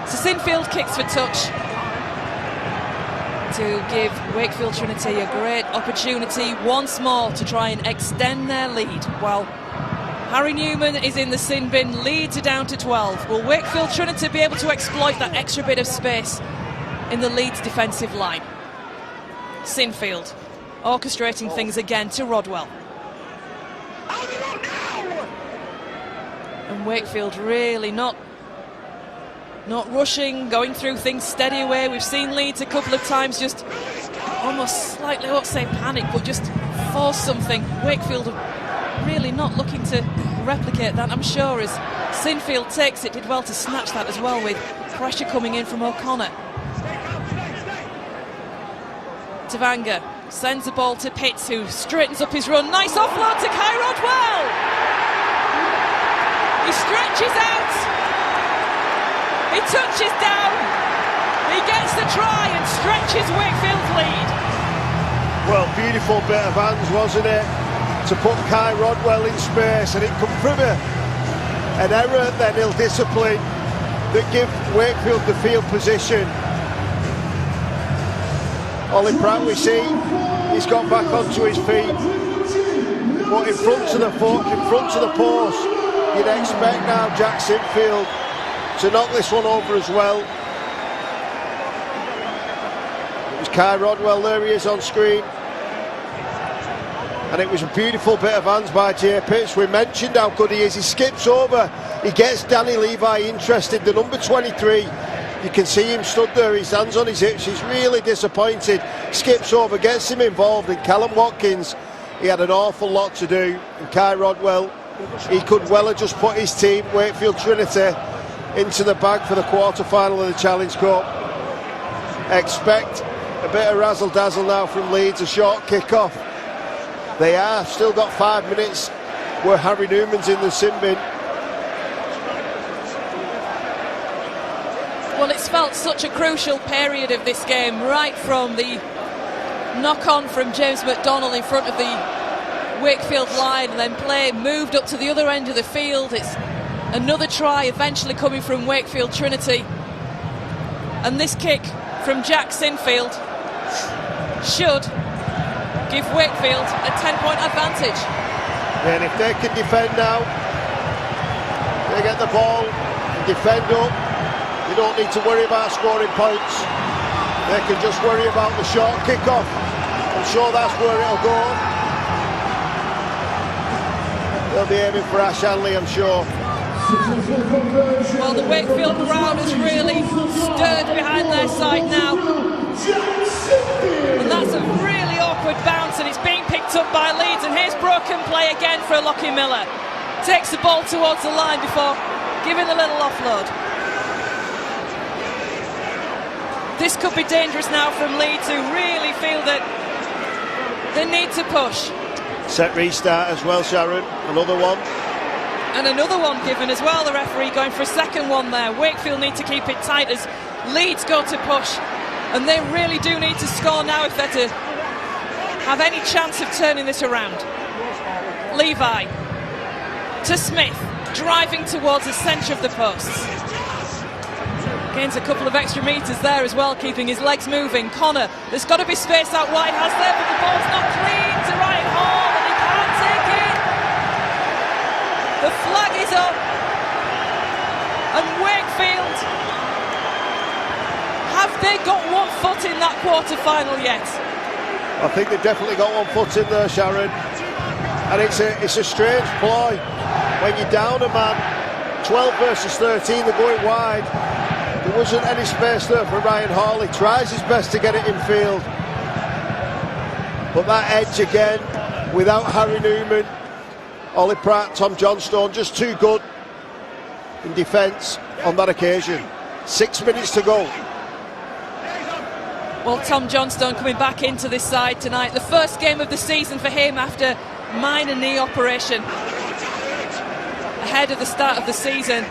So Sinfield kicks for touch to give Wakefield Trinity a great opportunity once more to try and extend their lead, while Harry Newman is in the sin bin. Leeds are down to 12. Will Wakefield Trinity be able to exploit that extra bit of space in the Leeds defensive line? Sinfield orchestrating things again to Rodwell. And Wakefield really not rushing, going through things steady away. We've seen Leeds a couple of times just almost slightly, I won't say panic, but just force something. Wakefield really not looking to replicate that, I'm sure, as Sinfield takes it. Did well to snatch that as well, with pressure coming in from O'Connor. Tavanga sends the ball to Pitts, who straightens up his run. Nice offload to Kai Rodwell. He stretches out. He touches down. He gets the try and stretches Wakefield's lead. Well, beautiful bit of hands, wasn't it, to put Kai Rodwell in space, and it come from an error, then ill-discipline, that give Wakefield the field position. Ollie Pratt, we see, he's got back onto his feet, but in front of the post, you'd expect now Jack Sinfield to knock this one over as well. It was Kai Rodwell, there he is on screen. And it was a beautiful bit of hands by Jay Pitts. We mentioned how good he is. He skips over, he gets Danny Levi interested, the number 23. You can see him stood there, his hands on his hips. He's really disappointed. Skips over, gets him involved. And Callum Watkins, he had an awful lot to do. And Kai Rodwell, he could well have just put his team, Wakefield Trinity, into the bag for the quarter-final of the Challenge Cup. Expect a bit of razzle-dazzle now from Leeds, a short kick-off. They are still got 5 minutes where Harry Newman's in the sin bin. Well, it's felt such a crucial period of this game, right from the knock-on from James McDonnell in front of the Wakefield line, and then play moved up to the other end of the field. It's another try eventually coming from Wakefield Trinity, and this kick from Jack Sinfield should give Wakefield a 10-point advantage. And if they can defend now, they get the ball and defend up, you don't need to worry about scoring points. They can just worry about the short kick-off. I'm sure that's where it'll go. They'll be aiming for Ash Hanley, I'm sure. Well, the Wakefield crowd has really stirred behind their side now. And that's a really awkward bounce, and it's being picked up by Leeds. And here's broken play again for Lockie Miller. Takes the ball towards the line before giving a little offload. This could be dangerous now from Leeds, who really feel that they need to push. Set restart as well, Sharon. Another one. And another one given as well, the referee going for a second one there. Wakefield need to keep it tight as Leeds go to push. And they really do need to score now if they're to have any chance of turning this around. Levi to Smith, driving towards the centre of the posts. Gains a couple of extra metres there as well, keeping his legs moving. Connor, there's got to be space out wide, has there, but the ball's not clean to Ryan Hall, and he can't take it. The flag is up, and Wakefield, have they got one foot in that quarter-final yet? I think they've definitely got one foot in there, Sharon. And it's a strange ploy. When you're down a man, 12 versus 13, they're going wide. There wasn't any space there for Ryan Hall. He tries his best to get it in field. But that edge again, without Harry Newman, Ollie Pratt, Tom Johnstone, just too good in defence on that occasion. 6 minutes to go. Well, Tom Johnstone coming back into this side tonight. The first game of the season for him after minor knee operation ahead of the start of the season.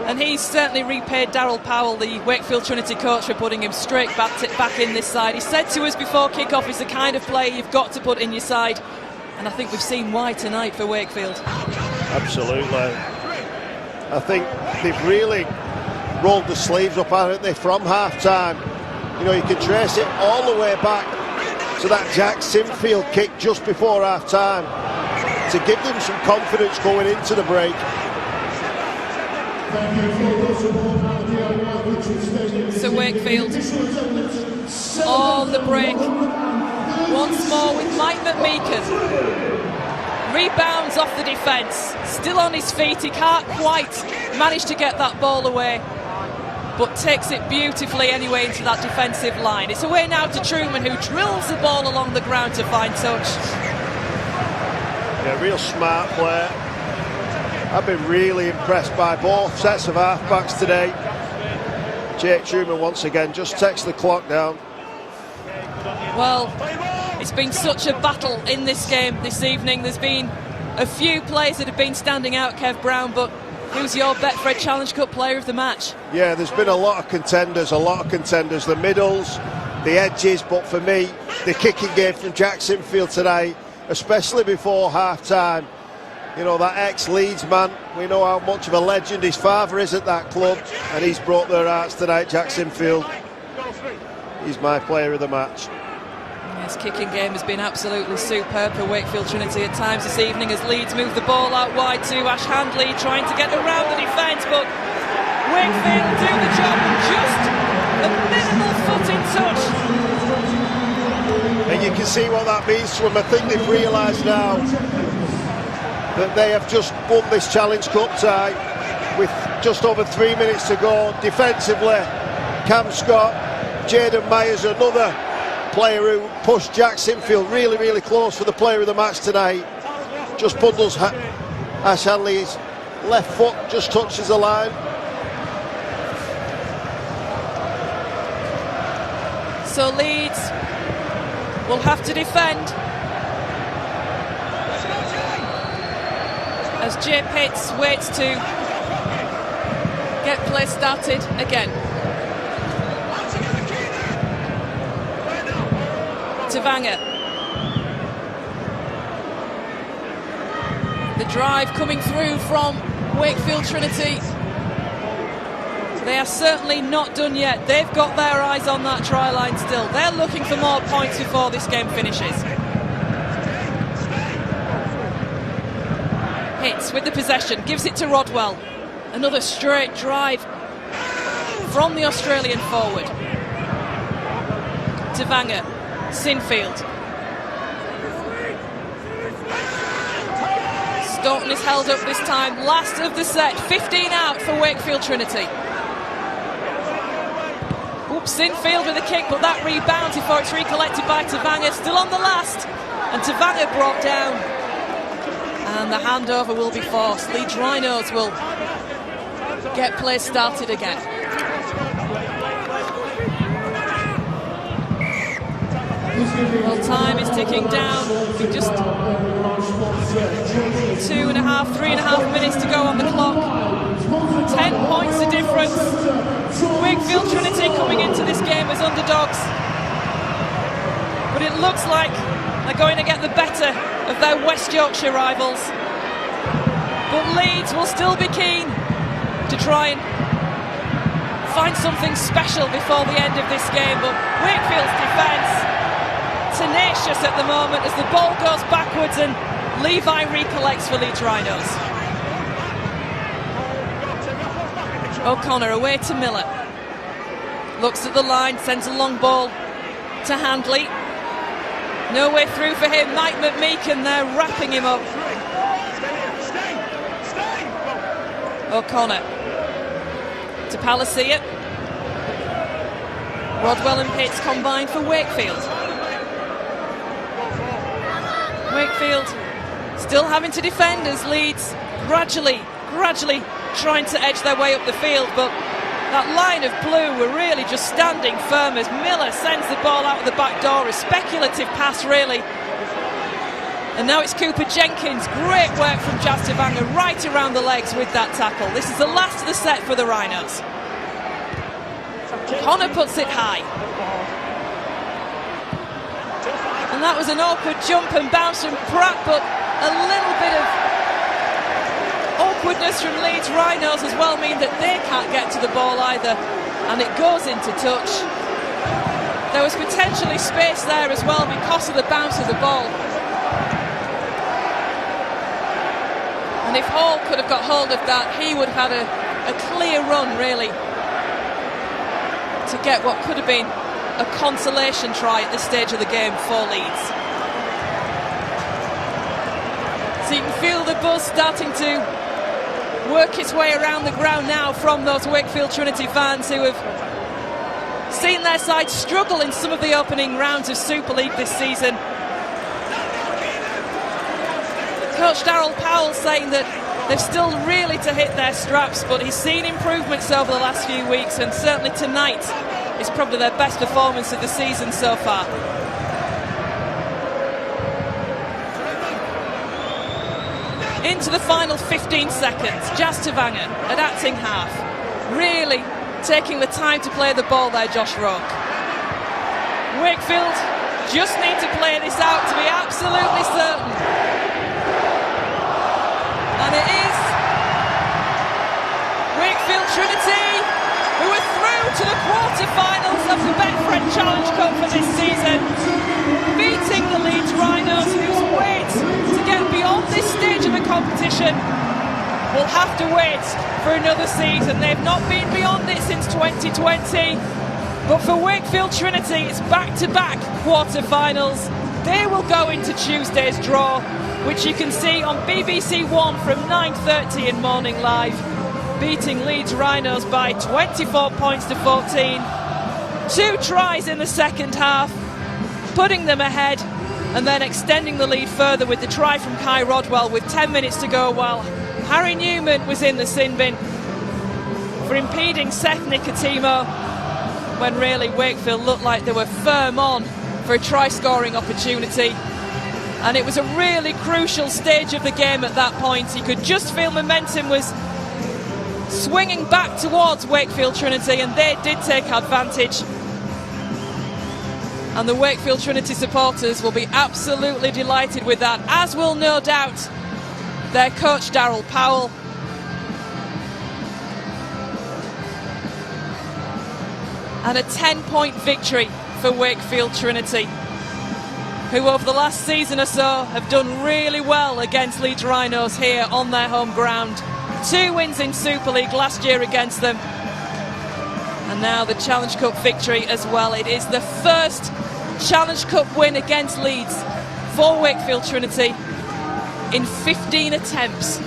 And he's certainly repaid Darryl Powell, the Wakefield Trinity coach, for putting him straight back in this side. He said to us before kick-off, he's the kind of player you've got to put in your side. And I think we've seen why tonight for Wakefield. Absolutely. I think they've really rolled the sleeves up, haven't they, from half-time. You know, you can trace it all the way back to that Jack Sinfield kick just before half-time to give them some confidence going into the break. So Wakefield on the break once more with Mike McMeekan. Rebounds off the defence, still on his feet. He can't quite manage to get that ball away, but takes it beautifully anyway into that defensive line. It's away now to Truman, who drills the ball along the ground to find touch. Yeah, real smart player. I've been really impressed by both sets of halfbacks today. Jake Truman once again just takes the clock down. Well, it's been such a battle in this game this evening. There's been a few players that have been standing out, Kev Brown, but who's your Betfred Challenge Cup player of the match? Yeah, there's been a lot of contenders, the middles, the edges, but for me, the kicking game from Jack Sinfield today, especially before half-time. You know, that ex-Leeds man, we know how much of a legend his father is at that club, and he's brought their hearts tonight, Jack Sinfield. He's my player of the match. His kicking game has been absolutely superb for Wakefield Trinity at times this evening as Leeds move the ball out wide to Ash Handley, trying to get around the defence, but Wakefield do the job and just a minimal foot in touch. And you can see what that means to them. I think they've realised now that they have just won this Challenge Cup tie with just over 3 minutes to go. Defensively, Cam Scott, Jaden Myers, another player who pushed Jack Sinfield really, really close for the player of the match tonight. Just bundles Ash Hanley's left foot, just touches the line. So Leeds will have to defend as Jay Pitts waits to get play started again. Tavanga. The drive coming through from Wakefield Trinity. They are certainly not done yet. They've got their eyes on that try line still. They're looking for more points before this game finishes. Hits with the possession, gives it to Rodwell. Another straight drive from the Australian forward. Tavanga, Sinfield. Doughton is held up this time. Last of the set, 15 out for Wakefield Trinity. Oops, infield with a kick, but that rebounds before it's recollected by Tavanga. Still on the last, and Tavanga brought down. And the handover will be forced. Leeds Rhinos will get play started again. Well, time is ticking down. Just 3.5 minutes to go on the clock. 10 points the difference. Wakefield Trinity coming into this game as underdogs. But it looks like they're going to get the better of their West Yorkshire rivals. But Leeds will still be keen to try and find something special before the end of this game. But Wakefield's defence, tenacious at the moment as the ball goes backwards and Levi recollects for Leeds Rhinos. O'Connor away to Miller. Looks at the line, sends a long ball to Handley. No way through for him. Mike McMeekan there wrapping him up. O'Connor to Palacia. Rodwell and Pitts combined for Wakefield. Wakefield still having to defend as Leeds gradually trying to edge their way up the field, but that line of blue were really just standing firm as Miller sends the ball out of the back door. A speculative pass really. And now it's Cooper Jenkins. Great work from Jazz Tavanga right around the legs with that tackle. This is the last of the set for the Rhinos. Connor puts it high. And that was an awkward jump and bounce from Pratt, but a little bit of awkwardness from Leeds Rhinos as well mean that they can't get to the ball either, and it goes into touch. There was potentially space there as well because of the bounce of the ball. And if Hall could have got hold of that, he would have had a clear run really to get what could have been a consolation try at this stage of the game for Leeds. So you can feel the buzz starting to work its way around the ground now from those Wakefield Trinity fans who have seen their side struggle in some of the opening rounds of Super League this season. Coach Darryl Powell saying that they've still really to hit their straps, but he's seen improvements over the last few weeks, and certainly tonight is probably their best performance of the season so far. Into the final 15 seconds, Jazz Tavanga at acting half, really taking the time to play the ball there, Josh Roke. Wakefield just need to play this out to be absolutely certain. And it is Wakefield Trinity who are through to the quarter-finals of the Betfred Challenge Cup for this season, beating the Leeds Rhinos, whose wait to get beyond this stage of the competition will have to wait for another season. They've not been beyond it since 2020, but for Wakefield Trinity it's back-to-back quarter-finals. They will go into Tuesday's draw, which you can see on BBC One from 9:30 in Morning Live, beating Leeds Rhinos by 24 points to 14. 2 tries in the second half, putting them ahead, and then extending the lead further with the try from Kai Rodwell with 10 minutes to go, while Harry Newman was in the sin bin for impeding Seth Nicotimo when really Wakefield looked like they were firm on for a try-scoring opportunity. And it was a really crucial stage of the game at that point. You could just feel momentum was swinging back towards Wakefield Trinity, and they did take advantage. And the Wakefield Trinity supporters will be absolutely delighted with that, as will no doubt their coach Darryl Powell. And a 10-point victory for Wakefield Trinity, who over the last season or so have done really well against Leeds Rhinos here on their home ground. 2 wins in Super League last year against them, and now the Challenge Cup victory as well. It is the first Challenge Cup win against Leeds for Wakefield Trinity in 15 attempts.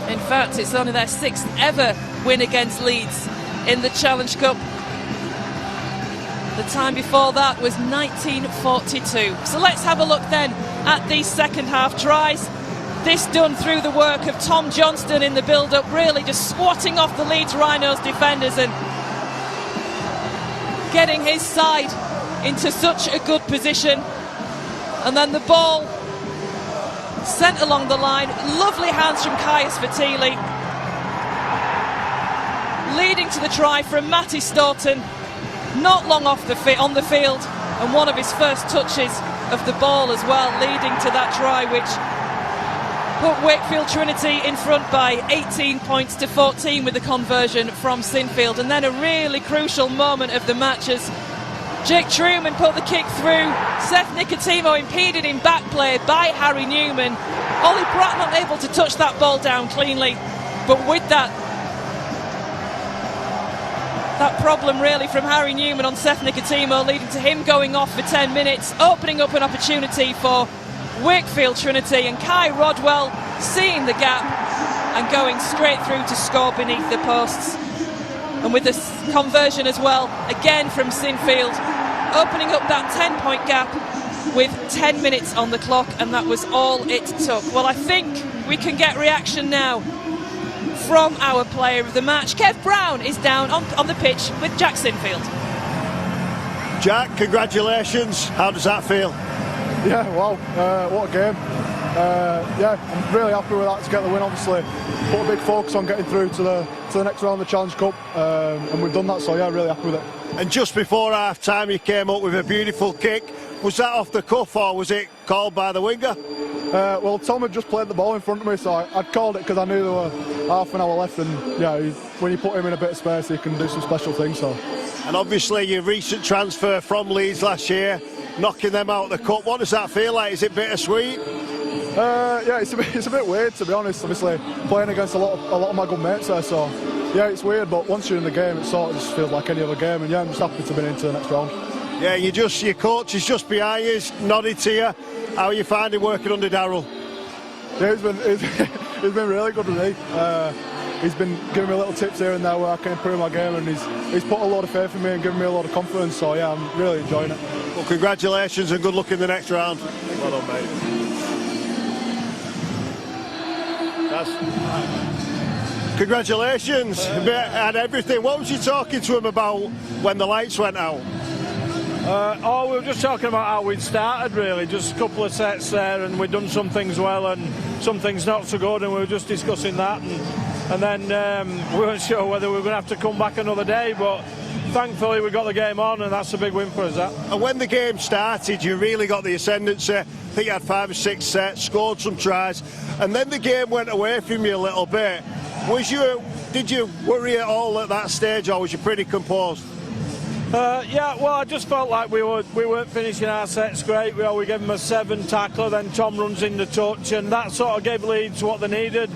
In fact, it's only their 6th ever win against Leeds in the Challenge Cup. The time before that was 1942. So let's have a look then at these second half tries. This done through the work of Tom Johnston in the build-up, really just swatting off the Leeds Rhinos defenders and getting his side into such a good position. And then the ball sent along the line. Lovely hands from Caius Fatili, leading to the try from Matty Stoughton, not long off on the field, and one of his first touches of the ball as well, leading to that try which put Wakefield Trinity in front by 18 points to 14 with the conversion from Sinfield. And then a really crucial moment of the match as Jake Truman put the kick through. Seth Nicotimo impeded in back play by Harry Newman. Ollie Pratt not able to touch that ball down cleanly, but with that problem really from Harry Newman on Seth Nicotimo, leading to him going off for 10 minutes, opening up an opportunity for Wakefield Trinity, and Kai Rodwell seeing the gap and going straight through to score beneath the posts. And with this conversion as well, again from Sinfield, opening up that 10-point gap with 10 minutes on the clock, and that was all it took. Well, I think we can get reaction now from our player of the match. Kev Brown is down on the pitch with Jack Sinfield. Jack, congratulations. How does that feel? Yeah, wow, what a game. Yeah, I'm really happy with that to get the win, obviously. Put a big focus on getting through to the next round of the Challenge Cup, and we've done that, so yeah, really happy with it. And just before half-time you came up with a beautiful kick. Was that off the cuff or was it called by the winger? Well, Tom had just played the ball in front of me, so I'd called it because I knew there were half an hour left, and yeah, when you put him in a bit of space he can do some special things. So. And obviously your recent transfer from Leeds last year, knocking them out of the cup, what does that feel like? Is it bittersweet? Yeah, it's a bit weird, to be honest. Obviously playing against a lot of my good mates there, so yeah, it's weird. But once you're in the game, it sort of just feels like any other game. And yeah, I'm just happy to be into the next round. Yeah, your coach is just behind you, nodded to you. How are you finding working under Darryl? Yeah, he's been really good with me. He's been giving me little tips here and there where I can improve my game, and he's put a lot of faith in me and given me a lot of confidence. So yeah, I'm really enjoying it. Well, congratulations and good luck in the next round. Well done, mate. Congratulations and everything. What was you talking to him about when the lights went out? We were just talking about how we'd started, really. Just a couple of sets there, and we'd done some things well and some things not so good, and we were just discussing that. And then we weren't sure whether we were going to have to come back another day, but thankfully we got the game on, and that's a big win for us, that. And when the game started, you really got the ascendancy. I think you had 5 or 6 sets, scored some tries, and then the game went away from you a little bit. Did you worry at all at that stage, or was you pretty composed? Yeah, well, I just felt like we weren't finishing our sets great. We gave them a 7 tackler, then Tom runs in the touch, and that sort of gave Leeds what they needed.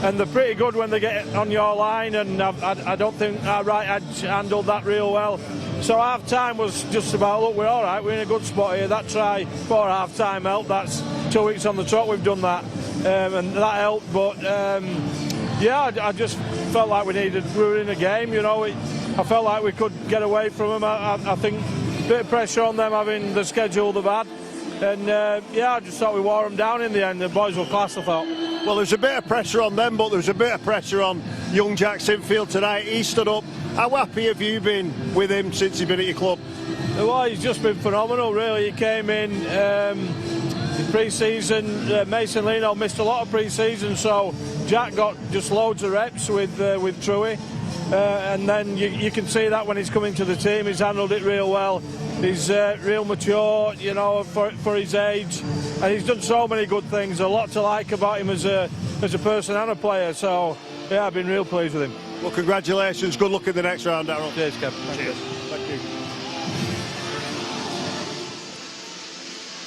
And they're pretty good when they get on your line, and I don't think our right edge handled that real well. So half-time was just about, look, we're all right, we're in a good spot here. That try for half-time helped. That's 2 weeks on the trot we've done that, and that helped. But yeah, I just felt like we were in a game, you know. I felt like we could get away from them. I think a bit of pressure on them having the schedule they've had. And yeah, I just thought we wore them down in the end. The boys were class, I thought. Well, there's a bit of pressure on them, but there's a bit of pressure on young Jack Sinfield tonight. He stood up. How happy have you been with him since he's been at your club? Well, he's just been phenomenal, really. He came in pre-season. Mason Leno missed a lot of pre-season, so Jack got just loads of reps with Truey. And then you can see that when he's coming to the team, he's handled it real well. He's real mature, you know, for his age, and he's done so many good things. A lot to like about him as a person and a player. So yeah, I've been real pleased with him. Well, congratulations. Good luck in the next round, Darryl. Cheers, Kev. Cheers. Thank you.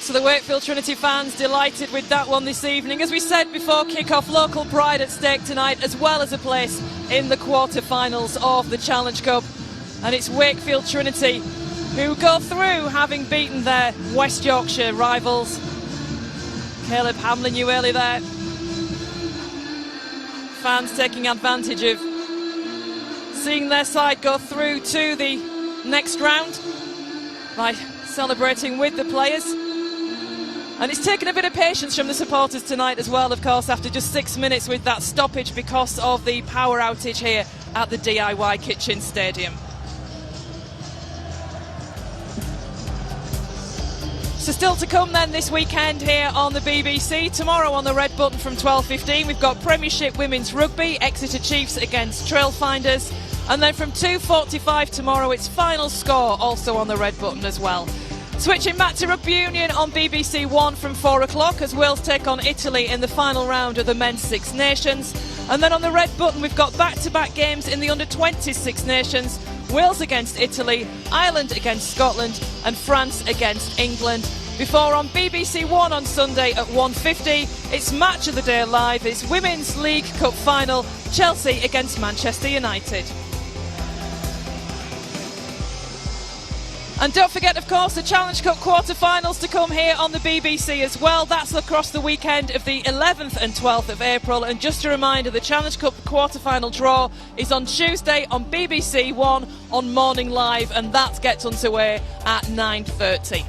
So the Wakefield Trinity fans delighted with that one this evening. As we said before kick-off, local pride at stake tonight, as well as a place in the quarter-finals of the Challenge Cup. And it's Wakefield Trinity who go through having beaten their West Yorkshire rivals. Caleb Hamlin, you early there. Fans taking advantage of seeing their side go through to the next round by celebrating with the players. And it's taken a bit of patience from the supporters tonight as well, of course, after just 6 minutes with that stoppage because of the power outage here at the DIY Kitchen Stadium. So still to come then this weekend here on the BBC. Tomorrow on the red button from 12:15 we've got Premiership Women's Rugby, Exeter Chiefs against Trailfinders. And then from 2:45 tomorrow it's Final Score, also on the red button as well. Switching back to Rugby Union on BBC One from 4 o'clock as Wales take on Italy in the final round of the Men's Six Nations. And then on the red button we've got back-to-back games in the Under-20s Six Nations. Wales against Italy, Ireland against Scotland and France against England. Before on BBC One on Sunday at 1:50, it's Match of the Day Live. It's Women's League Cup Final, Chelsea against Manchester United. And don't forget, of course, the Challenge Cup quarter-finals to come here on the BBC as well. That's across the weekend of the 11th and 12th of April. And just a reminder, the Challenge Cup quarter-final draw is on Tuesday on BBC One on Morning Live, and that gets underway at 9:30.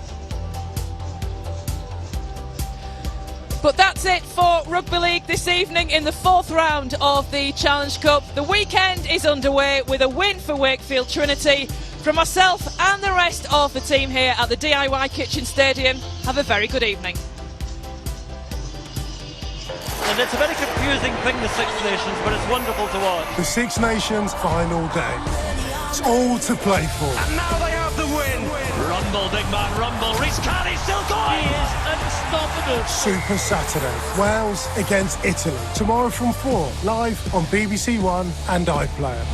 But that's it for Rugby League this evening in the fourth round of the Challenge Cup. The weekend is underway with a win for Wakefield Trinity. From myself and the rest of the team here at the DIY Kitchen Stadium, have a very good evening. And it's a very confusing thing, the Six Nations, but it's wonderful to watch. The Six Nations final day. It's all to play for. And now they have the win. Rumble, big man, rumble. Reece Carney's still going. He is unstoppable. Super Saturday. Wales against Italy. Tomorrow from 4, live on BBC One and iPlayer.